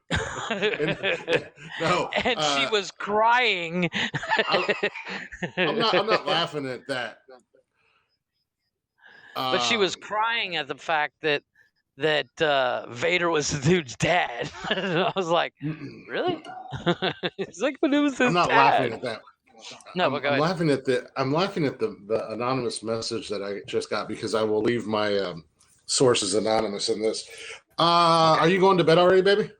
And she was crying. I'm not laughing at that. But she was crying at the fact that Vader was the dude's dad. I was like, really? It's like, but it was his I'm not dad. laughing at that. No, but go ahead. I'm laughing at the anonymous message that I just got, because I will leave my sources anonymous in this. Are you going to bed already, baby?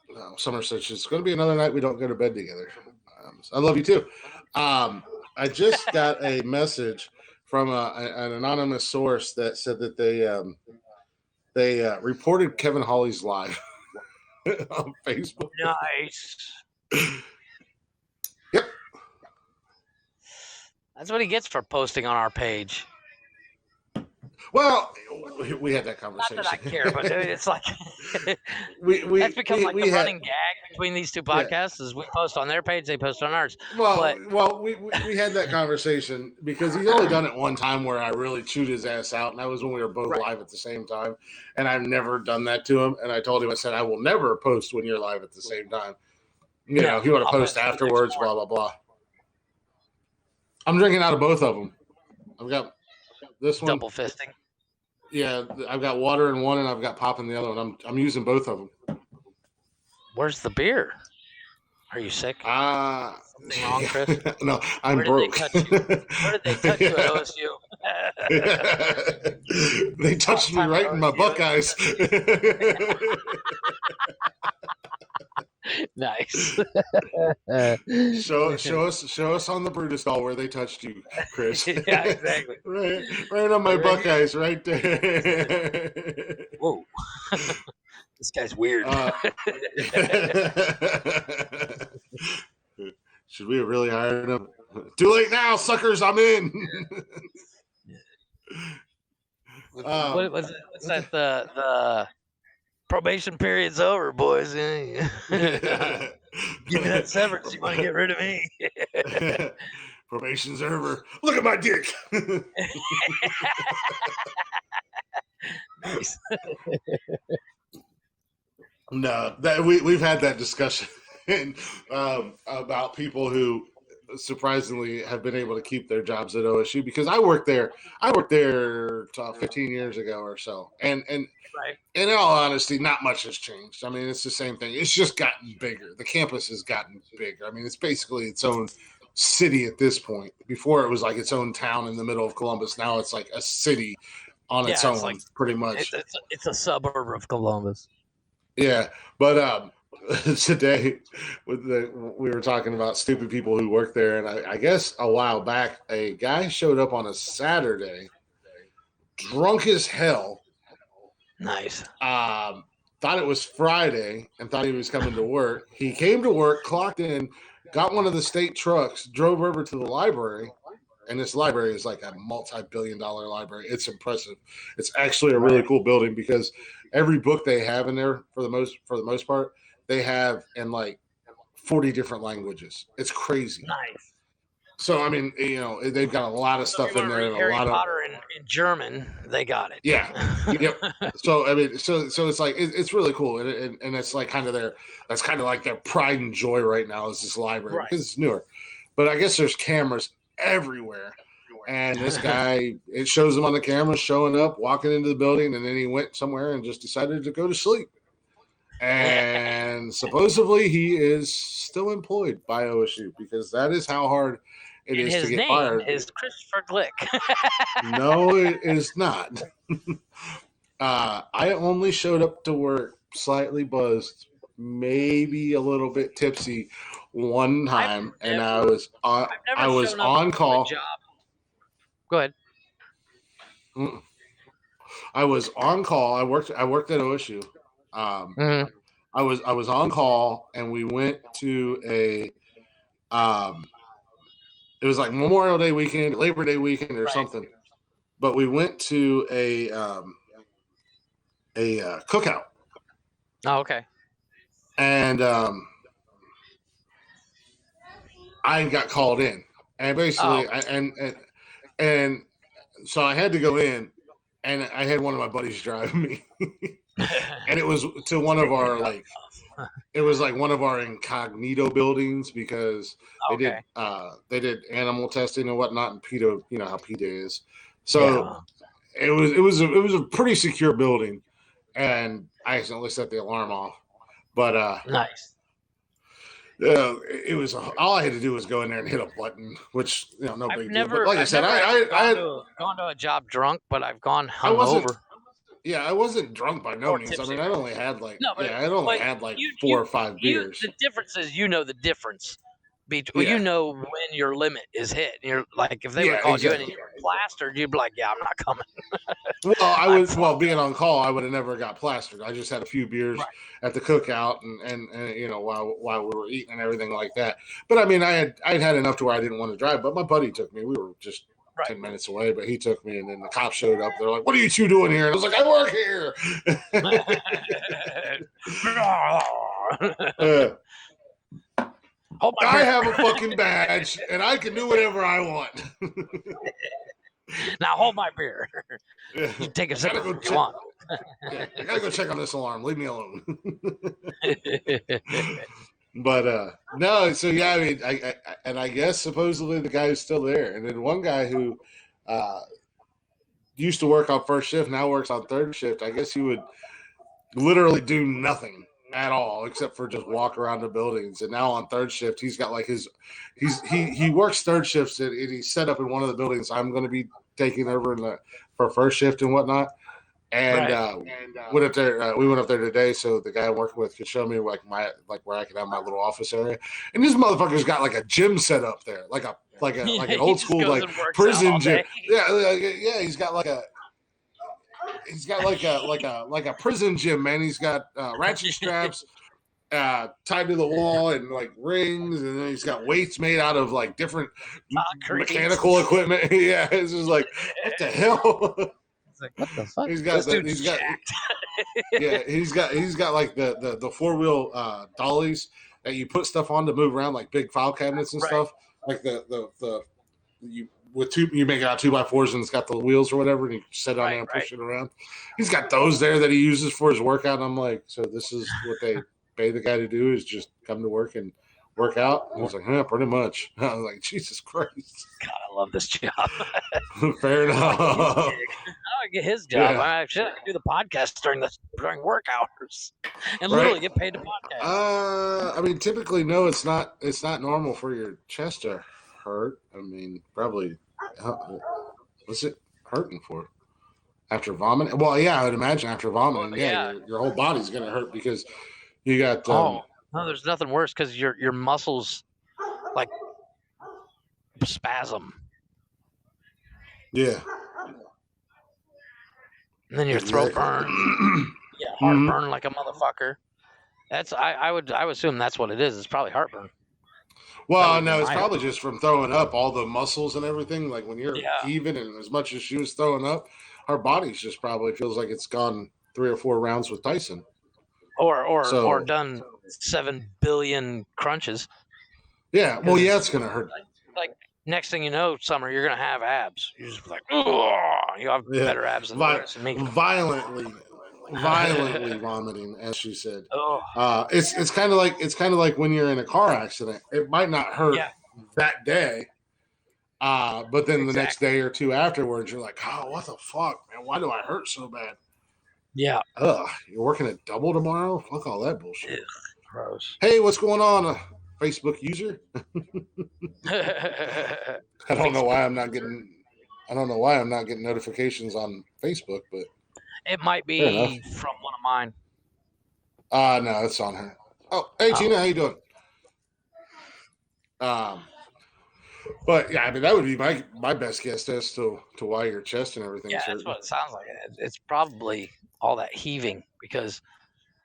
No, Summer said it's going to be another night we don't go to bed together. I love you too. I just got a message from an anonymous source that said that they reported Kevin Hawley's live on Facebook. Nice. Yep. That's what he gets for posting on our page. Well, we had that conversation. Not that I care, but it's like that's become like a running gag between these two podcasts. Is we post on their page, they post on ours. Well, we had that conversation because he's only done it one time where I really chewed his ass out, and that was when we were both live at the same time. And I've never done that to him. And I told him, I said, I will never post when you're live at the same time. You know, if you want to post afterwards, blah blah blah. I'm drinking out of both of them. I've got this one. Double fisting. Yeah, I've got water in one and I've got pop in the other one. I'm using both of them. Where's the beer? Are you sick? Something wrong, Chris? No, I'm broke. Where did they touch you at OSU? They touched me right in my Buckeyes. Nice. Show us on the Brutus doll where they touched you, Chris. Yeah, exactly. right on my Buckeyes, right there. Whoa. This guy's weird. Should we have really hired him? Too late now, suckers. I'm in. What's that? The probation period's over, boys. Give me that severance. You want to get rid of me? Probation's over. Look at my dick. Nice. No, we've had that discussion about people who surprisingly have been able to keep their jobs at OSU, because I worked there 15 years ago or so, and in all honesty, not much has changed. I mean, it's the same thing. It's just gotten bigger. The campus has gotten bigger. I mean, it's basically its own city at this point. Before it was like its own town in the middle of Columbus. Now it's like a city on its own, like, pretty much. It's a suburb of Columbus. Yeah, but today we were talking about stupid people who work there, and I guess a while back a guy showed up on a Saturday, drunk as hell. Nice. Thought it was Friday and thought he was coming to work. He came to work, clocked in, got one of the state trucks, drove over to the library. And this library is like a multi-billion-dollar library. It's impressive. It's actually a really cool building because every book they have in there, for the most part, they have in like 40 different languages. It's crazy. Nice. So I mean, you know, they've got a lot of stuff in there. And Harry a lot Potter in German, they got it. Yeah. Yep. So I mean, so it's like it's really cool, and it's like kind of that's kind of like their pride and joy right now is this library because it's newer. But I guess there's cameras everywhere, and this guy, it shows him on the camera showing up, walking into the building, and then he went somewhere and just decided to go to sleep. And and supposedly he is still employed by OSU because that is how hard it and is his to get name fired. is Christopher Glick. No, it is not. I only showed up to work slightly buzzed, maybe a little bit tipsy one time, and I was on call. Go ahead. I was on call. I worked at OSU. I was on call, and we went to a it was like Memorial Day weekend, Labor Day weekend, or something. But we went to a cookout. Oh, okay. And I got called in, and basically, and so I had to go in, and I had one of my buddies drive me, and it was to one of our it was like one of our incognito buildings because they did animal testing and whatnot, and PETA, you know how PETA is, so it was a pretty secure building, and I accidentally set the alarm off, but nice. It was all I had to do was go in there and hit a button, which no big deal. But like I said, I had gone to a job drunk, but I've gone hungover. Yeah, I wasn't drunk by no means. I mean, I only had like 4 or 5 beers. The difference is the difference between you know when your limit is hit. You're like, if they would call you in and you were plastered, you'd be like, yeah, I'm not coming. Well, being on call, I would have never got plastered. I just had a few beers at the cookout and while we were eating and everything like that. But I mean, I'd had enough to where I didn't want to drive. But my buddy took me. We were just 10 minutes away, but he took me, and then the cops showed up. They're like, "What are you two doing here?" And I was like, "I work here." I have a fucking badge, and I can do whatever I want. Now hold my beer. You take a sip if you want. I gotta go check on this alarm. Leave me alone. But no, so yeah, I mean, I guess supposedly the guy is still there, and then one guy who used to work on first shift now works on third shift. I guess he would literally do nothing at all except for just walk around the buildings. And now on third shift, he's got like he works third shifts, and he's set up in one of the buildings I'm going to be taking over for first shift and whatnot. And went up there. We went up there today, so the guy I'm working with could show me where I can have my little office area. And this motherfucker's got like a gym set up there, like an old school like prison gym. Yeah, he's got like a prison gym, man. He's got ratchet straps tied to the wall and like rings, and then he's got weights made out of like different mechanical equipment. Yeah, it's just like, what the hell? Like, what the fuck? He's got like the 4-wheel dollies that you put stuff on to move around, like big file cabinets and stuff. Like you make it out 2x4s and it's got the wheels or whatever, and you sit on there and push it around. He's got those there that he uses for his workout. And I'm like, so this is what they pay the guy to do, is just come to work and work out? And he's like, yeah, pretty much. I was like, Jesus Christ. God, I love this job. Fair enough. I don't get his job. Yeah. I should do the podcast during work hours and literally get paid to podcast. I mean, typically, no, it's not normal for your chest to hurt. I mean, probably, what's it hurting for? After vomiting? Well, yeah, I would imagine after vomiting, your whole body's going to hurt because you got... No, there's nothing worse because your muscles like spasm. Yeah. And then your throat burns. Heartburn like a motherfucker. That's I would assume that's what it is. It's probably heartburn. Well, no, it's probably just from throwing up all the muscles and everything. Like when you're heaving, and as much as she was throwing up, her body's just probably feels like it's gone 3 or 4 rounds with Tyson. Or done 7 billion crunches. Yeah, well, yeah, it's gonna hurt. Like next thing you know, Summer, you're gonna have abs. You're just like, oh, you have better abs than me. Violently vomiting, as she said. It's kind of like when you're in a car accident. It might not hurt that day, but then the next day or two afterwards, you're like, oh, what the fuck, man? Why do I hurt so bad? Yeah. You're working a double tomorrow? Fuck all that bullshit. Gross. Hey, what's going on, Facebook user? I don't know why I'm not getting notifications on Facebook, but it might be from one of mine. No, it's on her. Oh, hey Tina, how you doing? But yeah, I mean that would be my best guess as to why your chest and everything. Yeah, that's what it sounds like. It's probably all that heaving because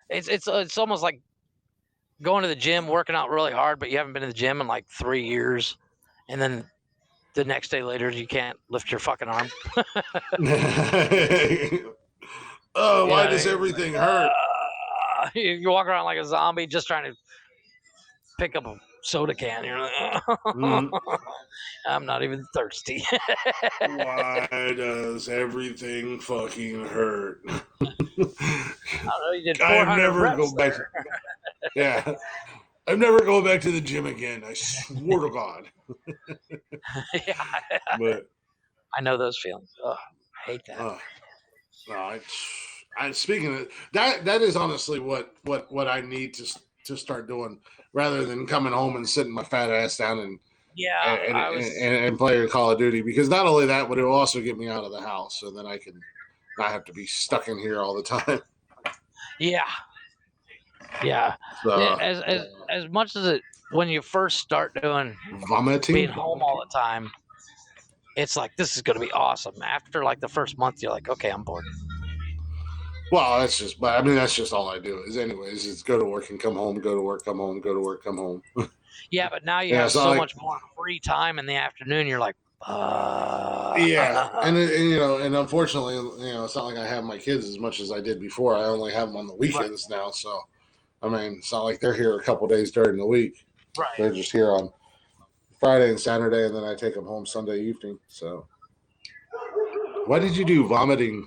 it's almost like going to the gym, working out really hard, but you haven't been to the gym in like 3 years, and then the next day later you can't lift your fucking arm. Oh, why does everything hurt? You walk around like a zombie just trying to pick up a soda can. You're like, I'm not even thirsty. Why does everything fucking hurt? I don't know. You did 400 reps there. Yeah. I'm never going back to the gym again. I swear to God. Yeah. But I know those feelings. I hate that. I speaking of that is honestly what I need to start doing rather than coming home and sitting my fat ass down and playing Call of Duty, because not only that, but it will also get me out of the house, so then I can not have to be stuck in here all the time. Yeah. So, as much as it when you first start doing vomiting, being home all the time, it's like this is going to be awesome. After like the first month, you're like, okay, I'm bored. Well, that's just all I do is go to work and come home, go to work, come home, go to work, come home. Yeah, but now you have so much more free time in the afternoon. You're like, yeah, and unfortunately, it's not like I have my kids as much as I did before. I only have them on the weekends now, so I mean, it's not like they're here a couple days during the week. Right. They're just here on Friday and Saturday, and then I take them home Sunday evening. So, why did you do vomiting? ?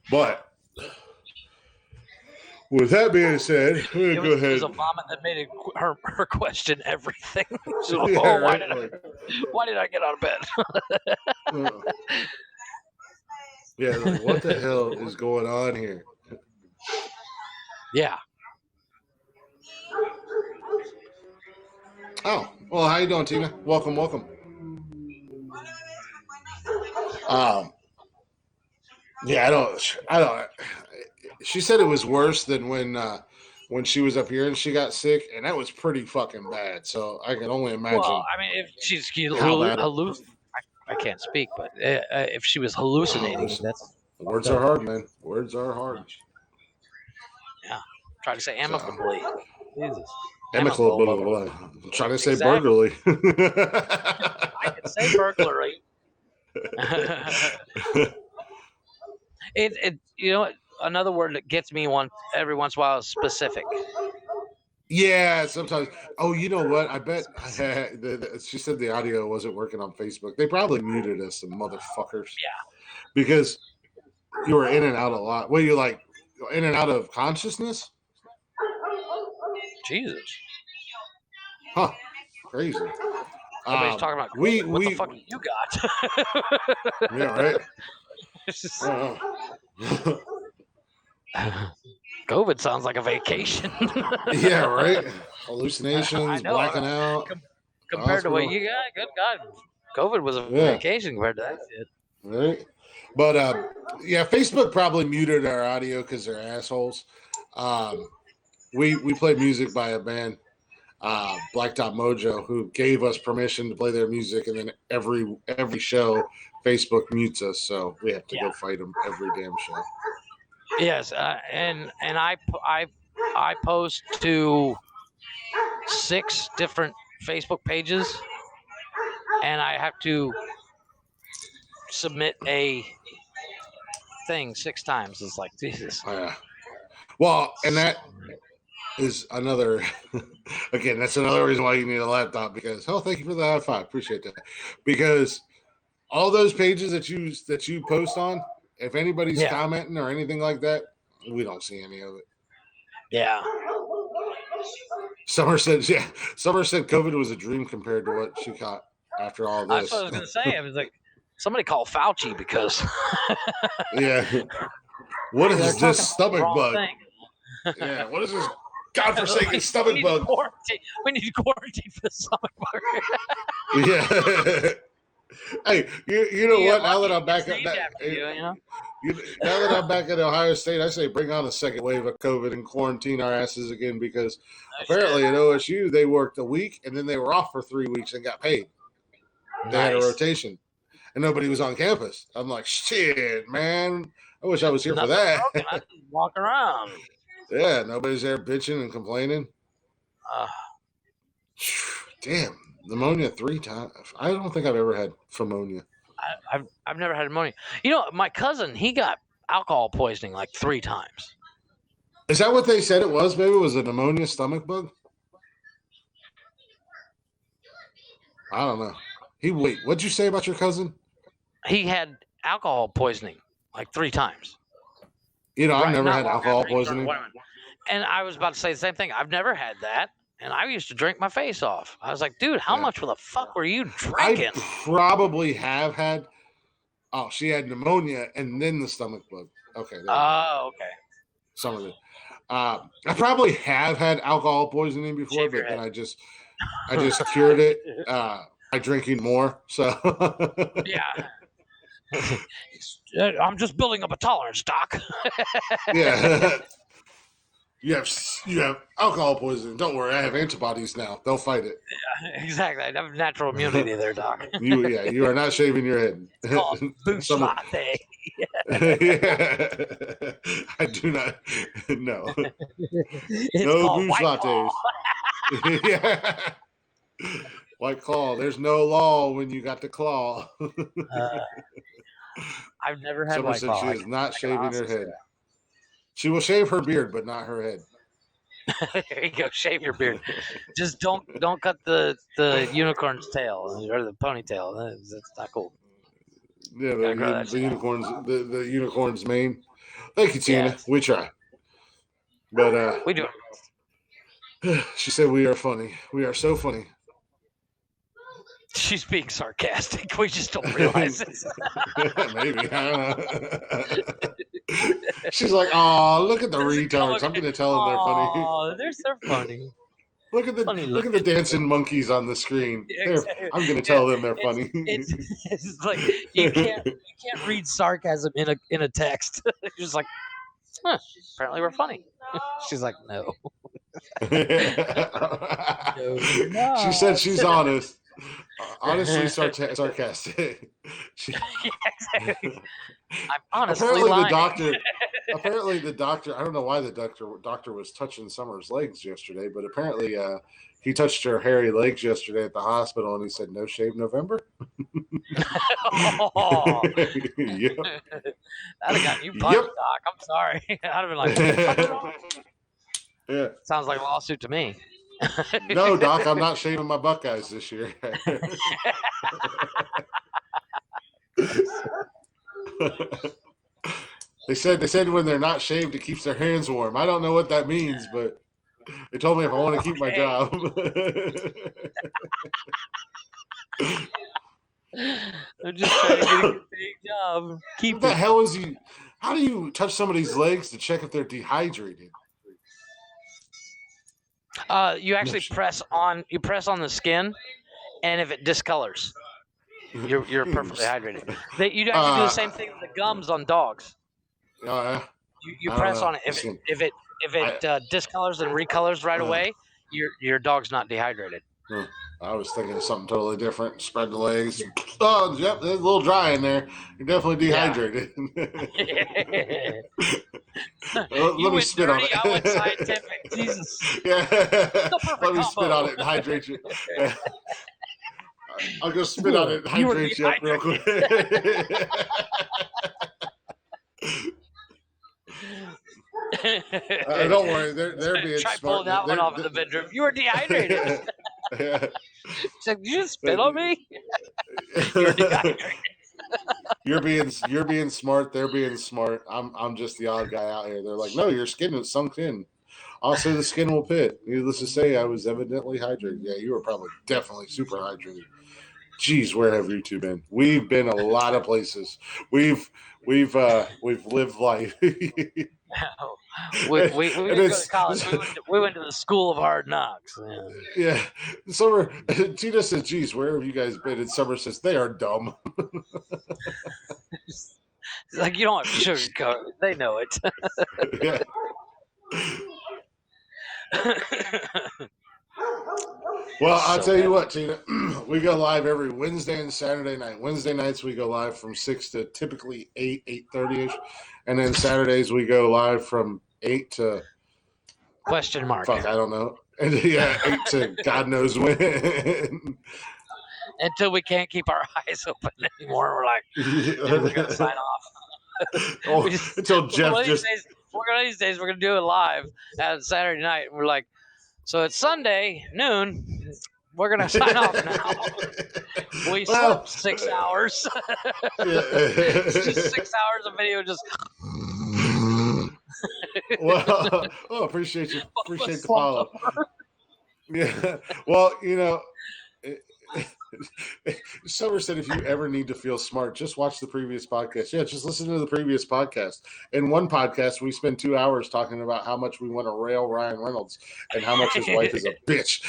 But with that being said, go ahead. It was a vomit that made her question everything. So, yeah, why did I get out of bed? Yeah, like, what the hell is going on here? Yeah. Oh, well, how you doing, Tina? Welcome. Yeah, I don't. She said it was worse than when she was up here and she got sick, and that was pretty fucking bad. So I can only imagine. Well, I mean, if she's I can't speak, but if she was hallucinating, words are hard, man. Words are hard. Yeah, try to say amicably. Jesus. Amicably. I'm trying to say burglary. I can say burglary. It another word that gets me every once in a while is specific. Yeah, sometimes. Oh, you know what? I bet she said the audio wasn't working on Facebook. They probably muted us, some motherfuckers. Yeah. Because you were in and out a lot. Were you like in and out of consciousness? Jesus. Huh. Crazy. Everybody's talking about what the fuck you got? Yeah, right? COVID sounds like a vacation. Yeah, right? Hallucinations, blacking out. Compared to what you got, good God. COVID was a vacation compared to that shit. Right? But, Facebook probably muted our audio because they're assholes. We play music by a band, Blacktop Mojo, who gave us permission to play their music, and then every show, Facebook mutes us, so we have to go fight them every damn show. Yes, and I post to 6 different Facebook pages, and I have to submit a thing 6 times. It's like, Jesus. Yeah. Well, and that is another. Again, that's another reason why you need a laptop. Because thank you for the high five. Appreciate that. Because all those pages that you post on, if anybody's commenting or anything like that, we don't see any of it. Yeah. Summer said COVID was a dream compared to what she caught after all this. That's what I was going to say. I was like, Somebody call Fauci because Yeah. What they're is talking this about the stomach wrong bug? thing. Yeah. What is this godforsaken stomach bug? We need to quarantine for the stomach bug. Yeah. Hey, you know what? Now that I'm back It's at named after you, you know? now that I'm back at Ohio State, I say bring on a second wave of COVID and quarantine our asses again because apparently at OSU they worked a week and then they were off for 3 weeks and got paid. They had a rotation and nobody was on campus. I'm like, shit, man. I wish I was here for that. I just walk around. Yeah, nobody's there bitching and complaining. Damn, pneumonia 3 times. I don't think I've ever had pneumonia. I've never had pneumonia. You know, my cousin, he got alcohol poisoning like 3 times. Is that what they said it was? Maybe it was a pneumonia stomach bug? I don't know. Wait, what'd you say about your cousin? He had alcohol poisoning like 3 times. You know, I've never had alcohol poisoning. And I was about to say the same thing. I've never had that. And I used to drink my face off. I was like, dude, how much the fuck were you drinking? I probably have had. Oh, she had pneumonia and then the stomach bug. Okay. Oh, okay. Some of it. I probably have had alcohol poisoning before, but then I just cured it by drinking more. So yeah. I'm just building up a tolerance, Doc. Yeah. You have alcohol poisoning. Don't worry, I have antibodies now. They'll fight it. Yeah, exactly. I have natural immunity there, Doc. You are not shaving your head. It's called boost latte. Yeah. I do not. No. No boost lattes. Yeah. White Claw. There's no law when you got the claw. I've never had Someone White said Claw. she is not shaving her head. She will shave her beard, but not her head. There you go. Shave your beard. Just don't cut the unicorn's tail or the ponytail. That's not cool. Yeah, the unicorn's mane. Thank you, Tina. Yes. We try. But we do. She said we are funny. We are so funny. She's being sarcastic. We just don't realize it. Maybe. I don't know. She's like, "Oh, look at the retards! I'm going to tell them they're funny. Oh, they're so funny. Look at the dancing monkeys on the screen. I'm going to tell them they're funny." It's like you can't read sarcasm in a text. You're just like, huh, apparently we're funny. She's like, no. No, she said she's honest. Honestly sarcastic. Exactly. I'm honestly apparently lying. the doctor, I don't know why the doctor was touching Summer's legs yesterday, but apparently he touched her hairy legs yesterday at the hospital and he said, "No shave November." Oh. Yep. That'd have gotten you punched, Doc. I'm sorry. I'd have been like, yeah. Sounds like a lawsuit to me. No, Doc, I'm not shaving my Buckeyes this year. They said when they're not shaved, it keeps their hands warm. I don't know what that means, but they told me if I want to keep my job. I'm just trying to get a big job. What the hell is he? How do you touch somebody's legs to check if they're dehydrated? You actually press on the skin, and if it discolors, you're perfectly hydrated. You'd actually do the same thing with the gums on dogs. Oh yeah. You press on it. If it discolors and recolors right away, your dog's not dehydrated. I was thinking of something totally different. Spread the legs. Oh, yep, there's a little dry in there. You're definitely dehydrated. Yeah. Let me spit on it. I went scientific. Jesus. Yeah. Let me spit on it and hydrate you. Yeah. I'll go spit on it and hydrate you up real quick. Don't worry, they're being Try smart. pulling that one off in the bedroom. You were dehydrated. Yeah. She's like, "Did you just spit on me?" You're being smart. They're being smart. I'm just the odd guy out here. They're like, "No, your skin is sunk in." Also, the skin will pit. Needless to say, I was evidently hydrated. Yeah, you were probably definitely super hydrated. Geez, where have you two been? We've been a lot of places. We've lived life. we didn't go to college. We went to the school of hard knocks. Yeah. Summer, Tina says, geez, where have you guys been? And Summer says, they are dumb. Like, you don't have to sugarcoat it. They know it. Yeah. Well, I'll tell you what, Tina, we go live every Wednesday and Saturday night. Wednesday nights we go live from 6 to typically 8:30ish, and then Saturdays we go live from 8 to question mark. Fuck, I don't know. And 8 to God knows when. Until we can't keep our eyes open anymore. We're like, dude, we gotta sign off. Until Jeff just. One of these days, we're gonna do it live at Saturday night. And we're like, so it's Sunday noon. We're gonna sign off now. We slept 6 hours. It's just 6 hours of video. Just. Well, appreciate the follow. Yeah. Well, Summer said if you ever need to feel smart, just watch the previous podcast. Yeah, just listen to the previous podcast. In one podcast, we spend 2 hours talking about how much we want to rail Ryan Reynolds and how much his wife is a bitch.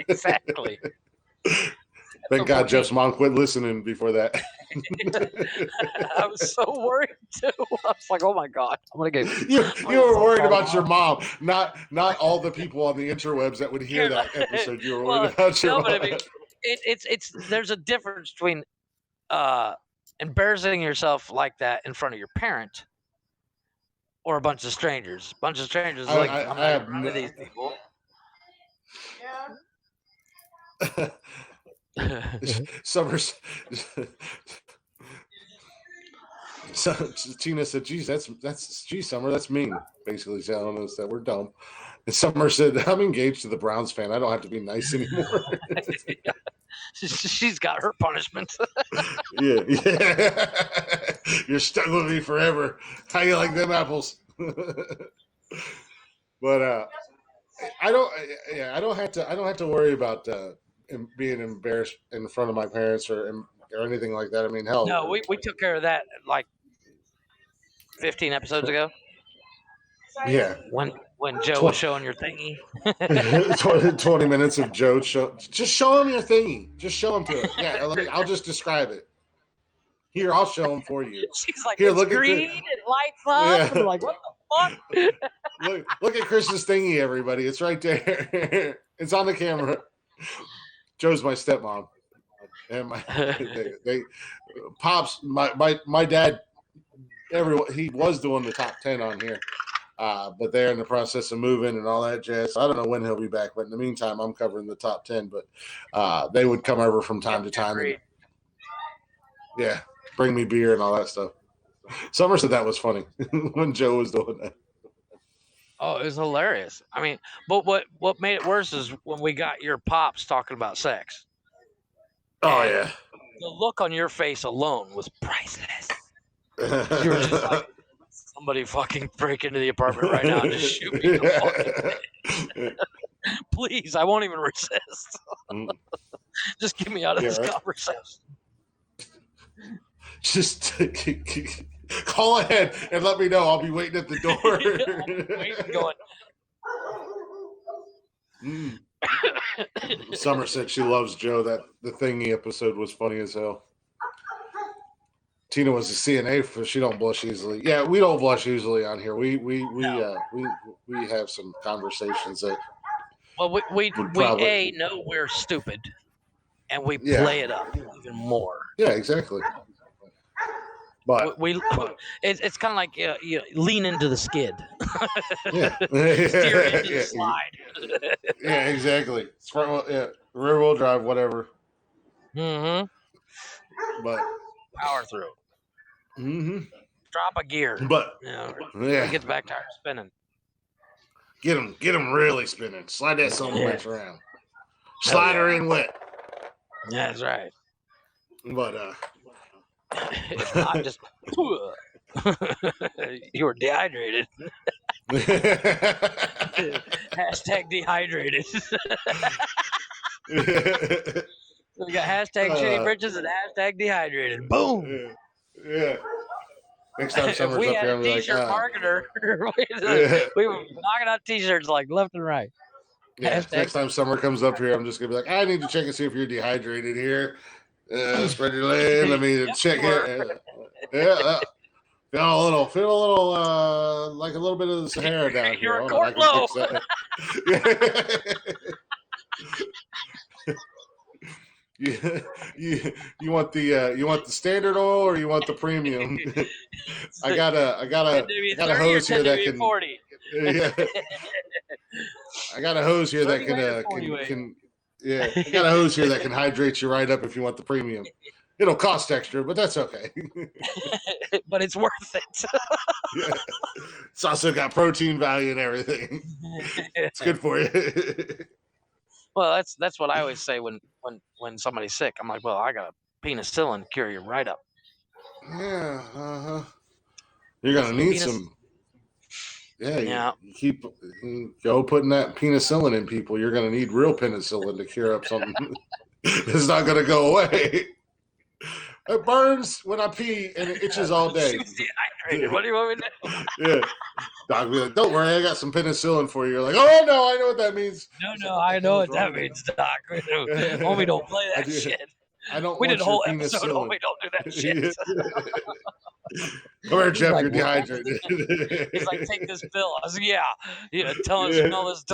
Exactly. Thank God Jeff's mom quit listening before that. I was so worried too. I was like, "Oh my God, I'm gonna get." You were worried about your mom, not all the people on the interwebs that would hear that episode. You were worried about your mom. But I mean, it's there's a difference between embarrassing yourself like that in front of your parent or a bunch of strangers. I'm not one of these people. Yeah. Summers. So Tina said, "Geez, geez, Summer, that's mean." Basically telling us that we're dumb. And Summer said, "I'm engaged to the Browns fan. I don't have to be nice anymore." Yeah. She's got her punishment. Yeah. You're stuck with me forever. How you like them apples? But I don't have to worry about being embarrassed in front of my parents or anything like that. I mean, hell. No, we took care of that like 15 episodes ago. Yeah. When Joe was showing your thingy. 20 minutes of Joe just show him your thingy. Just show him to it. Yeah, I'll just describe it. Here, I'll show him for you. She's like, here, it's look green, it lights up. Yeah. And I'm like, what the fuck? Look at Chris's thingy, everybody. It's right there. It's on the camera. Joe's my stepmom. And they Pops, my dad, everyone, he was doing the top 10 on here. But they're in the process of moving and all that jazz. So I don't know when he'll be back, but in the meantime, I'm covering the top 10. But they would come over from time to time. And, yeah, bring me beer and all that stuff. Summer said that was funny when Joe was doing that. Oh, it was hilarious. I mean, but what made it worse is when we got your pops talking about sex. Oh, yeah. The look on your face alone was priceless. You were just like, somebody fucking break into the apartment right now and just shoot me in the fucking please, I won't even resist. Just get me out of this conversation. Just call ahead and let me know. I'll be waiting at the door. Summer said she loves Joe. That the thingy episode was funny as hell. Tina was a CNA, so she don't blush easily. Yeah, we don't blush easily on here. We have some conversations that. Well, we know we're stupid, and we play it up even more. Yeah, exactly. But it's kind of like you lean into the skid. Yeah. Steer into the slide. Yeah, exactly. Rear wheel drive, whatever. Mm-hmm. But power through. Mm-hmm. Drop a gear. But it gets back tire spinning. Get them really spinning. Slide that son of a bitch around. Slide her in wet. That's right. But if not, just you were dehydrated. Hashtag dehydrated. We got hashtag shitty britches and hashtag dehydrated. Boom. Yeah. Next time If Summer's we up had here, a I'm like, t-shirt marketer, yeah. we were knocking out t-shirts like left and right. Yeah. Hashtag- Next time Summer comes up here, I'm just gonna be like, I need to check and see if you're dehydrated here. Spread your leg. Let me check it. Yeah. Feel a little, like a little bit of the Sahara down here. You're a Hold on, I quart can low. fix that. You want the standard oil or you want the premium? I got a hose here that can 40. yeah. I got a hose here that can I got a hose here that can hydrate you right up if you want the premium. It'll cost extra, but that's okay. But it's worth it. Yeah. It's also got protein value and everything. It's good for you. Well, that's what I always say when somebody's sick. I'm like, well, I got a penicillin to cure you right up. Yeah. You're gonna need some. Yeah. You go putting that penicillin in people. You're gonna need real penicillin to cure up something. It's not gonna go away. It burns when I pee and it itches all day. What do you want me to do? Yeah. Doc be like, don't worry, I got some penicillin for you. You're like, oh no, I know what that means. No, I know what that means, Doc. Homie, don't play that shit. I don't. We did a whole penicillin. episode. Homie, don't do that shit. Come here, Jeff. Like, you're dehydrated. He's like, take this pill. I was like, yeah. Tell me it smells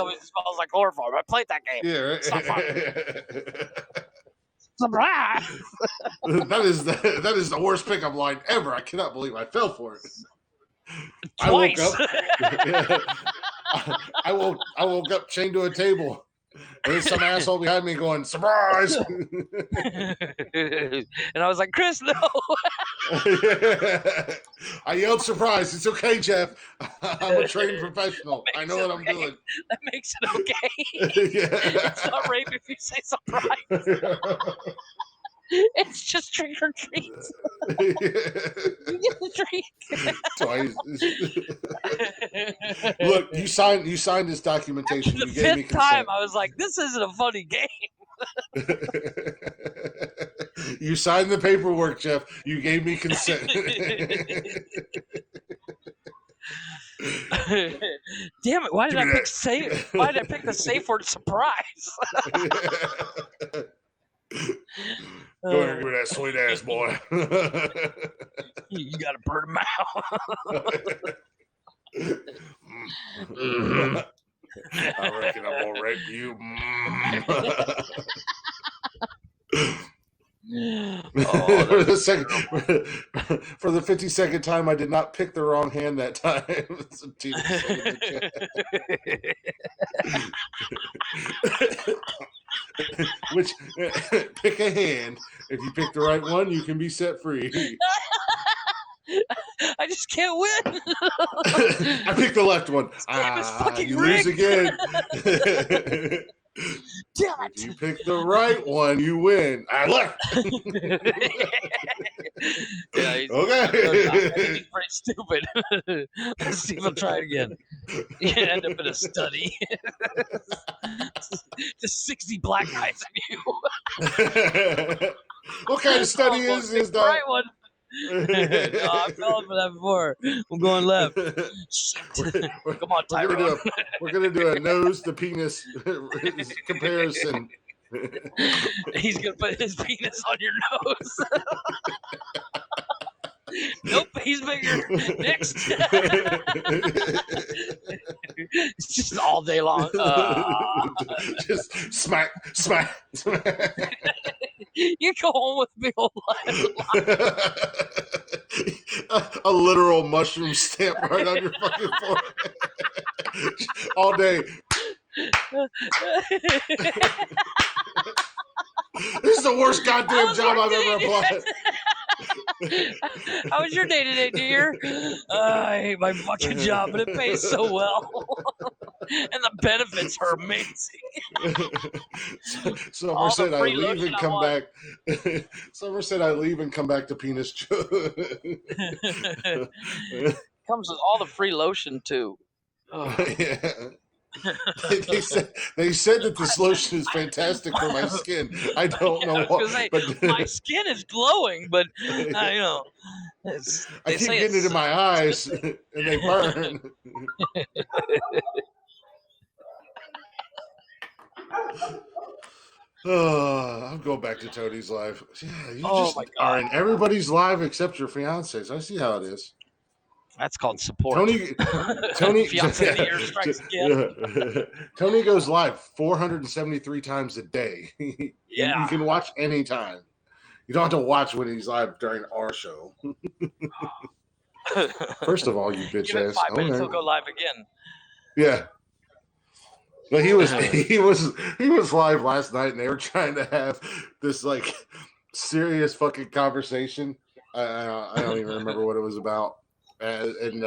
like chloroform. I played that game. Yeah, right. Surprise! that is the worst pickup line ever. I cannot believe I fell for it. Twice. I woke up chained to a table. And there's some asshole behind me going, surprise! And I was like, Chris, no! I yelled surprise. It's okay, Jeff. I'm a trained professional. I know what I'm doing. That makes it okay. It's not rape if you say surprise. It's just trick or treat. You get the treat. Twice. Look, you signed this documentation. After the you gave me fifth consent. time, I was like, "This isn't a funny game." You signed the paperwork, Jeff. You gave me consent. Damn it! Why did I pick safe? Why did I pick the safe word surprise? Go ahead and give me that sweet ass boy. You got a bird mouth. I reckon I'm gonna rape you. For the 52nd time, I did not pick the wrong hand that time. Which pick a hand. If you pick the right one, you can be set free. I just can't win. I picked the left one. You lose again. Damn it. If you pick the right one, you win. I left. Yeah, okay. He's pretty stupid. Let's see if I'll try it again. You end up in a study. Just 60 black guys in you. What kind of study is this, the dog? right one. No, I've fallen for that before. I'm going left. Come on, Tyrone. We're gonna do a nose to penis comparison. He's gonna put his penis on your nose. Nope, he's bigger. Next. It's just all day long. Just smack. You go home with a big old a literal mushroom stamp right on your fucking forehead. All day. This is the worst goddamn job I've ever applied. How was your day today, dear? I hate my fucking job, but it pays so well. And the benefits are amazing. Summer said I leave and come back. Summer said I leave and come back to penis joke. Comes with all the free lotion, too. Oh. Yeah. they said that this lotion is fantastic for my skin. I don't know why, but my skin is glowing, but you know, I keep getting it in my eyes and they burn. I'm going back to Tony's life. Yeah, you just are in everybody's life except your fiance's. I see how it is. That's called support. Tony again. Tony goes live 473 times a day. Yeah. You can watch anytime. You don't have to watch when he's live during our show. First of all, you bitch Give it ass. 5 minutes, he'll go live again. Yeah. But he was live last night, and they were trying to have this like serious fucking conversation. I don't even remember what it was about, and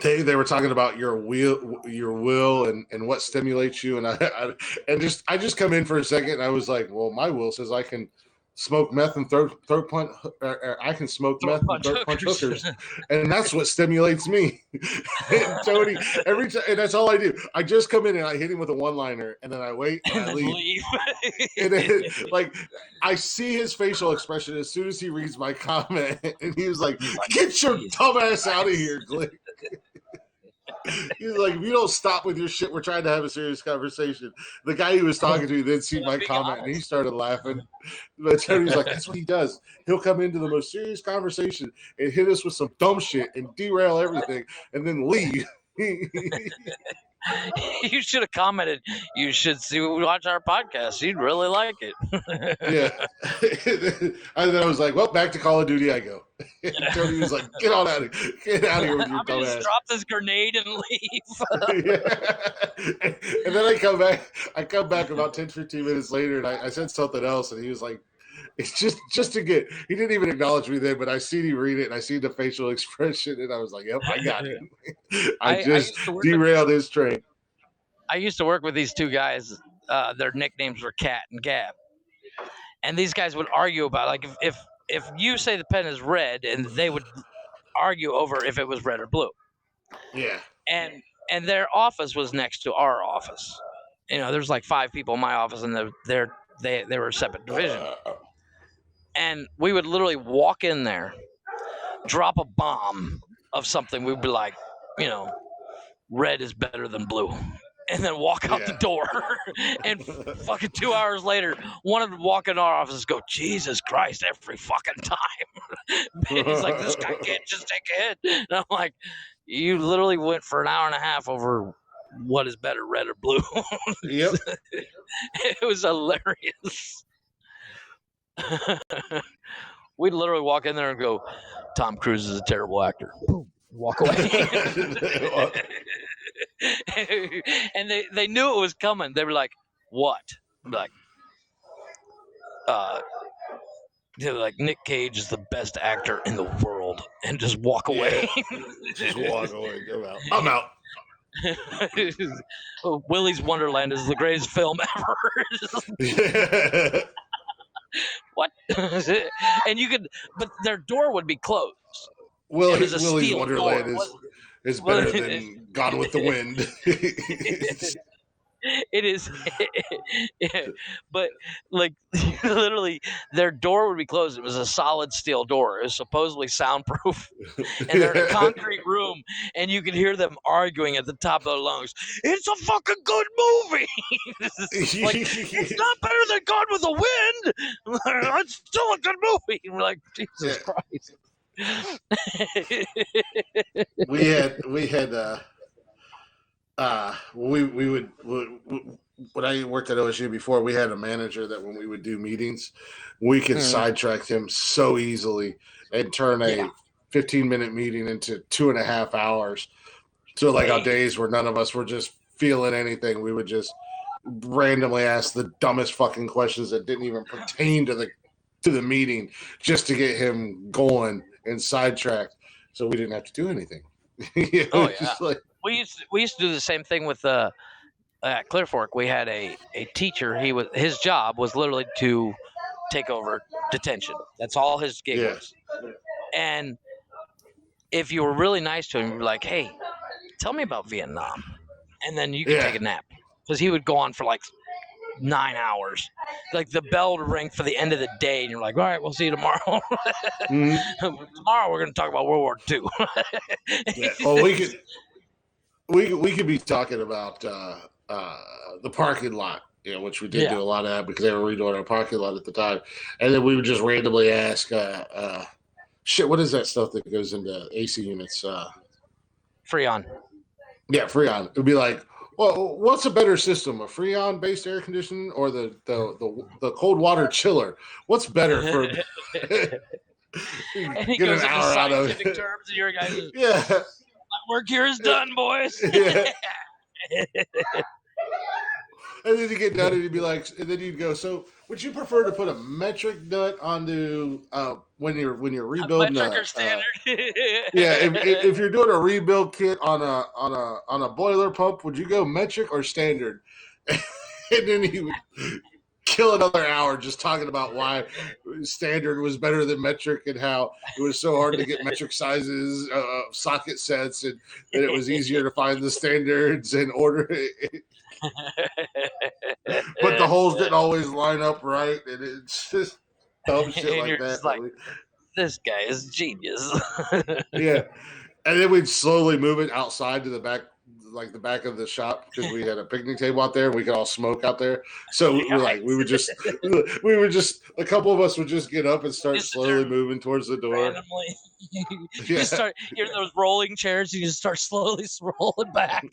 they were talking about your will and what stimulates you, and I just come in for a second, and I was like, well, my will says I can smoke meth and throat punch. I can smoke meth and throat punch hookers, and that's what stimulates me. And Tony, every time, and that's all I do. I just come in and I hit him with a one-liner, and then I wait and I leave. And then, like, I see his facial expression as soon as he reads my comment, and he was like, "Get your dumb ass out of here, Glick." He's like, if you don't stop with your shit, we're trying to have a serious conversation. The guy he was talking to then seen my comment and he started laughing. But Tony's like, that's what he does. He'll come into the most serious conversation and hit us with some dumb shit and derail everything and then leave. You should have commented. You should watch our podcast. You'd really like it. Yeah. And then I was like, well, back to Call of Duty I go. And Tony was like, get out of here with your dumb ass. Drop this grenade and leave. Yeah. And then I come back about 10, 15 minutes later, and I said something else, and he was like, it's just to get, he didn't even acknowledge me then, but I seen him read it, and I seen the facial expression, and I was like, yep, I got it. I just derailed his train. I used to work with these two guys. Their nicknames were Cat and Gab. And these guys would argue about, like, if you say the pen is red, and they would argue over if it was red or blue. Yeah. And their office was next to our office. You know, there's like 5 people in my office, and they were a separate division. And we would literally walk in there, drop a bomb of something. We'd be like, you know, red is better than blue. And then walk out the door. And fucking 2 hours later, one of them walk in our office and go, Jesus Christ, every fucking time. He's like, this guy can't just take a hit. And I'm like, you literally went for an hour and a half over what is better, red or blue. Yep. It was hilarious. We'd literally walk in there and go, Tom Cruise is a terrible actor. Boom. Walk away. And they knew it was coming. They were like, what? I'm like, they're like, Nick Cage is the best actor in the world, and just walk away. Just walk away. Go out. I'm out. Willy's Wonderland is the greatest film ever. What? And you could, but their door would be closed. Willy's Wonderland is better than Gone with the Wind. It is, but like literally, their door would be closed. It was a solid steel door. It was supposedly soundproof, and they're in a concrete room, and you could hear them arguing at the top of their lungs. It's a fucking good movie. Like, it's not better than Gone with the Wind. It's still a good movie. And we're like, Jesus Christ. we would when I worked at OSU before, we had a manager that when we would do meetings, we could sidetrack him so easily and turn a 15-minute meeting into 2.5 hours. So like on days where none of us were just feeling anything, we would just randomly ask the dumbest fucking questions that didn't even pertain to the meeting just to get him going and sidetracked, so we didn't have to do anything. Like, we used to do the same thing with at Clear Fork. We had a teacher. His job was literally to take over detention. That's all his gig was. And if you were really nice to him, you were like, "Hey, tell me about Vietnam." and then you can take a nap. Because he would go on for like 9 hours. Like the bell would ring for the end of the day, and you're like, all right, we'll see you tomorrow. Tomorrow we're going to talk about World War II. Well, we could be talking about the parking lot, which we did do a lot of because they were redoing our parking lot at the time, and then we would just randomly ask, shit, what is that stuff that goes into AC units? Freon. Yeah, Freon. It would be like, well, what's a better system, a Freon-based air conditioning or the cold water chiller? What's better for and he goes into scientific terms, and your guy goes, my work here is done, boys. Yeah. And then you get done, and you'd be like, and then you'd go, so would you prefer to put a metric nut onto when you're rebuilding metric or standard? If you're doing a rebuild kit on a boiler pump, would you go metric or standard? And then he would kill another hour just talking about why standard was better than metric and how it was so hard to get metric sizes, socket sets, and that it was easier to find the standards and order it. But the holes didn't always line up right, and it's just dumb shit like that. Like, this guy is genius. Yeah, and then we'd slowly move it outside to the back, like the back of the shop, because we had a picnic table out there. And we could all smoke out there. So we would just a couple of us would just get up and start slowly moving towards the door. Randomly. You start hearing those rolling chairs. You just start slowly rolling back.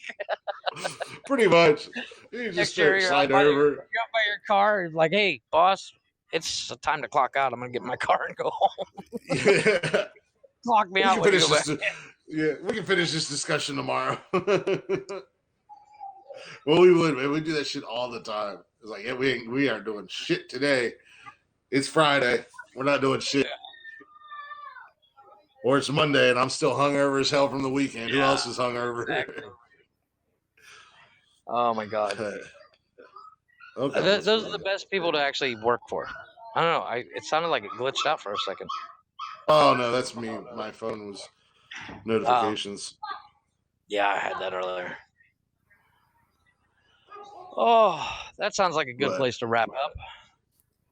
Pretty much. You just start sliding over. You're up by your car. Like, hey, boss, it's time to clock out. I'm gonna get in my car and go home. Yeah. Clock me out. We can finish this discussion tomorrow. Well, we would, man. We do that shit all the time. It's like, yeah, we aren't doing shit today. It's Friday. We're not doing shit. Yeah. Or it's Monday and I'm still hungover as hell from the weekend. Who else is hungover? Exactly. Oh my God. Okay. Those are the best people to actually work for. I don't know. It sounded like it glitched out for a second. Oh no, that's me. My phone was notifications. Yeah, I had that earlier. Oh, that sounds like a good place to wrap up.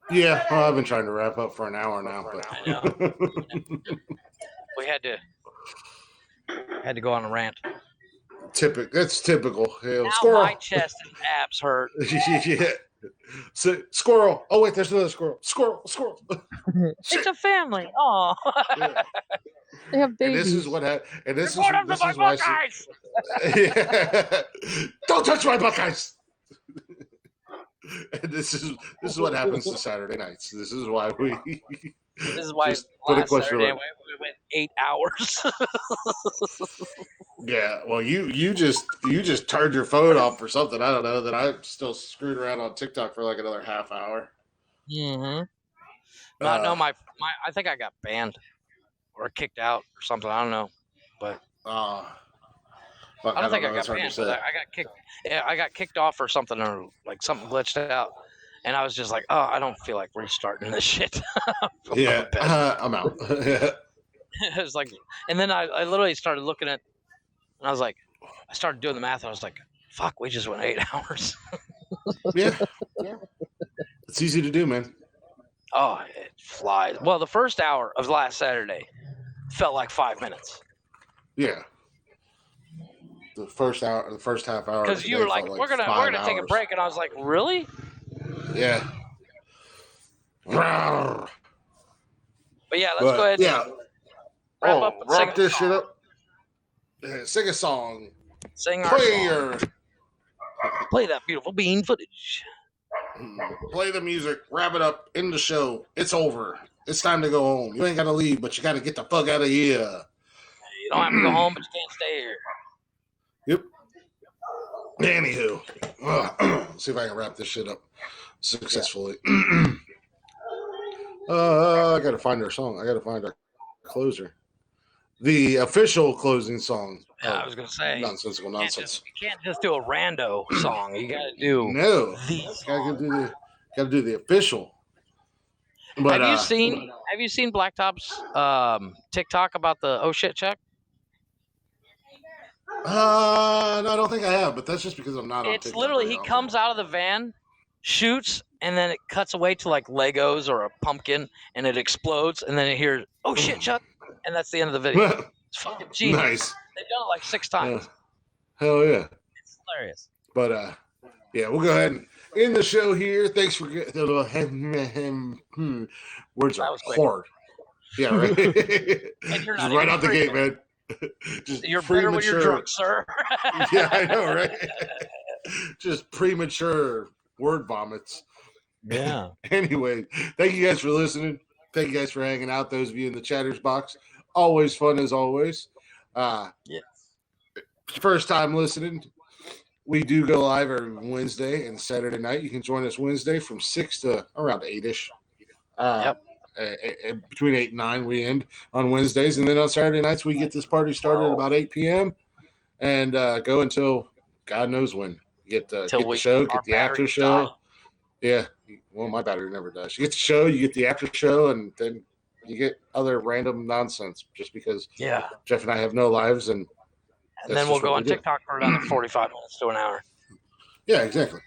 Yeah, well, I've been trying to wrap up for an hour now, but I know. We had to go on a rant. That's typical. Yeah, now squirrel. My chest and abs hurt. Yeah. So, squirrel. Oh wait, there's another squirrel. Squirrel. It's a family. Oh. Yeah. They have babies. And this is what happened. And this is my why. Buckeyes! Don't touch my Buckeyes. And this is what happens to Saturday nights. This is why we. This is why just put a question Saturday we went 8 hours. Yeah, well, you just turned your phone off for something. I don't know that I'm still screwed around on TikTok for like another half hour. Mm-hmm. No, I think I got banned or kicked out or something. I don't know, but I don't think I got banned. But I got kicked. Yeah, I got kicked off or something, or like something glitched out, and I was just like, oh, I don't feel like restarting this shit. Yeah, I'm out. Yeah. It was like, and then I literally started looking at. And I was like, I started doing the math. And I was like, fuck, we just went 8 hours. Yeah. It's easy to do, man. Oh, it flies. Well, the first hour of last Saturday felt like 5 minutes. Yeah. The first half hour. Because you were like, we're gonna take a break. And I was like, really? Yeah. But yeah, let's go ahead and wrap up and wrap this shit up. Sing a song. Sing our song. Play that beautiful bean footage. Play the music. Wrap it up. End the show. It's over. It's time to go home. You ain't got to leave, but you got to get the fuck out of here. You don't have to go home, but you can't stay here. Yep. Anywho. See if I can wrap this shit up successfully. I got to find our song. I got to find our closer. The official closing song. Yeah, I was going to say. Nonsensical Nonsense. You can't just do a rando song. You got to do the song. Got to do the official. But, have you seen Blacktop's TikTok about the oh shit check? No, I don't think I have, but that's just because I'm not on It's TikTok. literally very he often. comes out of the van, shoots, and then it cuts away to like Legos or a pumpkin, and it explodes, and then it hears, "Oh shit, Chuck," and that's the end of the video. It's fucking genius. Nice. They've done it like 6 times. Hell yeah. It's hilarious. But yeah, we'll go ahead and end the show here. Thanks for words are hard. Yeah, right. And you're Just not right even out the gate, man. Just You're better when you're drunk, sir. Yeah, I know, right? Just premature word vomits. Yeah. Anyway, thank you guys for listening. Thank you guys for hanging out. Those of you in the chatters box, always fun as always. Yes. First time listening, we do go live every Wednesday and Saturday night. You can join us Wednesday from 6 to around 8ish. Yep. Between 8 and 9 we end on Wednesdays, and then on Saturday nights we get this party started at about 8 p.m. and go until God knows when. Get the show, get the after show. Die. Yeah, well, my battery never does. You get the show, you get the after show, and then you get other random nonsense just because Jeff and I have no lives, and then we'll go on TikTok for another 45 minutes to an hour. Yeah, exactly.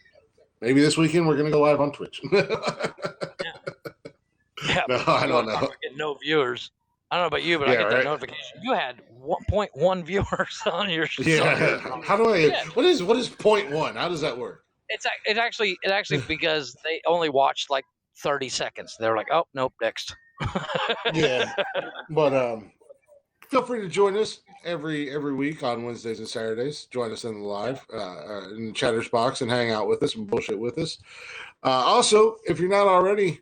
Maybe this weekend we're going to go live on Twitch. Yeah, no, I don't know. Get no viewers. I don't know about you, but I get that notification. You had 1.1 viewers on your show. Yeah. How do I? Yeah. What is 0.1? How does that work? It's actually because they only watched like 30 seconds. They're like, oh nope, next. Yeah, but feel free to join us every week on Wednesdays and Saturdays. Join us in the live in the chatters box and hang out with us and bullshit with us. Also, if you're not already,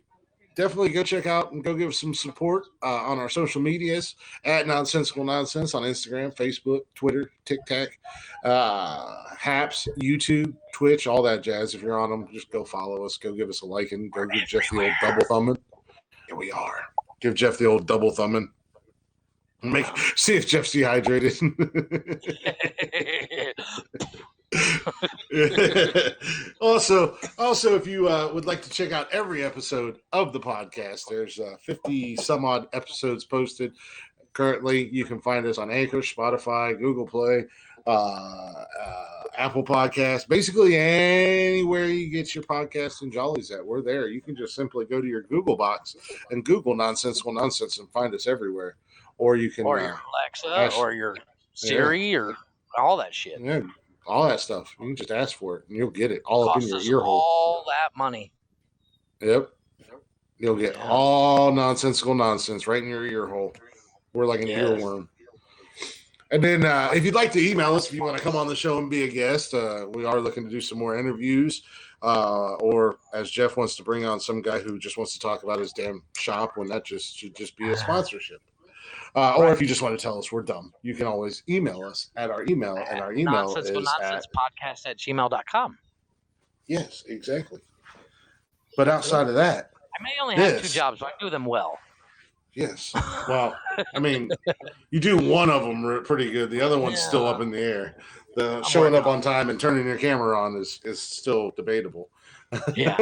definitely go check out and go give us some support on our social medias at Nonsensical Nonsense on Instagram, Facebook, Twitter, TikTok, Haps, YouTube, Twitch, all that jazz. If you're on them, just go follow us. Go give us a like and go give Jeff the old double thumbing. Here we are. Give Jeff the old double thumbing. See if Jeff's dehydrated. Also, if you would like to check out every episode of the podcast, there's 50 some odd episodes posted currently. You can find us on Anchor, Spotify, Google Play, Apple Podcasts, basically anywhere you get your podcasts and jollies at. We're there. You can just simply go to your Google box and Google Nonsensical Nonsense and find us everywhere. Or you can, or your Alexa, or your Siri, or all that shit. Yeah, all that stuff. You can just ask for it, and you'll get it all up in your ear hole. All that money. Yep. You'll get all nonsensical nonsense right in your ear hole. We're like an earworm. And then if you'd like to email us, if you want to come on the show and be a guest, we are looking to do some more interviews. Or as Jeff wants to bring on some guy who just wants to talk about his damn shop, when that should just be a sponsorship. Or if you just want to tell us we're dumb, you can always email us at our email, and our email is nonsensicalnonsenspodcast@gmail.com. Yes, exactly. But outside of that, I may only have 2 jobs, but I do them well. Yes. Well, I mean, you do one of them pretty good. The other one's still up in the air. The showing up on time and turning your camera on is still debatable. Yeah.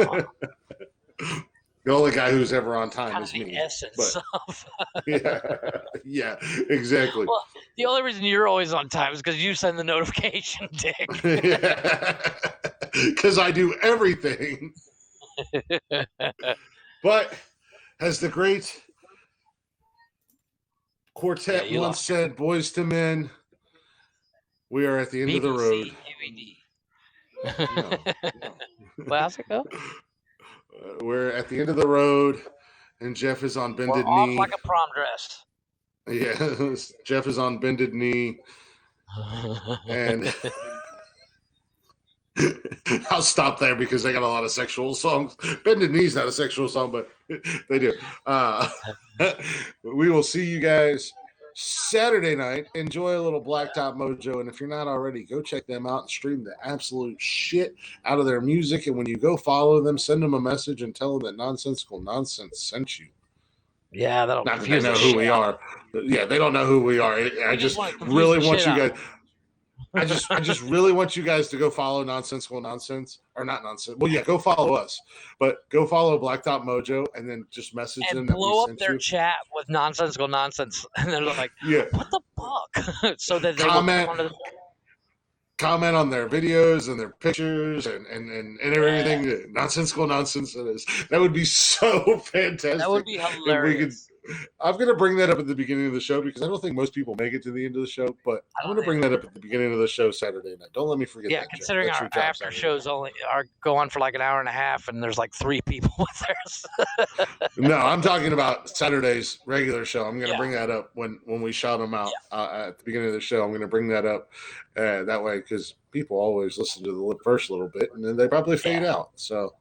The only guy who's ever on time is me. Essence of. yeah, exactly. Well, the only reason you're always on time is because you send the notification, Dick. Because I do everything. But as the great quartet once said, boys to men, we are at the end of the road. No. Well, how's it go? We're at the end of the road, and Jeff is on bended knee. Like a prom dress. Yeah, Jeff is on bended knee. And I'll stop there because they got a lot of sexual songs. Bended Knee's not a sexual song, but they do. We will see you guys Saturday night. Enjoy a little Blacktop Mojo, and if you're not already, go check them out and stream the absolute shit out of their music. And when you go follow them, send them a message and tell them that Nonsensical Nonsense sent you. Yeah, that'll not that they know who we are. Yeah, they don't know who we are. I just really want you guys. I just really want you guys to go follow Nonsensical Nonsense, or not Nonsense. Well, yeah, go follow us, but go follow Blacktop Mojo and then just message them. And blow up their chat with Nonsensical Nonsense, and they're like, "What the fuck?" So that they comment. comment on their videos and their pictures and everything. Nonsensical Nonsense. That would be so fantastic. That would be hilarious. I'm going to bring that up at the beginning of the show because I don't think most people make it to the end of the show, but I'm going to bring that up at the beginning of the show Saturday night. Don't let me forget that. Yeah, considering our after shows go on for like an hour and a half and there's like 3 people with us. No, I'm talking about Saturday's regular show. I'm going to bring that up when we shout them out at the beginning of the show. I'm going to bring that up that way because people always listen to the first little bit and then they probably fade out. So,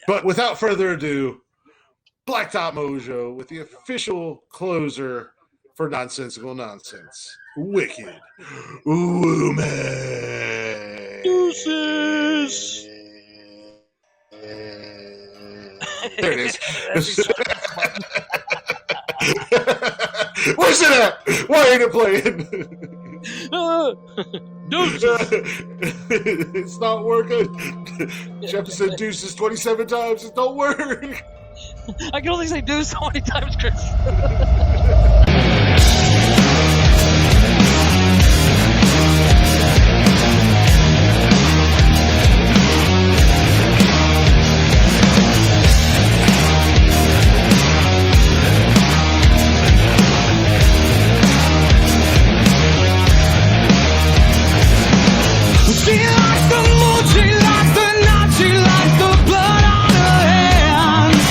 but without further ado, Blacktop Mojo with the official closer for Nonsensical Nonsense. Wicked Woman. Deuces. There it is. Where's it at? Why ain't it playing? Deuces. It's not working. Jeff said deuces 27 times. It don't work. I can only say deuce so many times, Chris. She likes the mood, she likes the night, she likes the blood on her hands.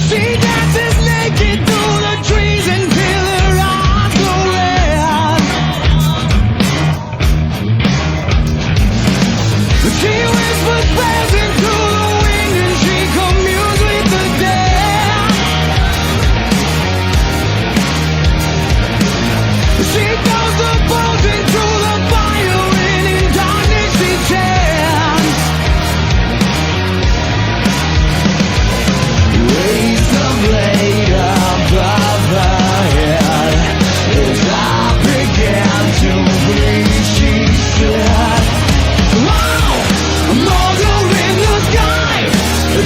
She dances naked through the trees until her eyes go red. She whispers prayers into the wind and she communes with the dead. She throws the bones into the fire and in darkness she chants. Raise the blade above her head. As I began to breathe, she said, "Wow, motor in the sky,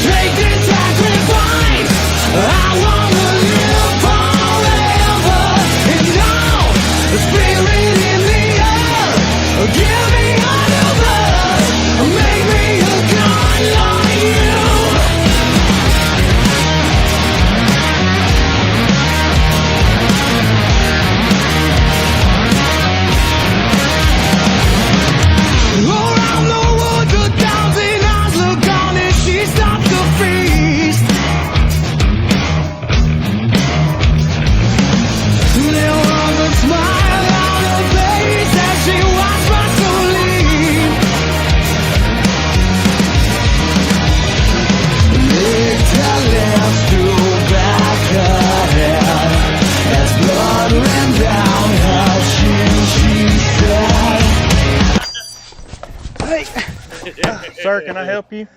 take this sacrifice. I wanna live forever, and now the spirit in the air. Give me a new birth, make me a god like you." Around the woods, 1,000 eyes look on as she stops the feast. There was a smile on her face as she watched my soul leave. Licked her lips, threw back her head as blood ran down her chin. She said, Sir, can I help you?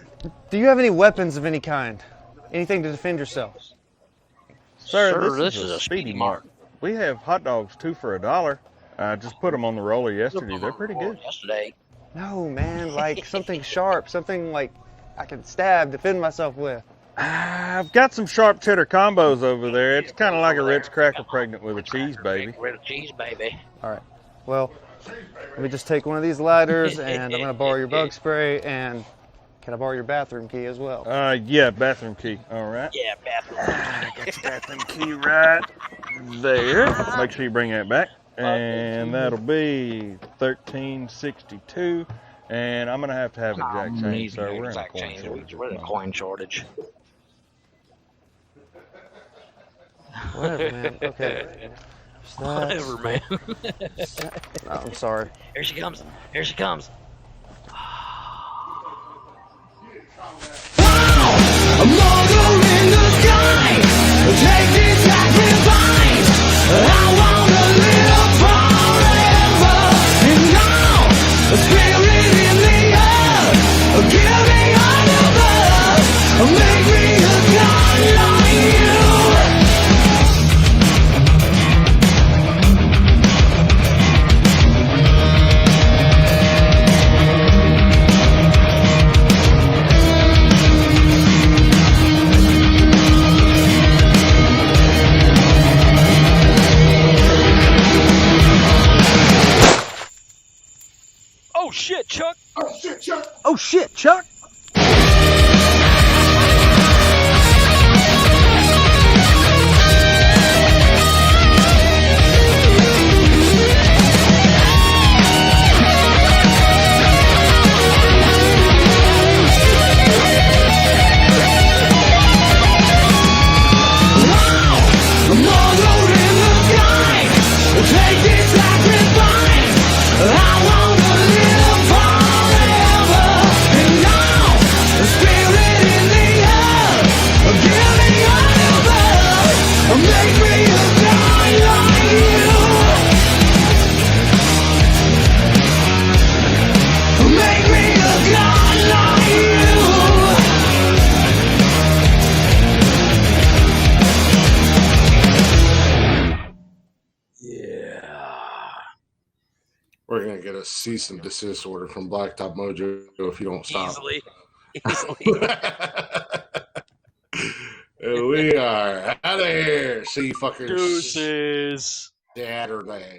Do you have any weapons of any kind? Anything to defend yourself? Sir, this is a Speedy Mart. We have hot dogs 2 for $1. I just put them on the roller yesterday. They're pretty good. No, man, like something sharp, something like I can stab, defend myself with. I've got some sharp cheddar combos over there. It's kind of like a Ritz cracker pregnant with a cheese baby. All right. Well, let me just take one of these lighters, and I'm gonna borrow your bug spray, and can I borrow your bathroom key as well? Yeah, bathroom key. All right. Yeah, bathroom. I got your bathroom key right there. Make sure you bring that back. And that'll be $13.62. And I'm gonna have to have a jack change, sir. We're in a coin shortage. We're in a coin shortage. Whatever, man. Okay. Whatever, man. Oh, I'm sorry. Here she comes. Here she comes. "A motor in the sky, take this sacrifice. I wanna live forever, and now the spirit in the air. Give me a new birth, make me a god like you." Oh shit, Chuck! We're gonna get a cease and desist order from Blacktop Mojo if you don't stop. Easily. And we are out of here. See you fuckers. Deuces. Saturday.